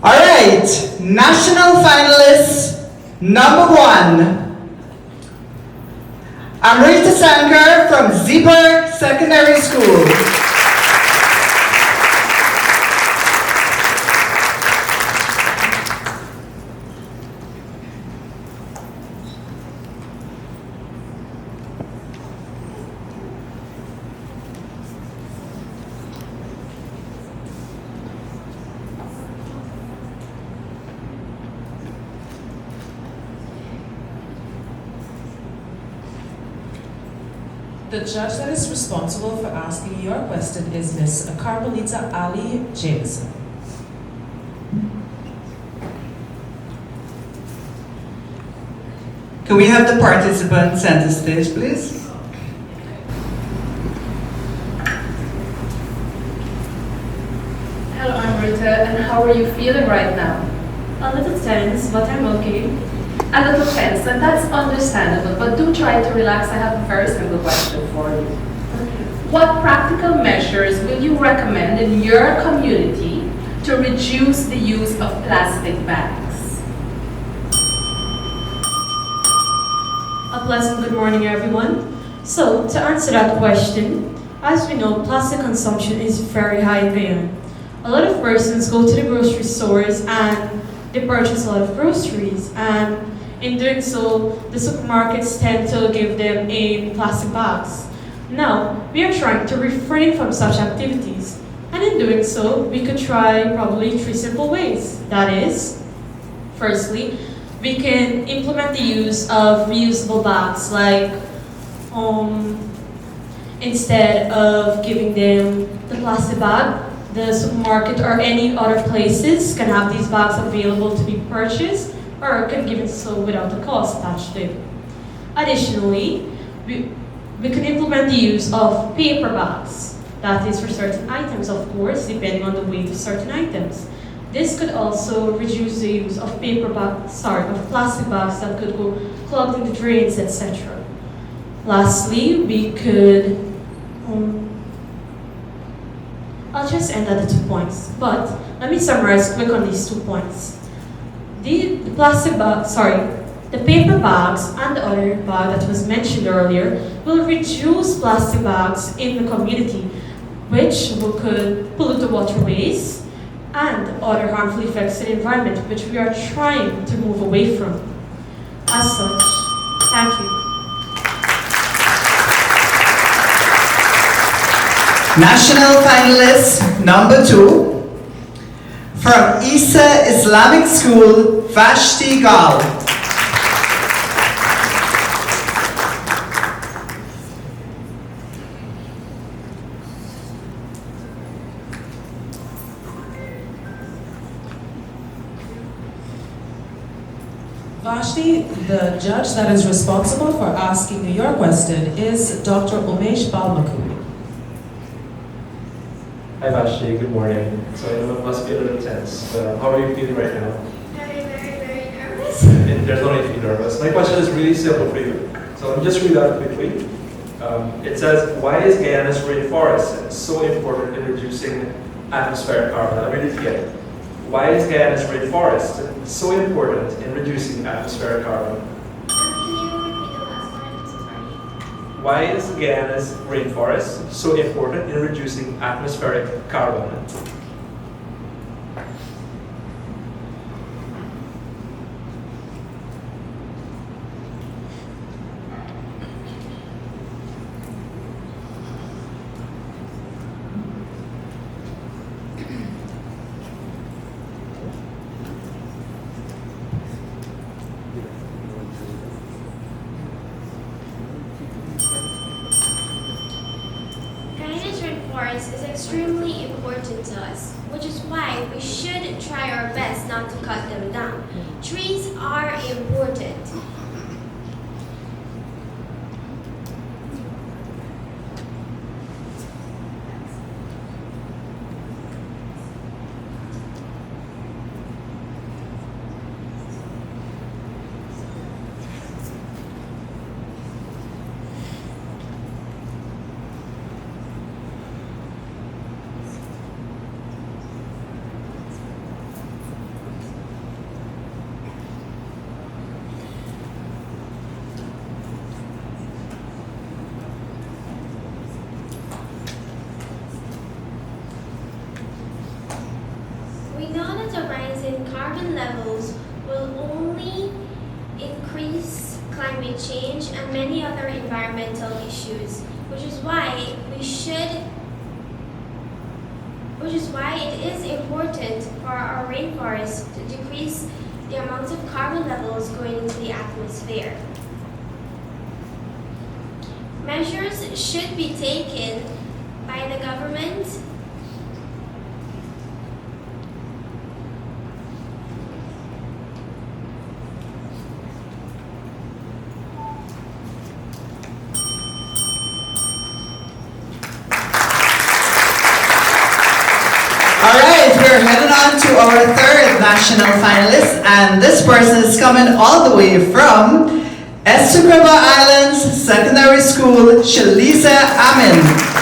All right, national finalists number 1. Amrita Sankar from Seaburg Secondary School. The judge that is responsible for asking your question is Ms. Carmelita Ali Jameson. Can we have the participants center stage, please? Hello, I'm Rita, and how are you feeling right now? A little tense, but I'm okay. a little tense, and that's understandable, but do try to relax. I have a very simple question for you. What practical measures will you recommend in your community to reduce the use of plastic bags? A pleasant good morning, everyone. So, to answer that question, as we know, plastic consumption is very high in Guyana. A lot of persons go to the grocery stores and they purchase a lot of groceries, and in doing so, the supermarkets tend to give them in plastic bags. Now, we are trying to refrain from such activities, and in doing so, we could try probably 3 simple ways. That is, firstly, we can implement the use of reusable bags, like instead of giving them the plastic bag, the supermarket or any other places can have these bags available to be purchased, or can give it so without the cost attached to it. Additionally, we can implement the use of paper bags. That is for certain items, of course, depending on the weight of certain items. This could also reduce the use of of plastic bags that could go clogged in the drains, etc. Lastly, we could, I'll just end at the 2 points, but let me summarize quick on these 2 points. The paper bags and the other bag that was mentioned earlier will reduce plastic bags in the community, which could pollute the waterways and other harmful effects to the environment, which we are trying to move away from. As such, thank you. National finalist number 2 from Isa Islamic School, Vashti Gal. Vashti, the judge that is responsible for asking you your question is Dr. Umesh Balmakuri. Hi Vashti, good morning. So I know it must be a little tense, but how are you feeling right now? Very, very, very nervous. There's no need to be nervous. My question is really simple for you. So let me just read out quickly. It says, why is Guyana's rainforest so important in reducing atmospheric carbon? I really get it. Why is Guyana's rainforest so important in reducing atmospheric carbon? Why is Guyana's rainforest so important in reducing atmospheric carbon? Is extremely important to us, which is why we should try our best not to cut them down. Trees are important. We know that the rise in carbon levels will only increase climate change and many other environmental issues, which is why it is important for our rainforests to decrease the amount of carbon levels going into the atmosphere. Measures should be taken by the government All right, we're heading on to our third national finalist, and this person is coming all the way from Essequibo Islands Secondary School, Shalisa Amin.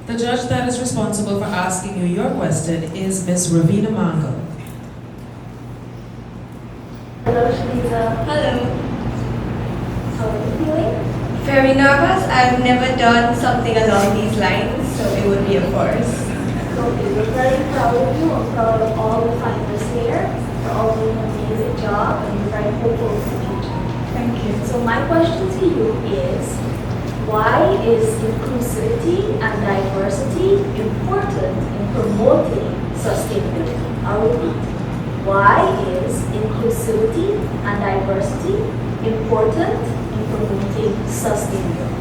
The judge that is responsible for asking you your question is Ms. Ravina Mango. Hello, Shalisa. Hello. How are you feeling? Very nervous. I've never done something along these lines, so it would be a first. Okay, we're very proud of you. I'm proud of all the finalists here. You're all doing an amazing job and we're very hopeful for the future. Thank you. So my question to you is, why is inclusivity and diversity important in promoting sustainability? I'll repeat. Why is inclusivity and diversity important in promoting sustainability?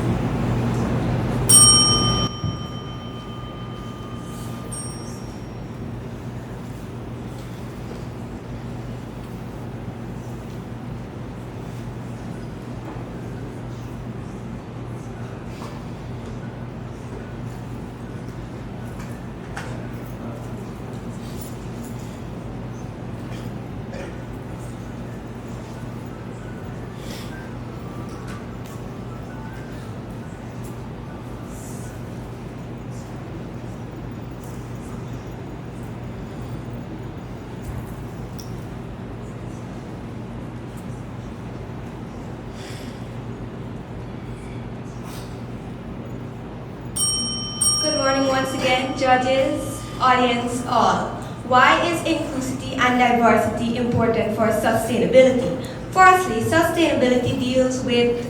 Good morning once again, judges, audience, all. Why is inclusivity and diversity important for sustainability? Firstly, sustainability deals with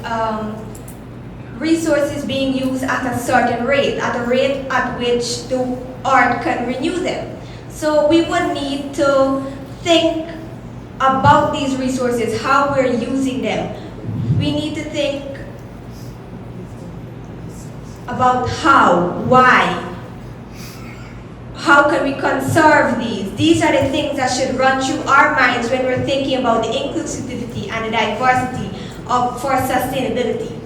resources being used at a certain rate, at a rate at which the art can renew them. So we would need to think about these resources, how we're using them. We need to think about how, why, how can we conserve these? These are the things that should run through our minds when we're thinking about the inclusivity and the diversity for sustainability.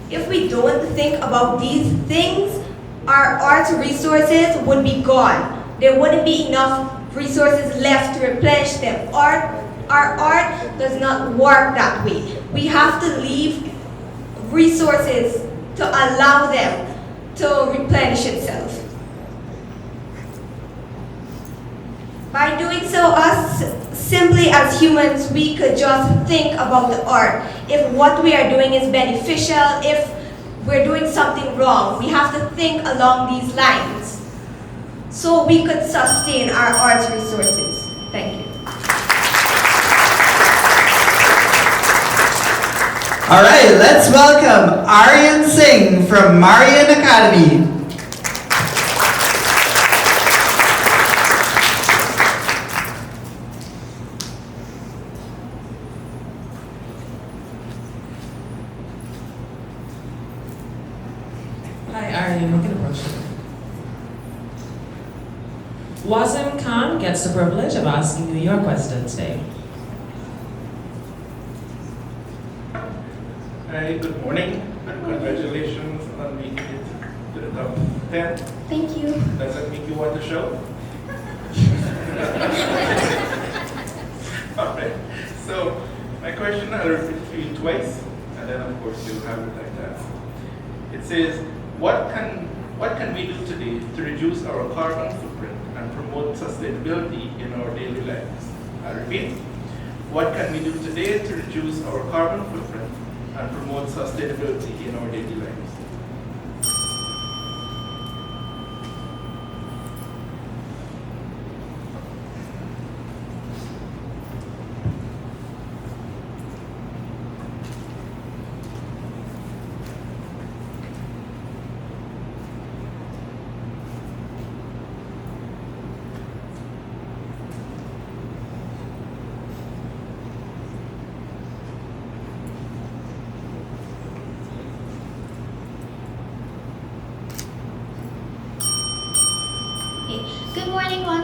If we don't think about these things, our art resources would be gone. There wouldn't be enough resources left to replenish them. Our art does not work that way. We have to leave resources to allow them to replenish itself. By doing so, us simply as humans, we could just think about the art. If what we are doing is beneficial, if we're doing something wrong, we have to think along these lines so we could sustain our art resources. Thank you. All right, let's welcome Aryanne Singh from Marian Academy. Hi, Aryanne, you can approach it. Wasim Khan gets the privilege of asking you your question today. Hi, good morning, and congratulations on making it to the top 10. Thank you. Does that make you want to show? Alright, so my question, I'll repeat it for you twice, and then of course you'll have it like that. It says, what can we do today to reduce our carbon footprint and promote sustainability in our daily lives? I repeat, what can we do today to reduce our carbon footprint and promote sustainability in our daily lives?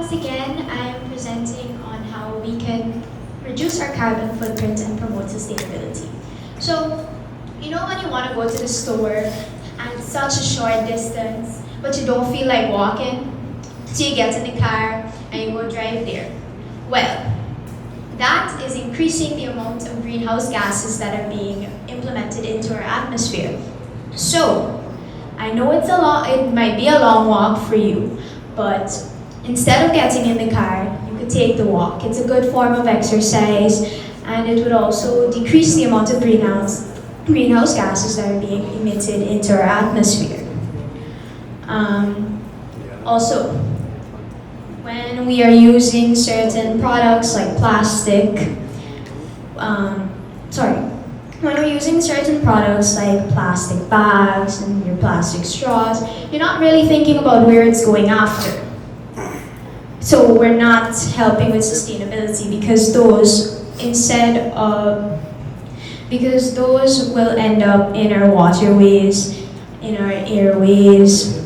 once again, I am presenting on how we can reduce our carbon footprint and promote sustainability. So, you know when you want to go to the store and it's such a short distance, but you don't feel like walking? So you get in the car and you go drive there. Well, that is increasing the amount of greenhouse gases that are being implemented into our atmosphere. So, I know it might be a long walk for you, but instead of getting in the car, you could take the walk. It's a good form of exercise, and it would also decrease the amount of greenhouse gases that are being emitted into our atmosphere. Also, when we are using certain products like when we're using certain products like plastic bags and your plastic straws, you're not really thinking about where it's going after. So we're not helping with sustainability because those will end up in our waterways, in our airways,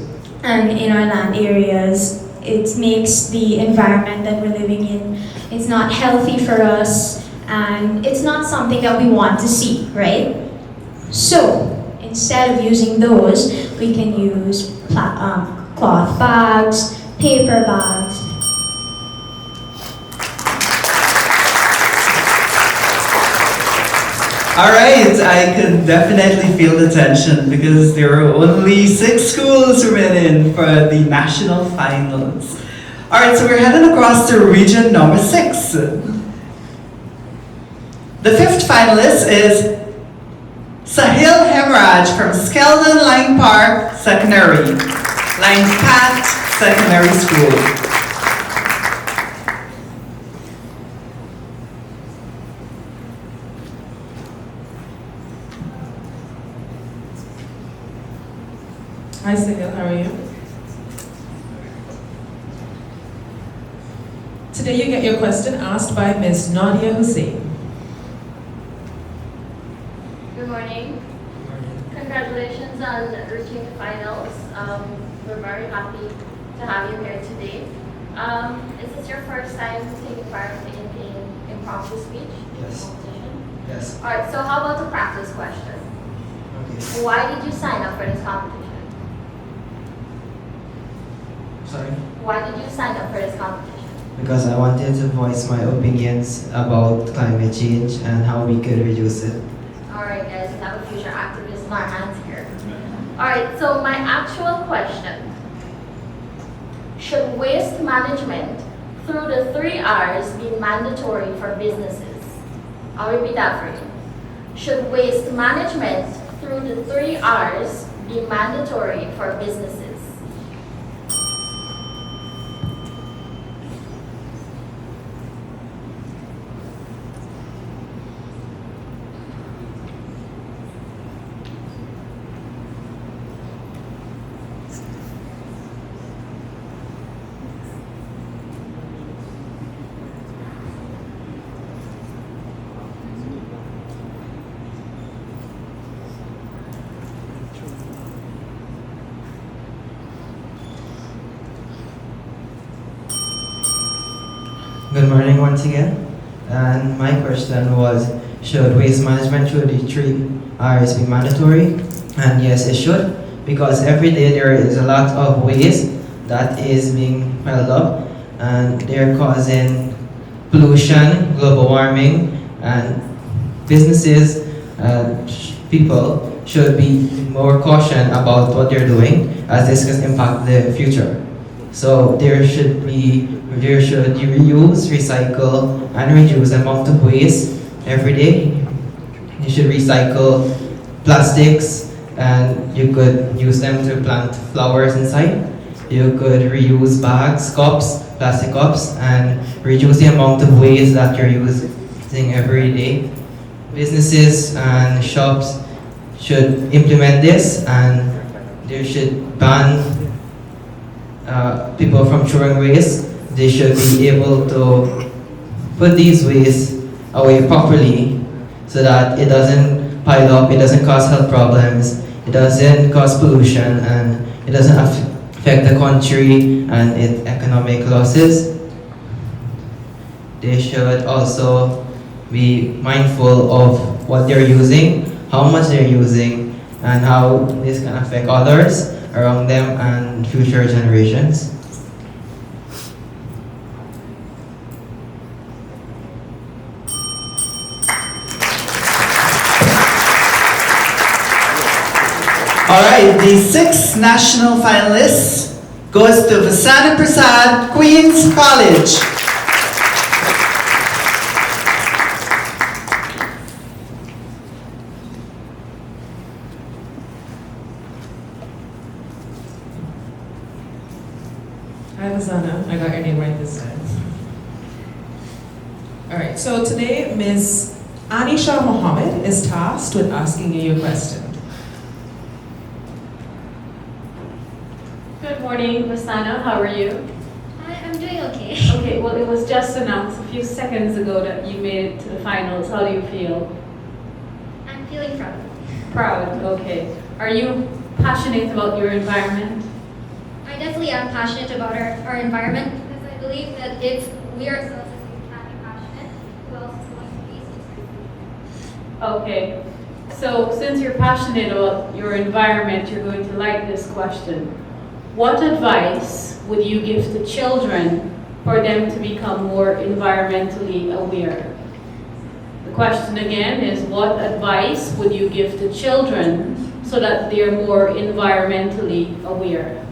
and in our land areas. It makes the environment that we're living in, it's not healthy for us, and it's not something that we want to see, right? So, instead of using those, we can use cloth bags, paper bags. Alright, I can definitely feel the tension because there are only 6 schools remaining for the national finals. Alright, so we're heading across to region number 6. The 5th finalist is Saahil Hemraj from Skeldon Line Park Secondary, Line Pat Secondary School. Hi, Sahil, how are you? Today you get your question asked by Ms. Nadia Hussein. Good morning. Congratulations on reaching the finals. We're very happy to have you here today. Is this your first time taking part in impromptu speech? Yes. Competition? Yes. Alright, so how about the practice question? Okay. Why did you sign up for this competition? Sorry? Why did you sign up for this competition? Because I wanted to voice my opinions about climate change and how we could reduce it. Alright guys, we have a future activist in our hands here. Alright, so my actual question. Should waste management through the 3 R's be mandatory for businesses? I'll repeat that for you. Should waste management through the 3 R's be mandatory for businesses? Good morning once again. And my question was, should waste management through the 3 R's be mandatory? And yes, it should, because every day there is a lot of waste that is being piled up and they're causing pollution, global warming, and businesses and people should be more cautious about what they're doing, as this can impact the future. So there should you reuse, recycle, and reduce the amount of waste every day. You should recycle plastics, and you could use them to plant flowers inside. You could reuse bags, cups, plastic cups, and reduce the amount of waste that you're using every day. Businesses and shops should implement this, and they should ban people from throwing waste. They should be able to put these waste away properly so that it doesn't pile up, it doesn't cause health problems, it doesn't cause pollution, and it doesn't affect the country and its economic losses. they should also be mindful of what they're using, how much they're using, and how this can affect others around them and future generations. All right, the 6th national finalists goes to Vasanna Persaud, Queen's College. Hi, Vasanna. I got your name right this time. All right, so today, Ms. Anisha Mohammed is tasked with asking you your question. Good morning, Vasanna. How are you? I'm doing okay. Okay, well, it was just announced a few seconds ago that you made it to the finals. How do you feel? I'm feeling proud. Proud, okay. Are you passionate about your environment? I definitely am passionate about our environment because I believe that if we ourselves can be passionate, who else is going to be? Okay. So, since you're passionate about your environment, you're going to like this question. What advice would you give to children for them to become more environmentally aware? The question again is, what advice would you give to children so that they're more environmentally aware?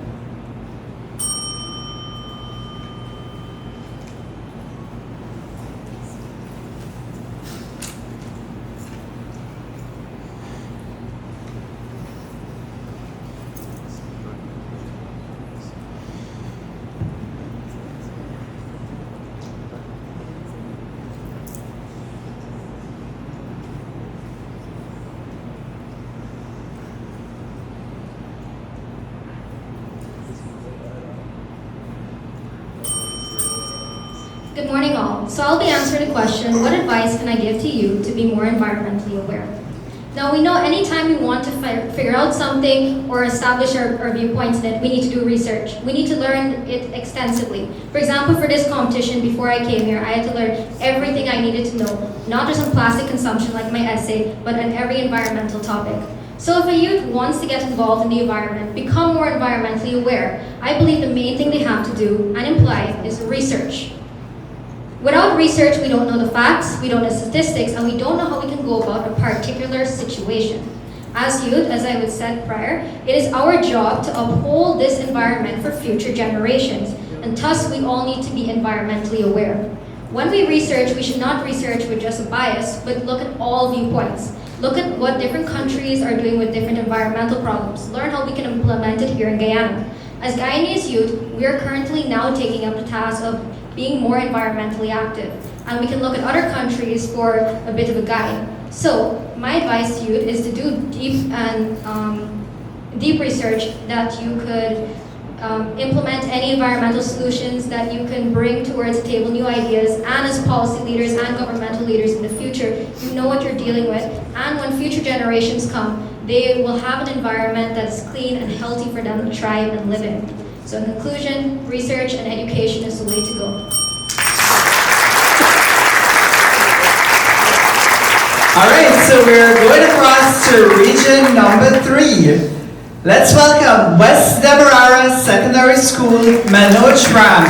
Good morning all. So I'll be answering the question, what advice can I give to you to be more environmentally aware? Now we know anytime we want to figure out something or establish our viewpoints in it, we need to do research. We need to learn it extensively. For example, for this competition, before I came here, I had to learn everything I needed to know, not just on plastic consumption like my essay, but on every environmental topic. So if a youth wants to get involved in the environment, become more environmentally aware, I believe the main thing they have to do and imply is research. Without research, we don't know the facts, we don't know statistics, and we don't know how we can go about a particular situation. As youth, as I said prior, it is our job to uphold this environment for future generations, and thus we all need to be environmentally aware. When we research, we should not research with just a bias, but look at all viewpoints. Look at what different countries are doing with different environmental problems. Learn how we can implement it here in Guyana. As Guyanese youth, we are currently now taking up the task of being more environmentally active. And we can look at other countries for a bit of a guide. So, my advice to you is to do deep research that you could implement any environmental solutions that you can bring towards the table, new ideas, and as policy leaders and governmental leaders in the future, you know what you're dealing with, and when future generations come, they will have an environment that's clean and healthy for them to thrive and live in. So in conclusion, research and education is the way to go. All right, so we're going across to region number 3. Let's welcome West Demerara Secondary School, Manoj Ram.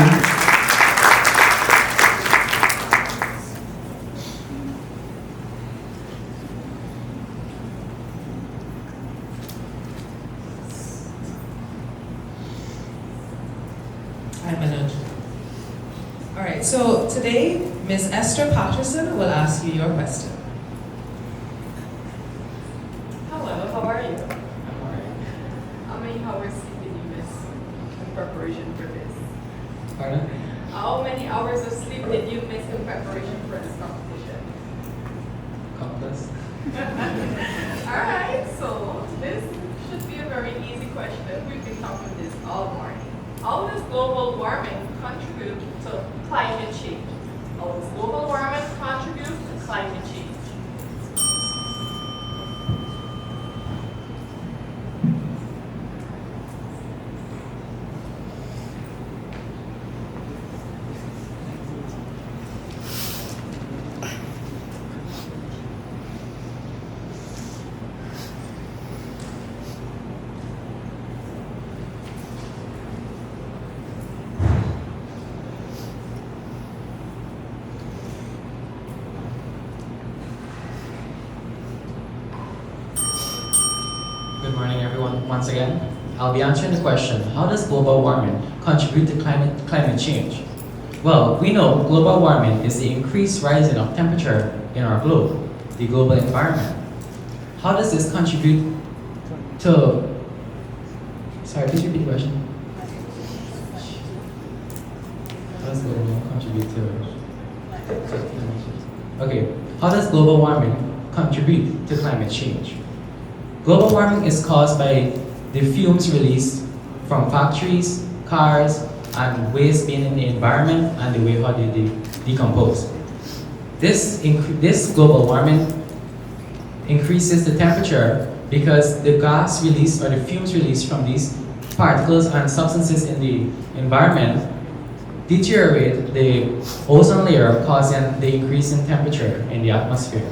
Hi, Manoj. All right, so today, Ms. Esther Patterson will ask you your question. Hello, how are you? I'm alright. How many hours sleep did you miss in preparation for this? Pardon? How many hours of sleep did you miss in preparation for this competition? Countless. Alright, so this should be a very easy question. We've been talking this all morning. How does global warming contribute to climate change? How does global warming contribute to climate change? once again. I'll be answering the question, how does global warming contribute to climate change? Well, we know global warming is the increased rising of temperature in our globe, the global environment. How does this contribute to... Sorry, please repeat the question. How does global warming contribute to... Okay, how does global warming contribute to climate change? Global warming is caused by the fumes released from factories, cars, and waste being in the environment and the way how they decompose. This global warming increases the temperature because the gas released or the fumes released from these particles and substances in the environment deteriorate the ozone layer, causing the increase in temperature in the atmosphere.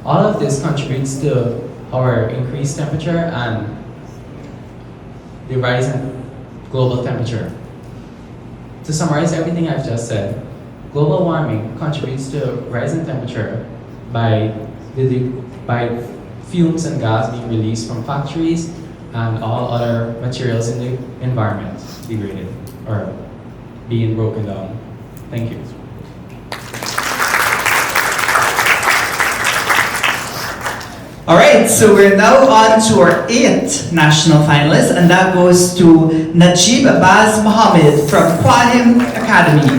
All of this contributes to our increased temperature and the rise in global temperature. To summarize everything I've just said, global warming contributes to rise in temperature by fumes and gas being released from factories and all other materials in the environment degraded or being broken down. Thank you. All right, so we're now on to our 8th national finalist, and that goes to Najib Baz Mohammed from Quahim Academy.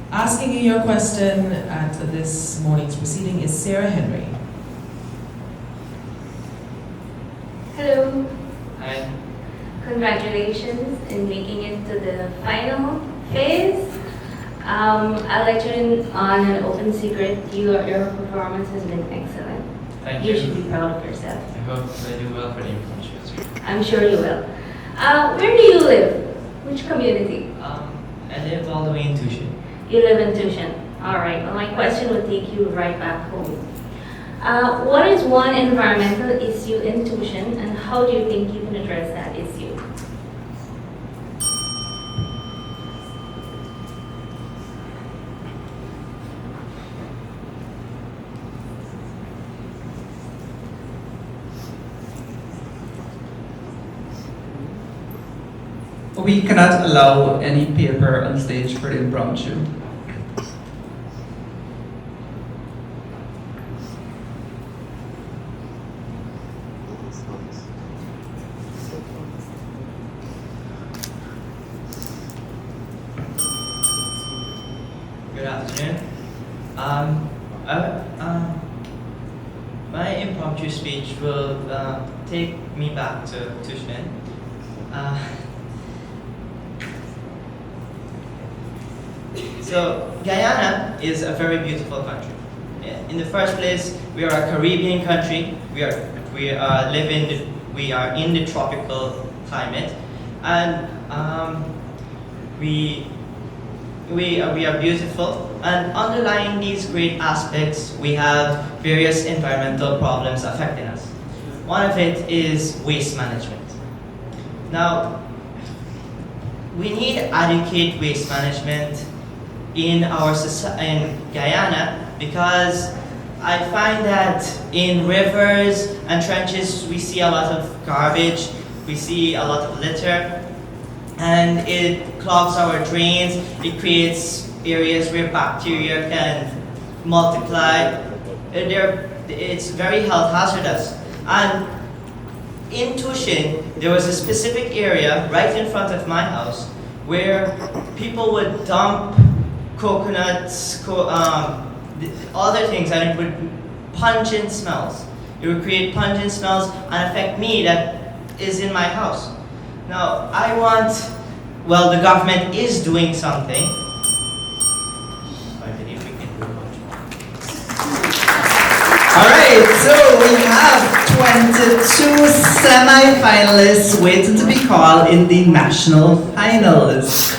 Asking you your question at this morning's proceeding is Sarah Henry. Hello. Hi. Congratulations in making it to the final phase. I'd like to in on an open secret. Your performance has been excellent. Thank You you. should be proud of yourself. I hope I do well for the influencers. I'm sure you will. Where do you live? Which community? I live all the way in Tushin. You live in Tushin. All right. Well, my question would take you right back home. What is one environmental issue in Tushin, and how do you think you can address that issue? We cannot allow any paper on stage for the impromptu. Good afternoon. My impromptu speech will take me back to Tushin. So Guyana is a very beautiful country. In the first place, we are a Caribbean country. We are in the tropical climate, and we are beautiful. And underlying these great aspects, we have various environmental problems affecting us. One of it is waste management. Now, we need adequate waste management in Guyana, because I find that in rivers and trenches we see a lot of garbage, we see a lot of litter, and it clogs our drains, it creates areas where bacteria can multiply. It's very health hazardous. And in Tushin, there was a specific area right in front of my house where people would dump coconuts, other things, and it would pungent smells. It would create pungent smells and affect me that is in my house. Now, the government is doing something. I believe we can do much more. All right, so we have 22 semi-finalists waiting to be called in the national finals.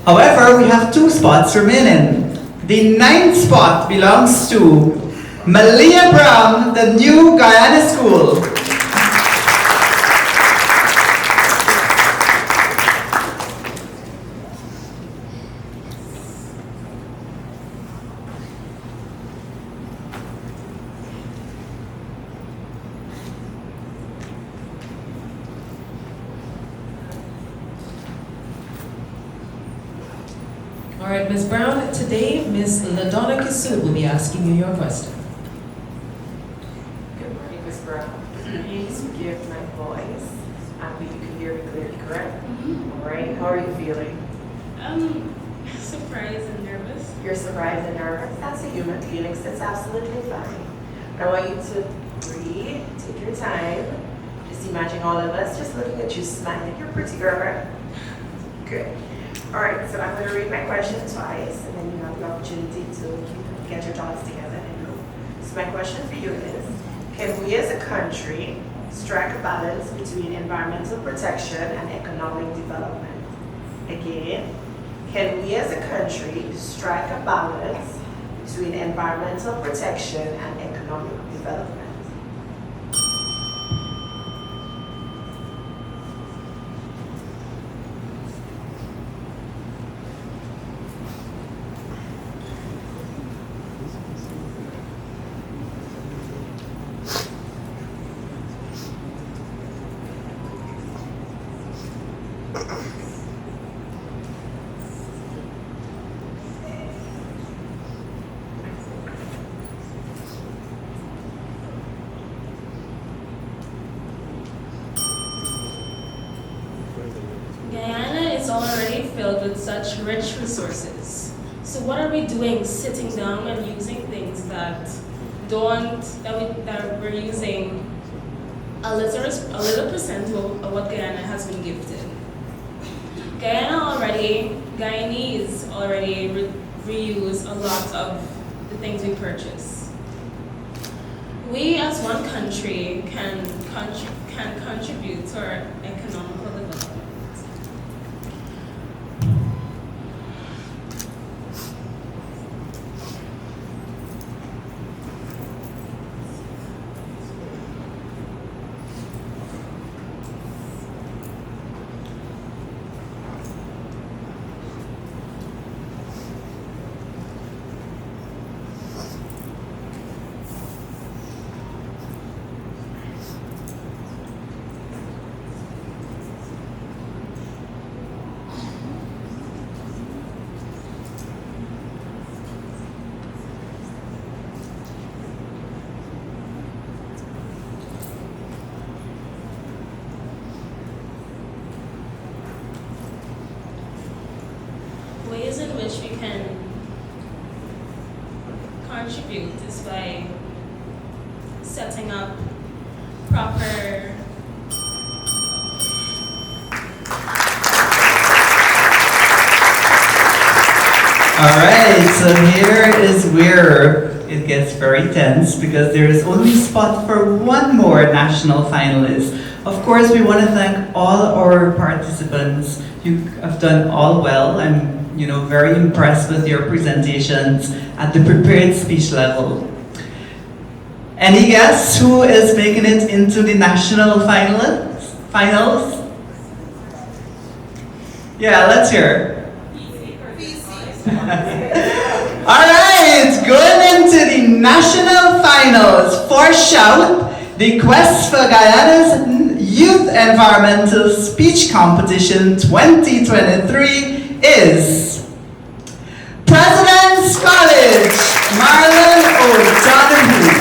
However, we have 2 spots remaining. The 9th spot belongs to Malia Brown, the New Guyana School. All right, Ms. Brown, today Ms. LaDonna Kisu will be asking you your question. Good morning, Ms. Brown. Please forgive my voice. I believe you can hear me clearly, correct? All right, how are you feeling? Surprised and nervous. You're surprised and nervous? That's a human feeling, so it's absolutely fine. I want you to breathe, take your time. Just imagine all of us just looking at you smiling. You're a pretty girl, right? Good. All right, so I'm going to read my question twice, and then you have the opportunity to get your thoughts together and go. So my question for you is, can we as a country strike a balance between environmental protection and economic development? Again, can we as a country strike a balance between environmental protection and economic development? Guyana is already filled with such rich resources. So what are we doing sitting down and using things that we're using a little percent of what Guyana has been gifted? Guyanese already reuse a lot of the things we purchase. We as one country can contribute to our economical development. Ways in which we can contribute is by setting up proper Alright, so here is where it gets very tense because there is only spot for one more national finalist. Of course, we want to thank all our participants. You have done all well. I'm very impressed with your presentations at the prepared speech level. Any guess who is making it into the national finals? Yeah, let's hear. Alright, going into the national finals for Shout, the Quest for Guyana's Youth Environmental Speech Competition 2023 is President's College, Marian O'Donoghue.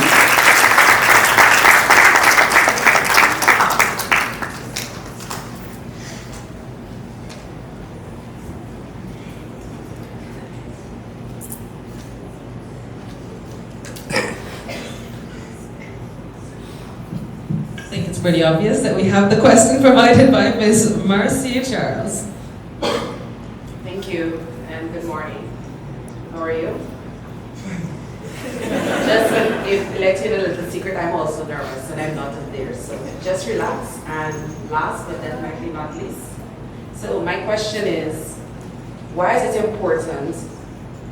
I think it's pretty obvious that we have the question provided by Ms. Marcia Charles. Thank you, and good morning. How are you? Just to let you know a little secret, I'm also nervous and I'm not up there, so just relax. And last but definitely not least, so my question is, why is it important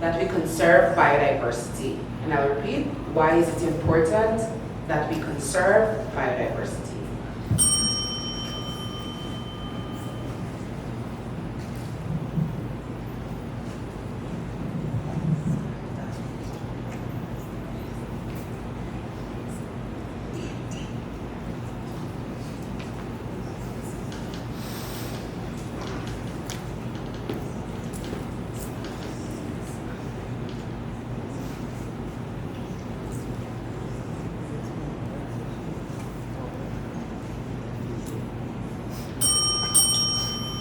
that we conserve biodiversity? And I'll repeat, why is it important that we conserve biodiversity?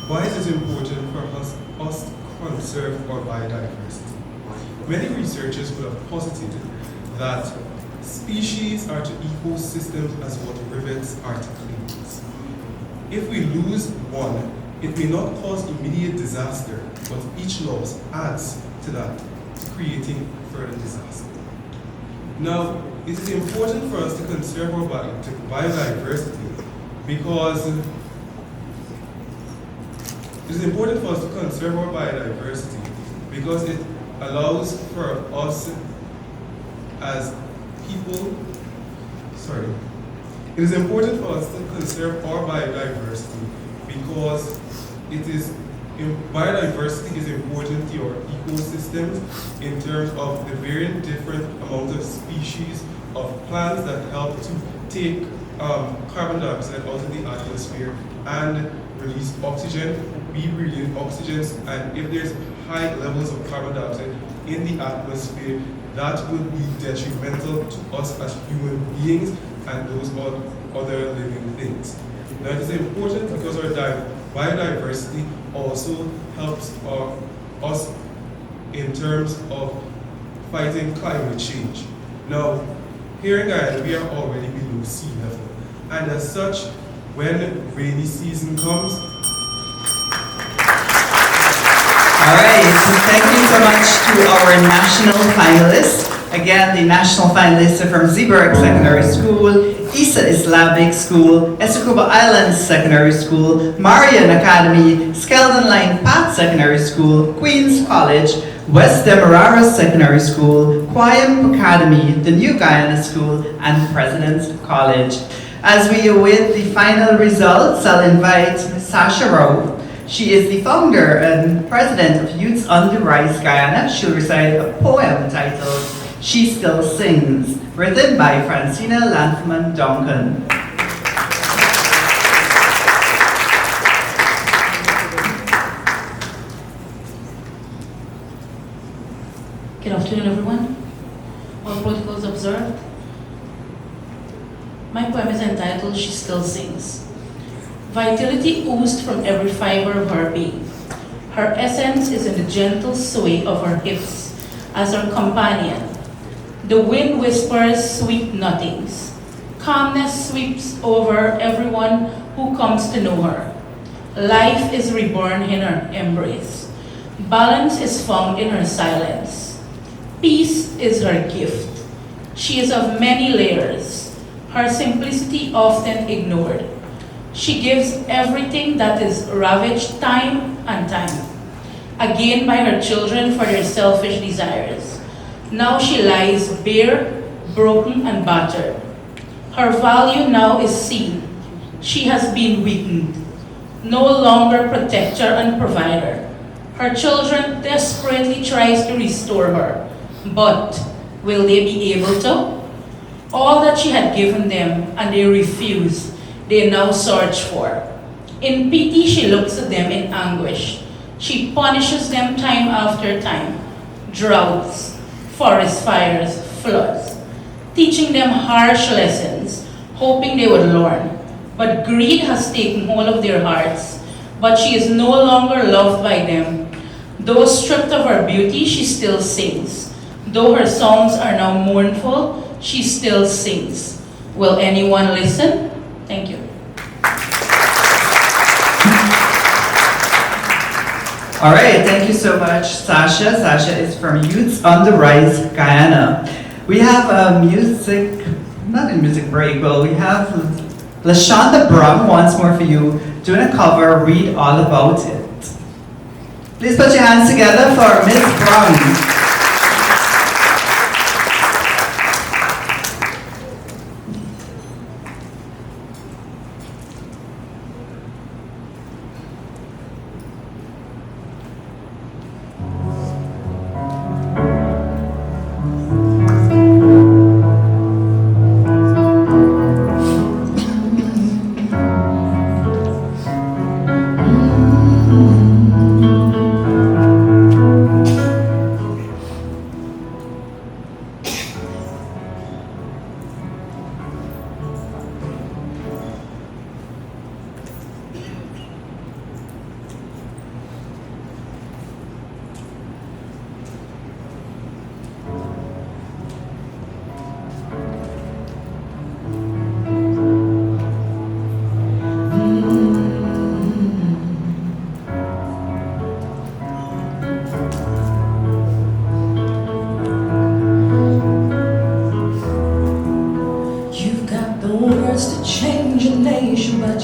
Why is it important for us to conserve our biodiversity? Many researchers would have posited that species are to ecosystems as what rivers are to clays. If we lose one, it may not cause immediate disaster, but each loss adds to that, creating further disaster. Now, it is important for us to conserve our biodiversity because it allows for us as people, it is important for us to conserve our biodiversity because biodiversity is important to our ecosystems in terms of the very different amount of species of plants that help to take carbon dioxide out of the atmosphere and release oxygen. We release oxygen, and if there's high levels of carbon dioxide in the atmosphere, that will be detrimental to us as human beings and those other living things. Now, it is important because our biodiversity also helps us in terms of fighting climate change. Now, here in Guyana, we are already below sea level, and as such, when rainy season comes. All right, so thank you so much to our national finalists. Again, the national finalists are from Zeeburg Secondary School, Isa Islamic School, Essecuba Islands Secondary School, Marian Academy, Skeldon Line Path Secondary School, Queen's College, West Demerara Secondary School, Quayam Academy, the New Guyana School, and President's College. As we await the final results, I'll invite Ms. Sasha Rowe. She is the founder and president of Youths on the Rise Guyana. She'll recite a poem titled She Still Sings, written by Francina Lanfman Duncan. Good afternoon, everyone. All protocols observed. My poem is entitled She Still Sings. Vitality oozed from every fiber of her being. Her essence is in the gentle sway of her hips as her companion. The wind whispers sweet nothings. Calmness sweeps over everyone who comes to know her. Life is reborn in her embrace. Balance is found in her silence. Peace is her gift. She is of many layers, her simplicity often ignored. She gives everything that is ravaged time and time, again by her children for their selfish desires. Now she lies bare, broken, and battered. Her value now is seen. She has been weakened, no longer protector and provider. Her children desperately tries to restore her, but will they be able to? All that she had given them, and they refuse, they now search for. In pity, she looks at them in anguish. She punishes them time after time. Droughts, forest fires, floods, teaching them harsh lessons, hoping they would learn. But greed has taken hold of their hearts, but she is no longer loved by them. Though stripped of her beauty, she still sings. Though her songs are now mournful, she still sings. Will anyone listen? Thank you. All right, thank you so much, Sasha. Sasha is from Youths on the Rise, Guyana. We have a not a music break, but we have LaShonda Brum once more for you, doing a cover, Read All About It. Please put your hands together for Miss Brum.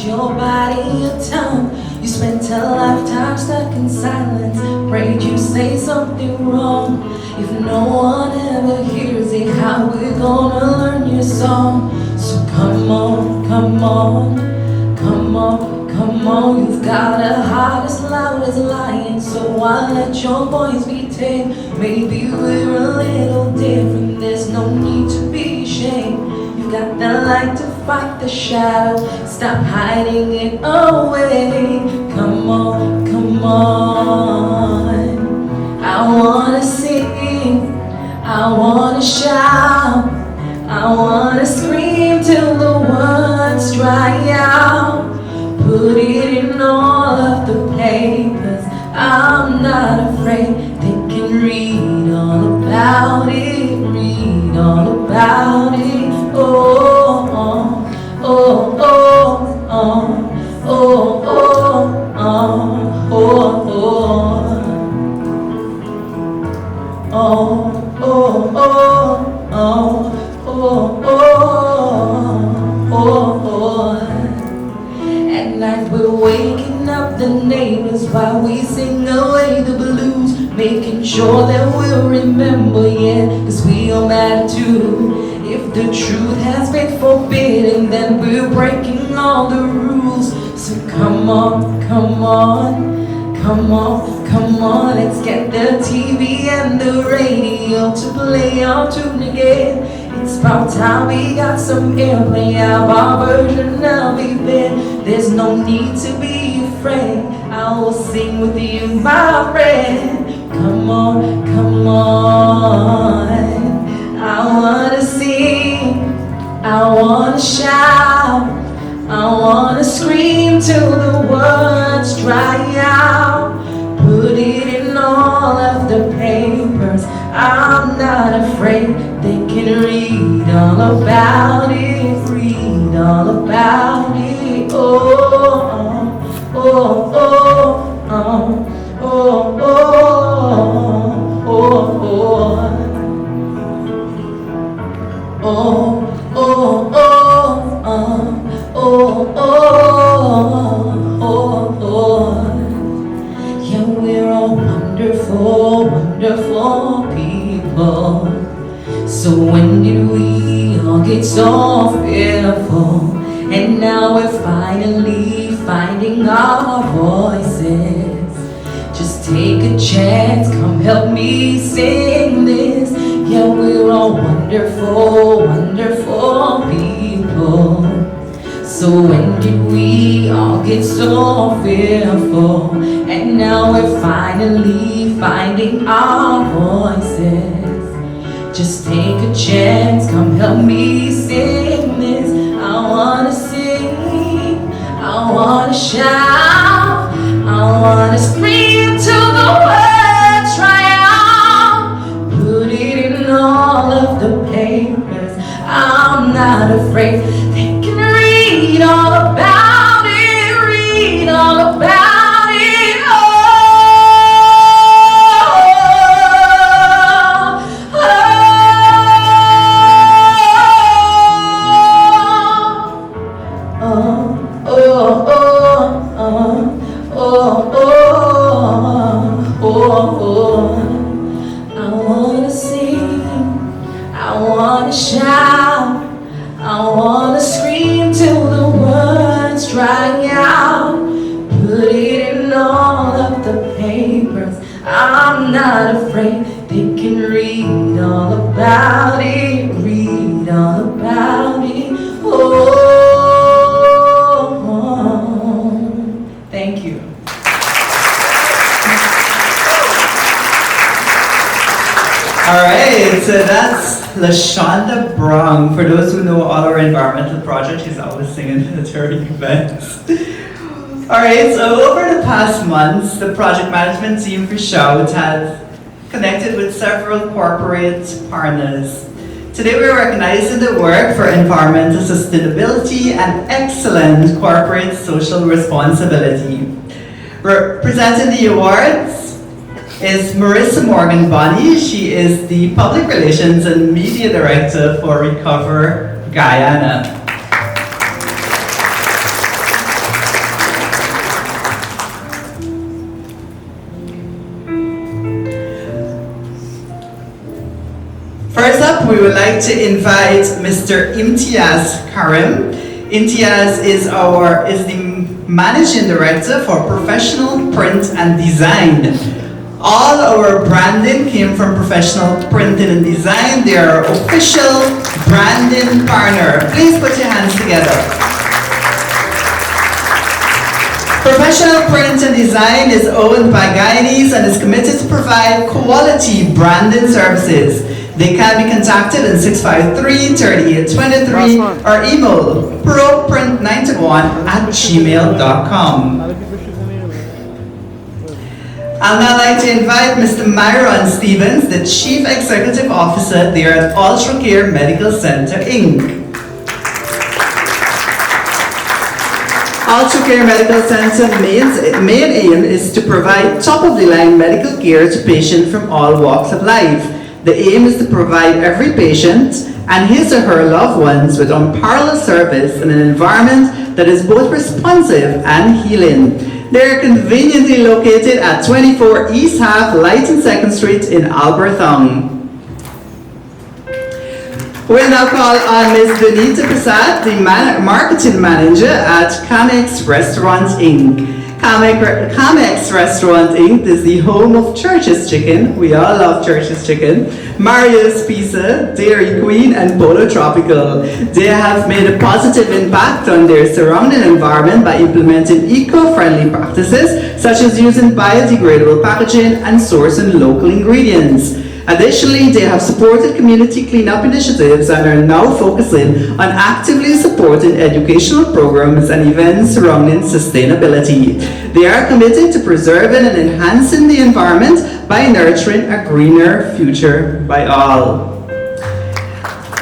your body your tongue. You spent a lifetime stuck in silence. Prayed you say something wrong. If no one ever hears it, how we gonna learn your song? So come on, come on, come on, come on. You've got a heart as loud as a lion, so why let your voice be tamed? Maybe we're a little different, there's no need to be ashamed. You've got the light to fight the shadow, stop hiding it away. Come on, come on. I wanna sing, I wanna shout, I wanna scream till the words dry out. Put it in all of the papers, I'm not afraid. They can read all about it, read all about it. Oh, oh, oh, oh, oh, oh, oh, oh, oh, oh, oh, oh, At night we're waking up the neighbors while we sing away the blues, making sure that we'll remember, yeah, 'cause we all matter too. If the truth has been forbidden, then we're breaking all the rules. So come on, come on, come on, come on, let's get the TV and the radio to play our tune again. It's about time we got some airplay of our version of event. There's no need to be afraid, I will sing with you, my friend. Come on, come on. I wanna sing, I wanna shout, I wanna scream till the words dry out. Put it in all of the papers, I'm not afraid. They can read all about it, read all about it. Oh, oh, oh, oh, oh, oh, oh, oh. Oh, oh, oh, oh, oh, oh, oh. Yeah, we're all wonderful, wonderful people. So when did we all get so fearful? And now we're finally finding our voices. Just take a chance, come help me sing this. Yeah, we're all wonderful, wonderful people. So when did we all get so fearful? And now we're finally finding our voices. Just take a chance, come help me sing this. I wanna sing, I wanna shout, I wanna scream till the words dry out. Put it in all of the papers, I'm not afraid. They can read all about it, read all about it. Oh, oh, oh, oh, oh, oh, oh. I wanna sing, I wanna shout, I wanna scream till the words dry out. Put it in all of the papers, I'm not afraid. They can read all about it, read all about it. Oh, thank you. All right, so that's LaShonda Brong. For those who know all our environmental projects, she's always singing at her events. All right, so over the past months, the project management team for Shout has connected with several corporate partners. Today we're recognizing the work for environmental sustainability and excellent corporate social responsibility. Representing the awards is Marissa Morgan Bonney. She is the Public Relations and Media Director for Recover Guyana. would like to invite Mr. Imtiaz Karim. Imtiaz is the Managing Director for Professional Print and Design. All our branding came from Professional Printing and Design. They are our official branding partner. Please put your hands together. Professional Print and Design is owned by Guyanese and is committed to provide quality branding services. They can be contacted at 653-3823 or email proprint91@gmail.com. I'd now like to invite Mr. Marian Stevens, the Chief Executive Officer there at UltraCare Medical Centre Inc. UltraCare Medical Centre main aim is to provide top-of-the-line medical care to patients from all walks of life. The aim is to provide every patient and his or her loved ones with unparalleled service in an environment that is both responsive and healing. They are conveniently located at 24 East Half Light and 2nd Street in Alberthong. We'll now call on Ms. Donita Persaud, the Marketing Manager at Camex Restaurant Inc. Camex Restaurant Inc. is the home of Church's Chicken. We all love Church's Chicken. Mario's Pizza, Dairy Queen, and Polo Tropical. They have made a positive impact on their surrounding environment by implementing eco-friendly practices such as using biodegradable packaging and sourcing local ingredients. Additionally, they have supported community cleanup initiatives and are now focusing on actively supporting educational programs and events surrounding sustainability. They are committed to preserving and enhancing the environment by nurturing a greener future by all.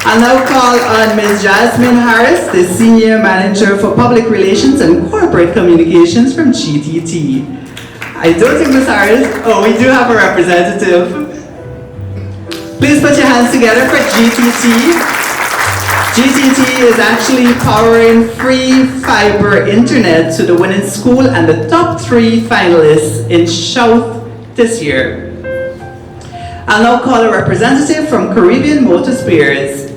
I'll now call on Ms. Jasmine Harris, the Senior Manager for Public Relations and Corporate Communications from GTT. I don't think Ms. Harris, we do have a representative. Please put your hands together for GTT. GTT is actually powering free-fibre internet to the winning school and the top 3 finalists in Shout this year. I'll now call a representative from Caribbean Motor Spares.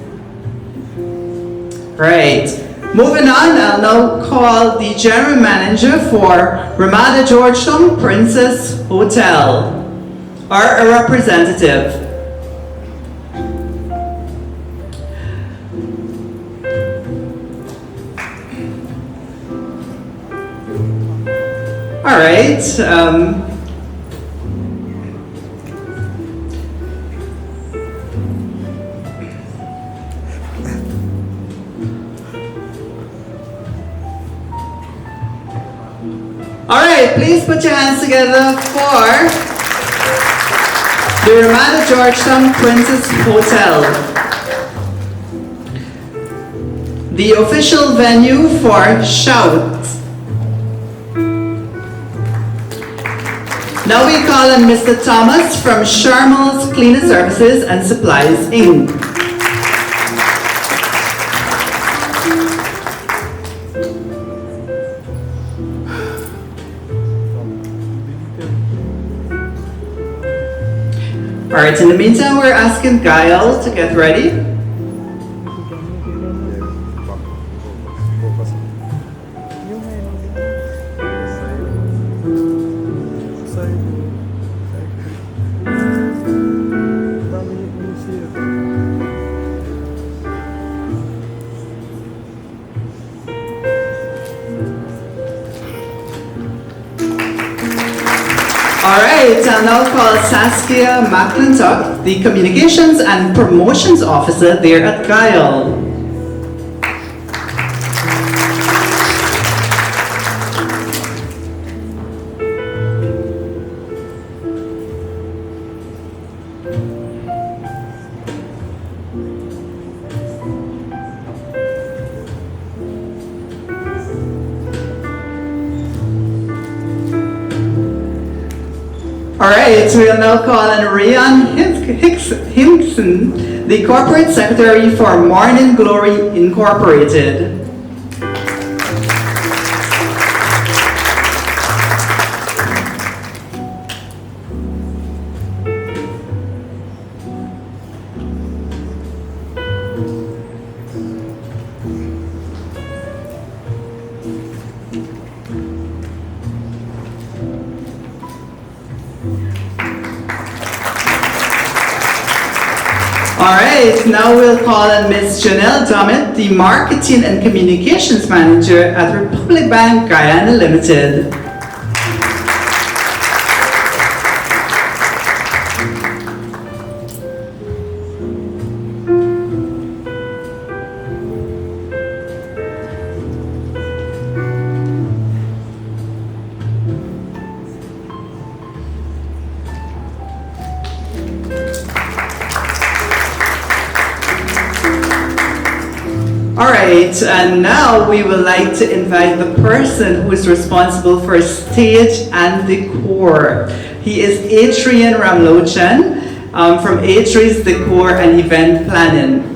Right. Moving on, I'll now call the General Manager for Ramada Georgetown Princess Hotel, or a representative. All right. All right, please put your hands together for the Ramada Georgetown Princess Hotel, the official venue for Shout. Now we call on Mr. Thomas from Sharmel's Cleaning Services and Supplies, Inc. All right, in the meantime, we're asking Gail to get ready. I'll now call Saskia McClintock, the Communications and Promotions Officer there at Guile. Alright, we'll now call on Aryanne Hinkson, the Corporate Secretary for Morning Glory Incorporated. All right, now we'll call on Ms. Janelle Dummett, the Marketing and Communications Manager at Republic Bank Guyana Limited. Alright, and now we would like to invite the person who is responsible for stage and decor. He is Aryanne from Atri's Decor and Event Planning.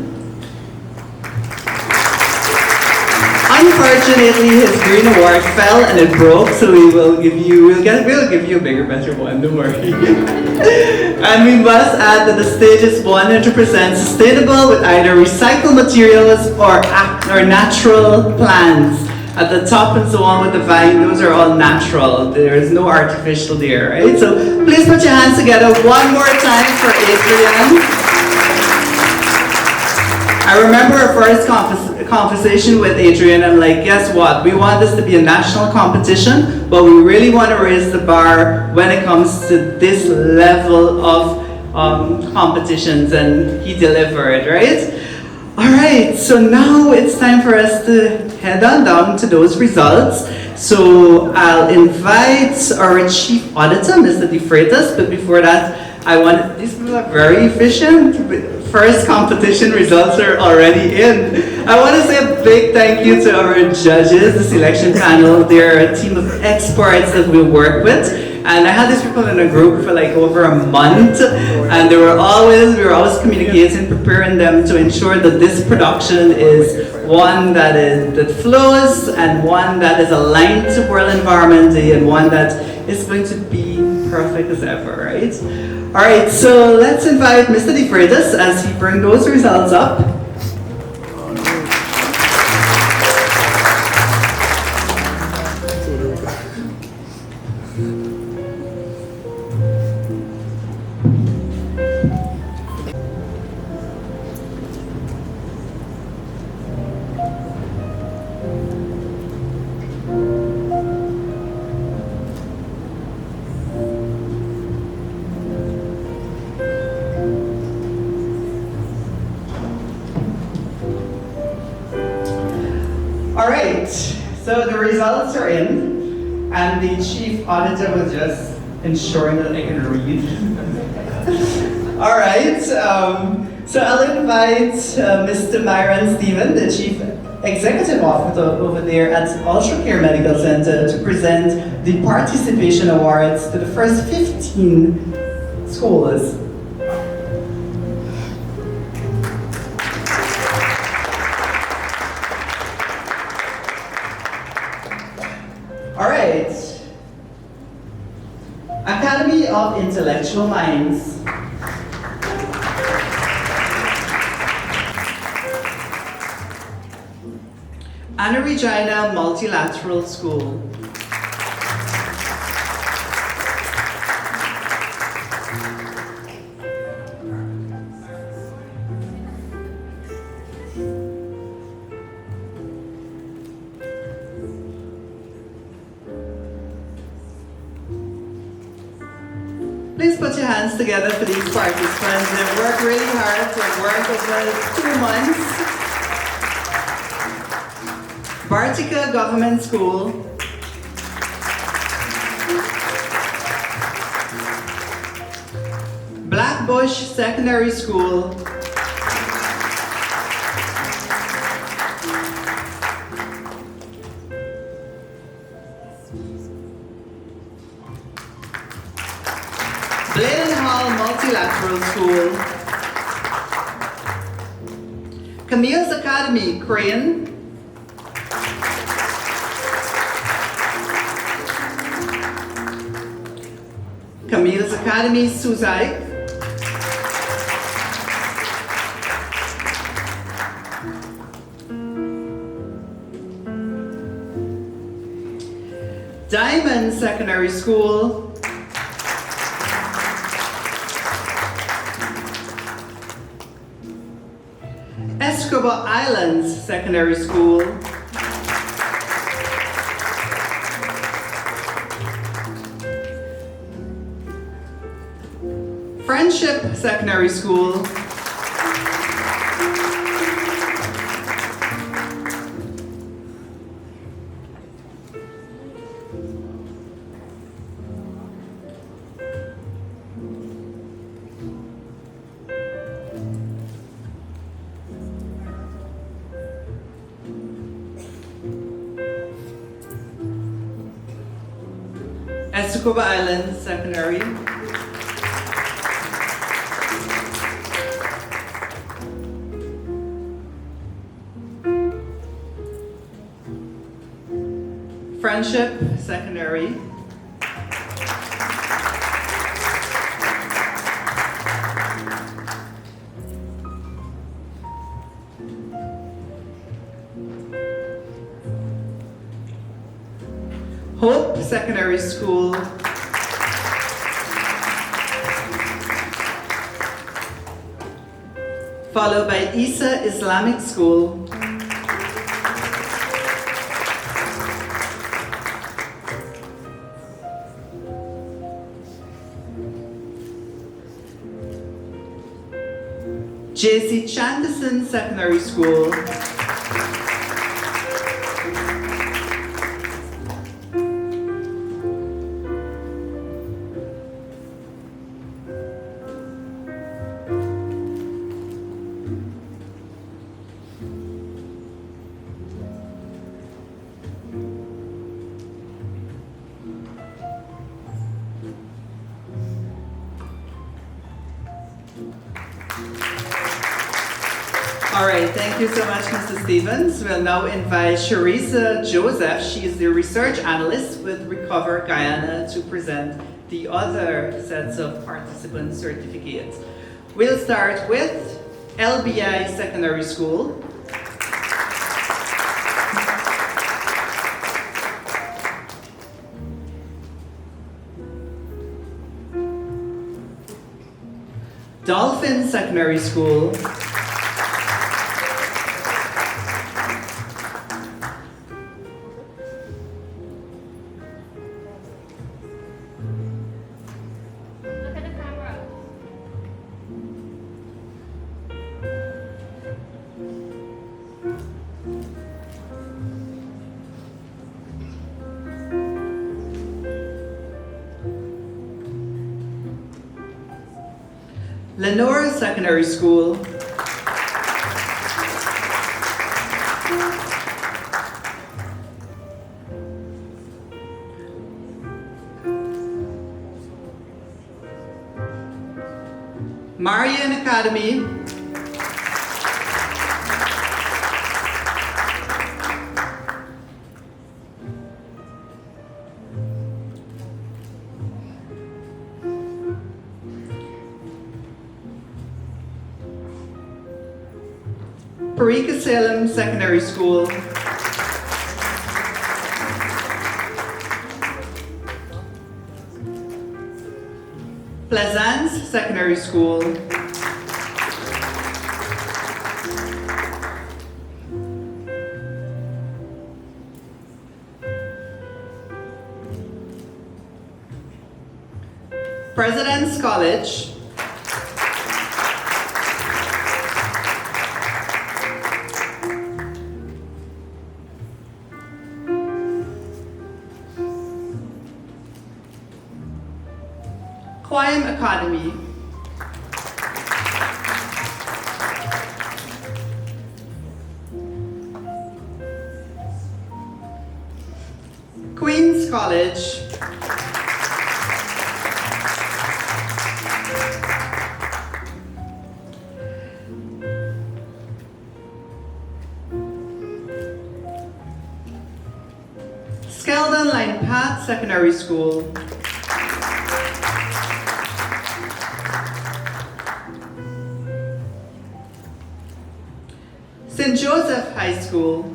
Unfortunately, his green award fell and it broke, so we'll give you a bigger, better one, don't worry. And we must add that the stage is 100% sustainable with either recycled materials or natural plants. At the top and so on with the vine, those are all natural. There is no artificial there, right? So please put your hands together one more time for Aryanne. I remember our first conversation with Aryanne. I'm like, guess what? We want this to be a national competition, but we really want to raise the bar when it comes to this level of competitions, and he delivered, right? All right, so now it's time for us to head on down to those results. So I'll invite our Chief Auditor, Mr. De Freitas, but before that, these people are very efficient. First competition results are already in. I want to say a big thank you to our judges, the selection panel. They're a team of experts that we work with. And I had these people in a group for like over a month, and we were always communicating, preparing them to ensure that this production is one that flows, and one that is aligned to World Environment Day, and one that is going to be perfect as ever, right? All right, so let's invite Mr. De Freitas as he brings those results up. All right, so the results are in, and the Chief Auditor was just ensuring that I can read. All right, so I'll invite Mr. Marian, the Chief Executive Officer over there at UltraCare Medical Centre, to present the participation awards to the first 15 schools. All right. Academy of Intellectual Minds. Anna Regina Multilateral School. Please put your hands together for these participants. They've worked really hard. They've worked over 2 months. Bartica Government School. Blackbush Secondary School. Multilateral School. Camille's Academy, Korean. Camille's Academy, Suzai. Diamond Secondary School. Escobar Islands Secondary School. Friendship Secondary School. Escobar Island Secondary. Friendship Secondary. Hope Secondary School. Followed by Isa Islamic School. J.C. Chanderson Secondary School. All right, thank you so much, Mr. Stevens. We'll now invite Sharisa Joseph. She is the research analyst with Recover Guyana to present the other sets of participant certificates. We'll start with LBI Secondary School. Dolphin Secondary School. Lenora Secondary School. Marian Academy. Parika Salem Secondary School. Plaisance Secondary School. President's College. Quayam Academy. Queen's College. Skeldon Line Path Secondary School. St. Joseph High School.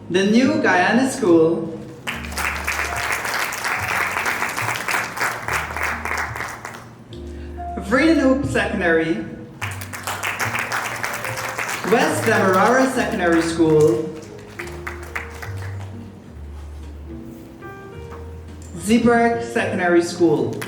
The New Guyana School. Hope Secondary, West Demerara Secondary School, Zeeburg Secondary School.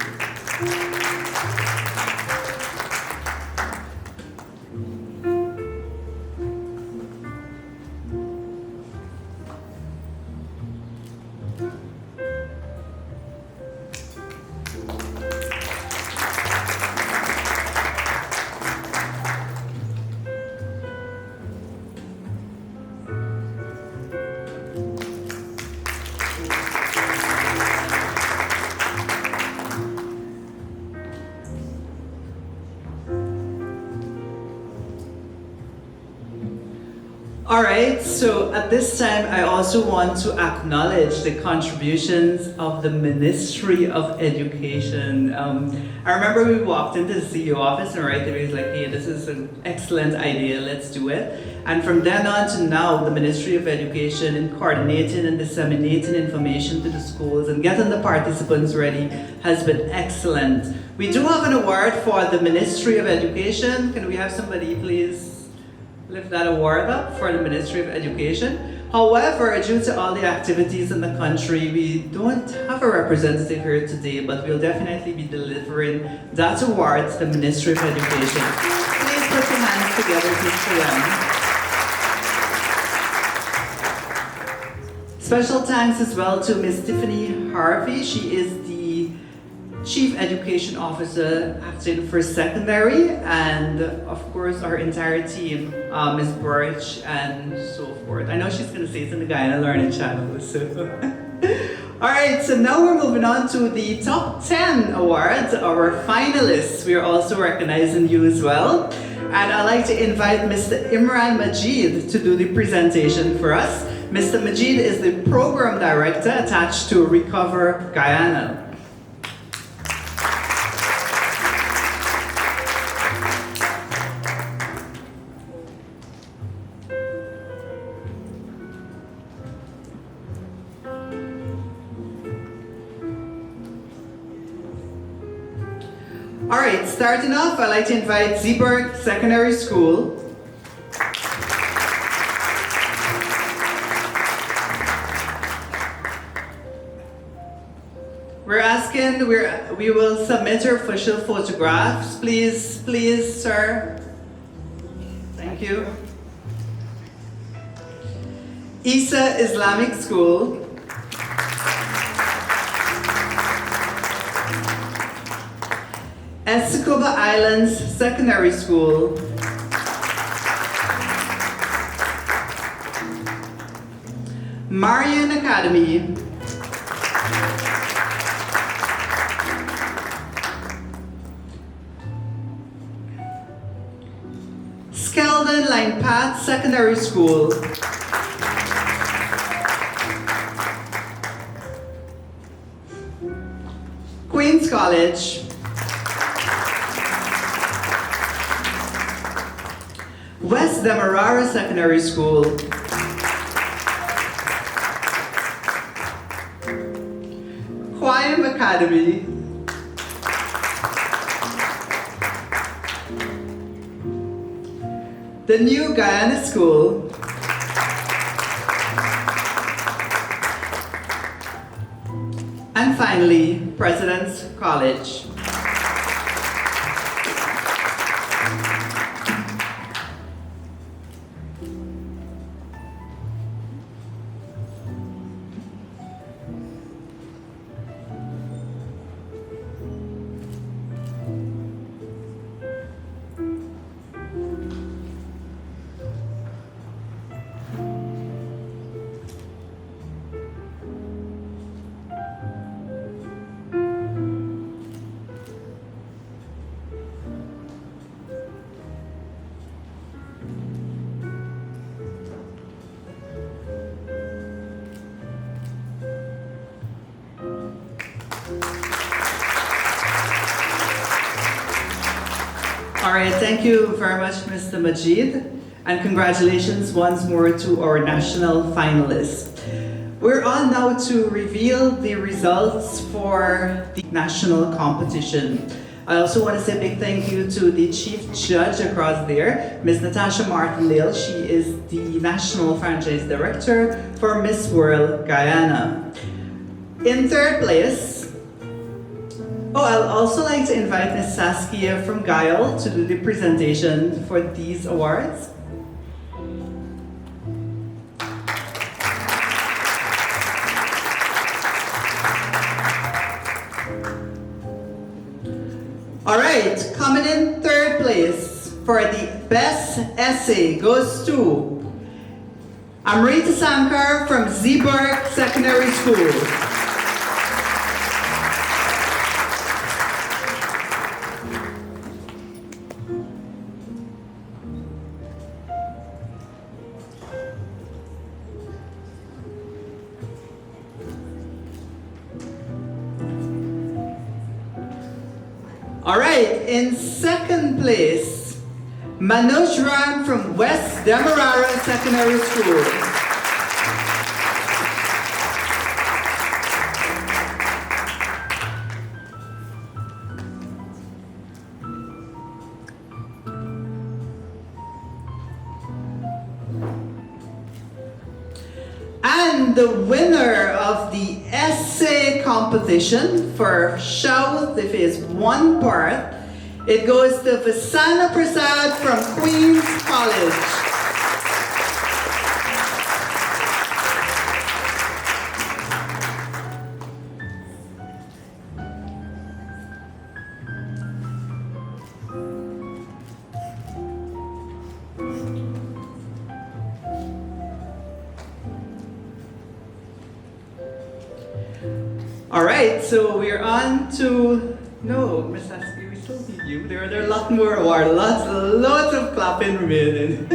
Alright, so at this time I also want to acknowledge the contributions of the Ministry of Education. I remember we walked into the CEO office and right there he was like, hey, this is an excellent idea, let's do it. And from then on to now, the Ministry of Education in coordinating and disseminating information to the schools and getting the participants ready has been excellent. We do have an award for the Ministry of Education. Can we have somebody please lift that award up for the Ministry of Education? However, due to all the activities in the country, we don't have a representative here today, but we'll definitely be delivering that award to the Ministry of Education. Please put your hands together to them. Special thanks as well to Ms. Tiffany Harvey. She is the Chief Education Officer acting for secondary, and of course our entire team, Ms. Birch and so forth. I know she's going to say it's in the Guyana Learning Channel. So. Alright, so now we're moving on to the top 10 awards, our finalists. We are also recognizing you as well. And I'd like to invite Mr. Imran Majid to do the presentation for us. Mr. Majid is the Program Director attached to Recover Guyana. Alright, starting off, I'd like to invite Zeeburg Secondary School. We're asking, we will submit your official photographs. Please, sir. Thank you. Isa Islamic School. Escobar Islands Secondary School. Marian Academy. Skeldon Line Path Secondary School. Queen's College. West Demerara Secondary School. Quayam Academy. The New Guyana School. And finally, President's College. All right, thank you very much, Mr. Majid, and congratulations once more to our national finalists. We're on now to reveal the results for the national competition. I also want to say a big thank you to the chief judge across there, Ms. Natasha Martindale. She is the National Franchise Director for Miss World Guyana. In third place, I'd also like to invite Ms. Saskia from Guile to do the presentation for these awards. All right, coming in third place for the best essay goes to Amrita Sankar from Zeeburg Secondary School. All right, in second place, Manoj Ram from West Demerara Secondary School. And the winner of the essay competition for South, if it's one part, it goes to Vasanna Persaud from Queen's College. All right, so we're on to, no, Ms. Saskia, we still need you. There are a lot more awards, lots of clapping remaining.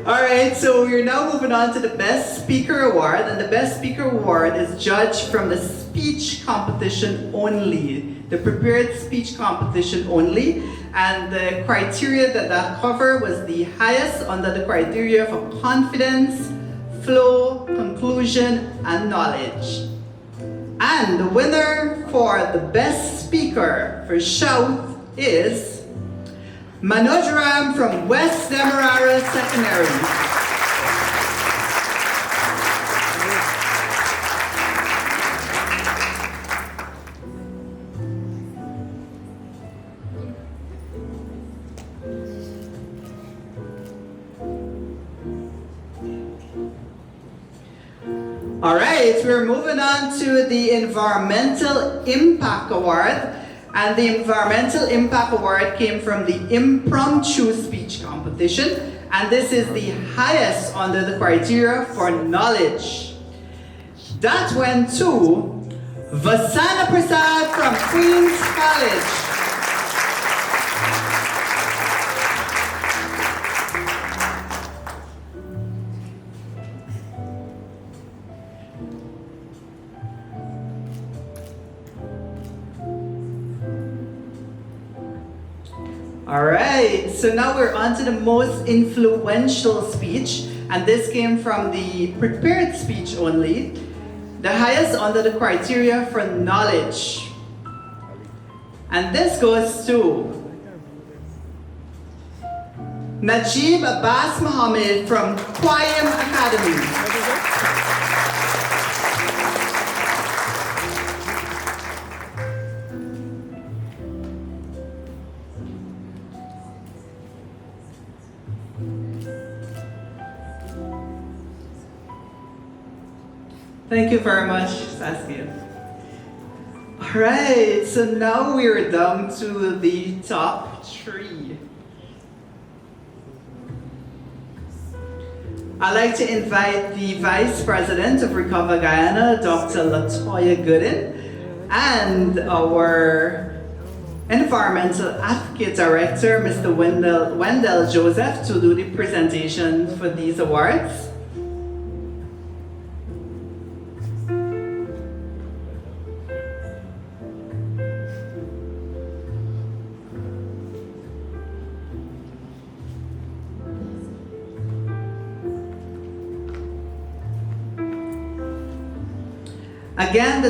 All right, so we're now moving on to the Best Speaker Award, and the Best Speaker Award is judged from the speech competition only, the prepared speech competition only, and the criteria that cover was the highest under the criteria for confidence, flow, conclusion, and knowledge. And the winner for the best speaker for South is Manoj Ram from West Demerara Secondary. All right, we're moving on to the Environmental Impact Award. And the Environmental Impact Award came from the Impromptu Speech Competition. And this is the highest under the criteria for knowledge. That went to Vasanna Persaud from Queen's College. All right, so now we're on to the most influential speech, and this came from the prepared speech only, the highest under the criteria for knowledge. And this goes to Najib Abbas Mohammed from Quayam Academy. Thank you very much, Saskia. All right, so now we're down to the top three. I'd like to invite the Vice President of Recover Guyana, Dr. Latoya Gooden, and our Environmental Advocate Director, Mr. Wendell Joseph, to do the presentation for these awards. Again,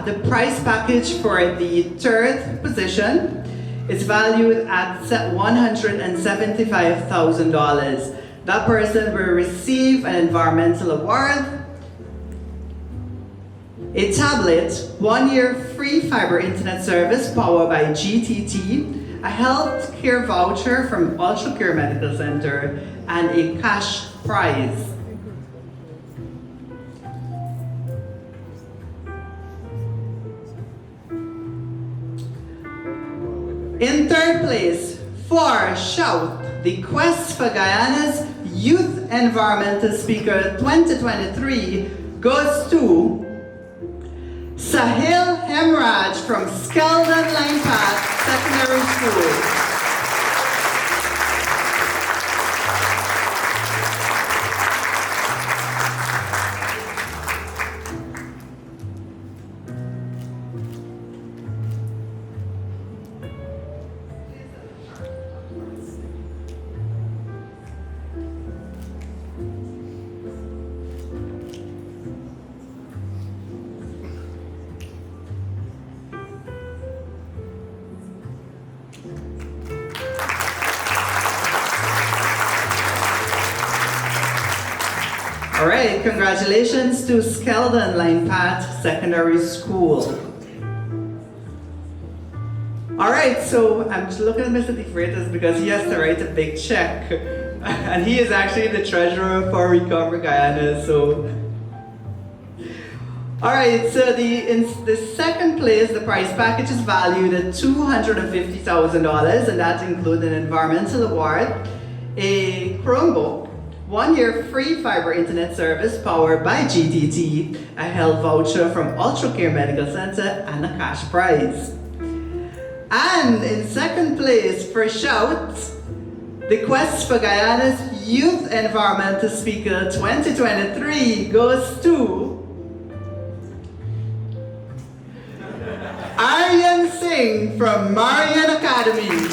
the prize package for the third position It's valued at $175,000. That person will receive an environmental award, a tablet, 1-year free fiber internet service powered by GTT, a health care voucher from UltraCare Medical Centre, and a cash prize. In third place, for Shout, the Quest for Guyana's Youth Environmental Speaker 2023 goes to Saahil Hemraj from Skeldon Line Path Secondary School. All right, congratulations to Skeldon Line Path Secondary School. All right, so I'm just looking at Mr. DeFreitas because he has to write a big check. And he is actually the treasurer for Recover Guyana, so. All right, so in the second place, the prize package is valued at $250,000, and that includes an environmental award, a Chromebook, 1-year free fiber internet service powered by GTT, a health voucher from UltraCare Medical Centre, and a cash prize. And in second place for Shout, the Quest for Guyana's Youth Environmental Speaker 2023 goes to Aryanne Singh from Marian Academy.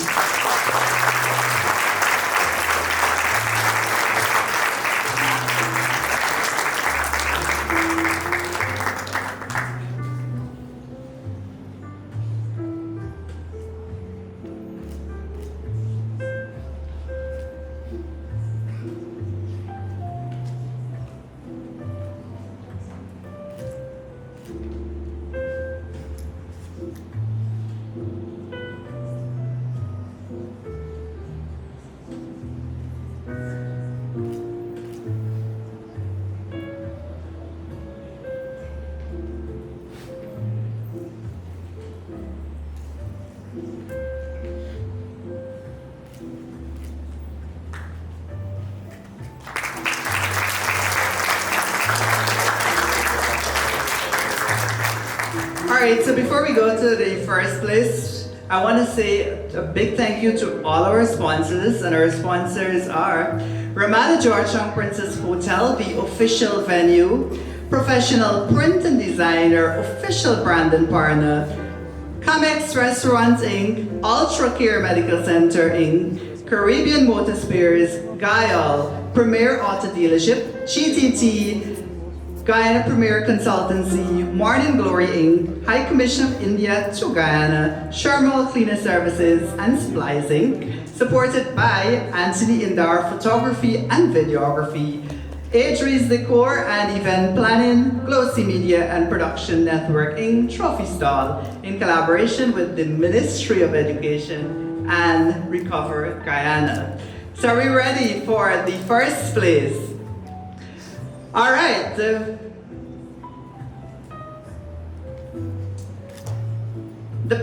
Alright, so before we go to the first place, I want to say a big thank you to all our sponsors, and our sponsors are Ramada Georgetown Princess Hotel, the official venue, Professional Print and Designer, official brand and partner, Camex Restaurants Inc., UltraCare Medical Centre Inc., Caribbean Motor Spares, Guyal, Premier Auto Dealership, GTT, Guyana Premier Consultancy, Morning Glory Inc., High Commission of India to Guyana, Shermal Cleaner Services, and Supplies Inc., supported by Anthony Indar Photography and Videography, Adries Decor and Event Planning, Glossy Media and Production Network Inc., Trophy Stall, in collaboration with the Ministry of Education and Recover Guyana. So are we ready for the first place? All right. The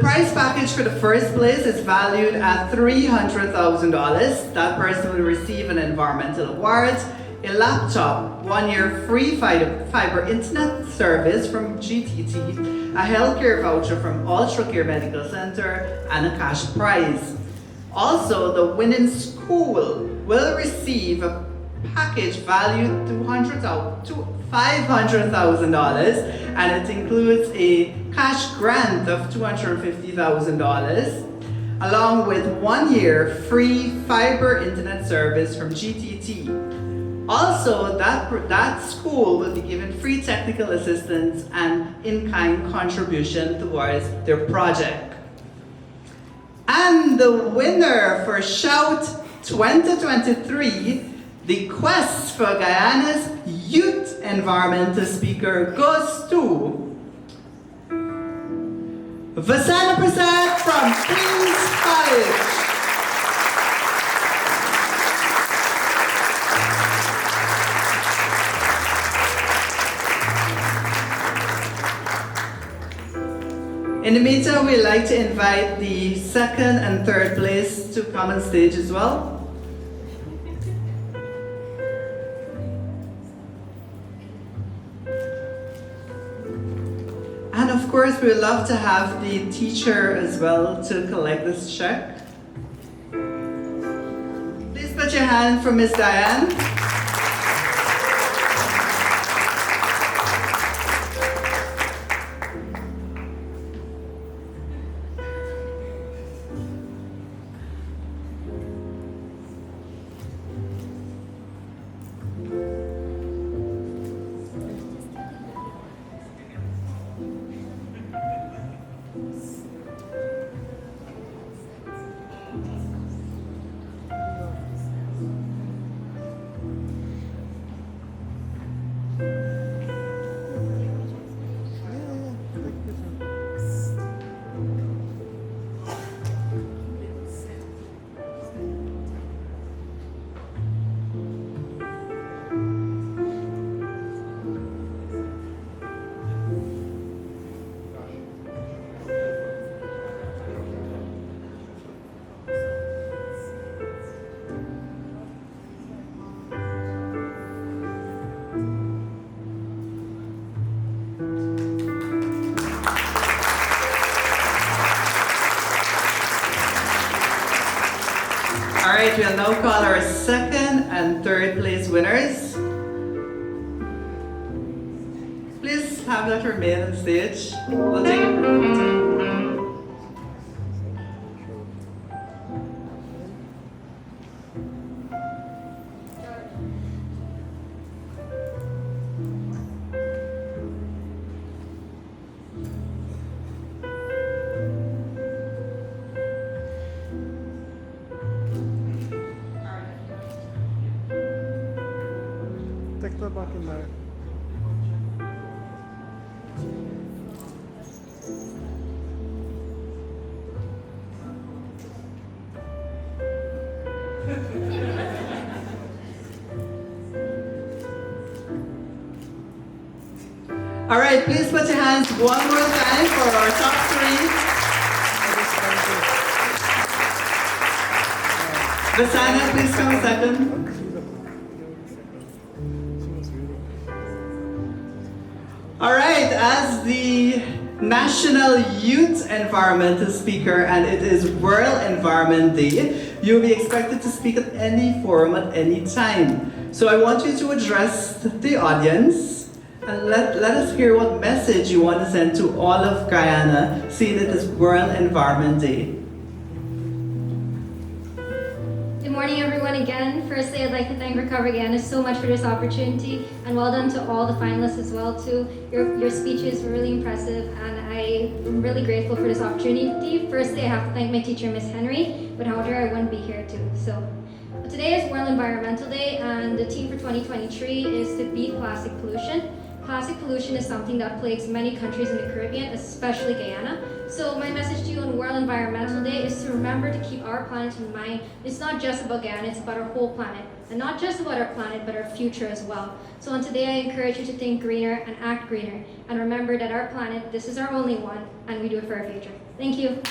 prize package for the first place is valued at $300,000. That person will receive an environmental award, a laptop, 1-year free fiber internet service from GTT, a healthcare voucher from UltraCare Medical Centre, and a cash prize. Also, the winning school will receive a package valued to $500,000, and it includes a cash grant of $250,000, along with 1-year free fiber internet service from GTT. Also, that school will be given free technical assistance and in-kind contribution towards their project. And And the winner for Shout 2023, the Quest for Guyana's Youth Environmental Speaker goes to Vasanna from Queen's College. In the meantime, we'd like to invite the second and third place to come on stage as well. And of course, we'd love to have the teacher as well to collect this check. Please put your hand for Miss Diane. Alright, we'll now call our second and third place winners. Please have that remain on stage. We'll take it. Back in there. All right, please put your hands one more time for our top three. Vasanna, please come second. All right, as the National Youth Environmental Speaker, and it is World Environment Day, you'll be expected to speak at any forum at any time. So I want you to address the audience and let us hear what message you want to send to all of Guyana, seeing it as World Environment Day. Good morning, everyone, again. Firstly, I'd like to thank Recover Guyana so much for this opportunity, and well done to all the finalists as well, too. Your speeches were really impressive, and I'm really grateful for this opportunity. Firstly, I have to thank my teacher, Miss Henry. Without her, I wouldn't be here, too. But today is World Environmental Day, and the theme for 2023 is to beat plastic pollution. Plastic pollution is something that plagues many countries in the Caribbean, especially Guyana. So my message to you on World Environmental Day is to remember to keep our planet in mind. It's not just about Guyana, it's about our whole planet. And not just about our planet, but our future as well. So on today, I encourage you to think greener and act greener. And remember that our planet, this is our only one, and we do it for our future. Thank you.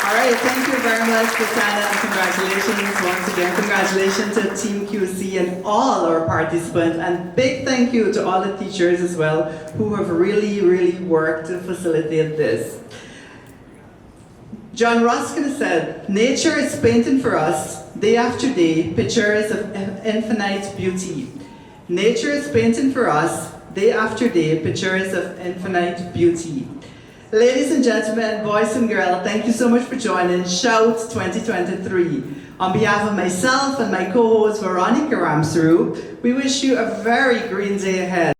All right, thank you very much, Vasanna, and congratulations once again. Congratulations to Team QC and all our participants, and big thank you to all the teachers as well who have really worked to facilitate this. John Ruskin said, "Nature is painting for us, day after day, pictures of infinite beauty." Nature is painting for us, day after day, pictures of infinite beauty. Ladies and gentlemen, boys and girls, thank you so much for joining Shout 2023. On behalf of myself and my co-host Veronica Ramsuru, we wish you a very green day ahead.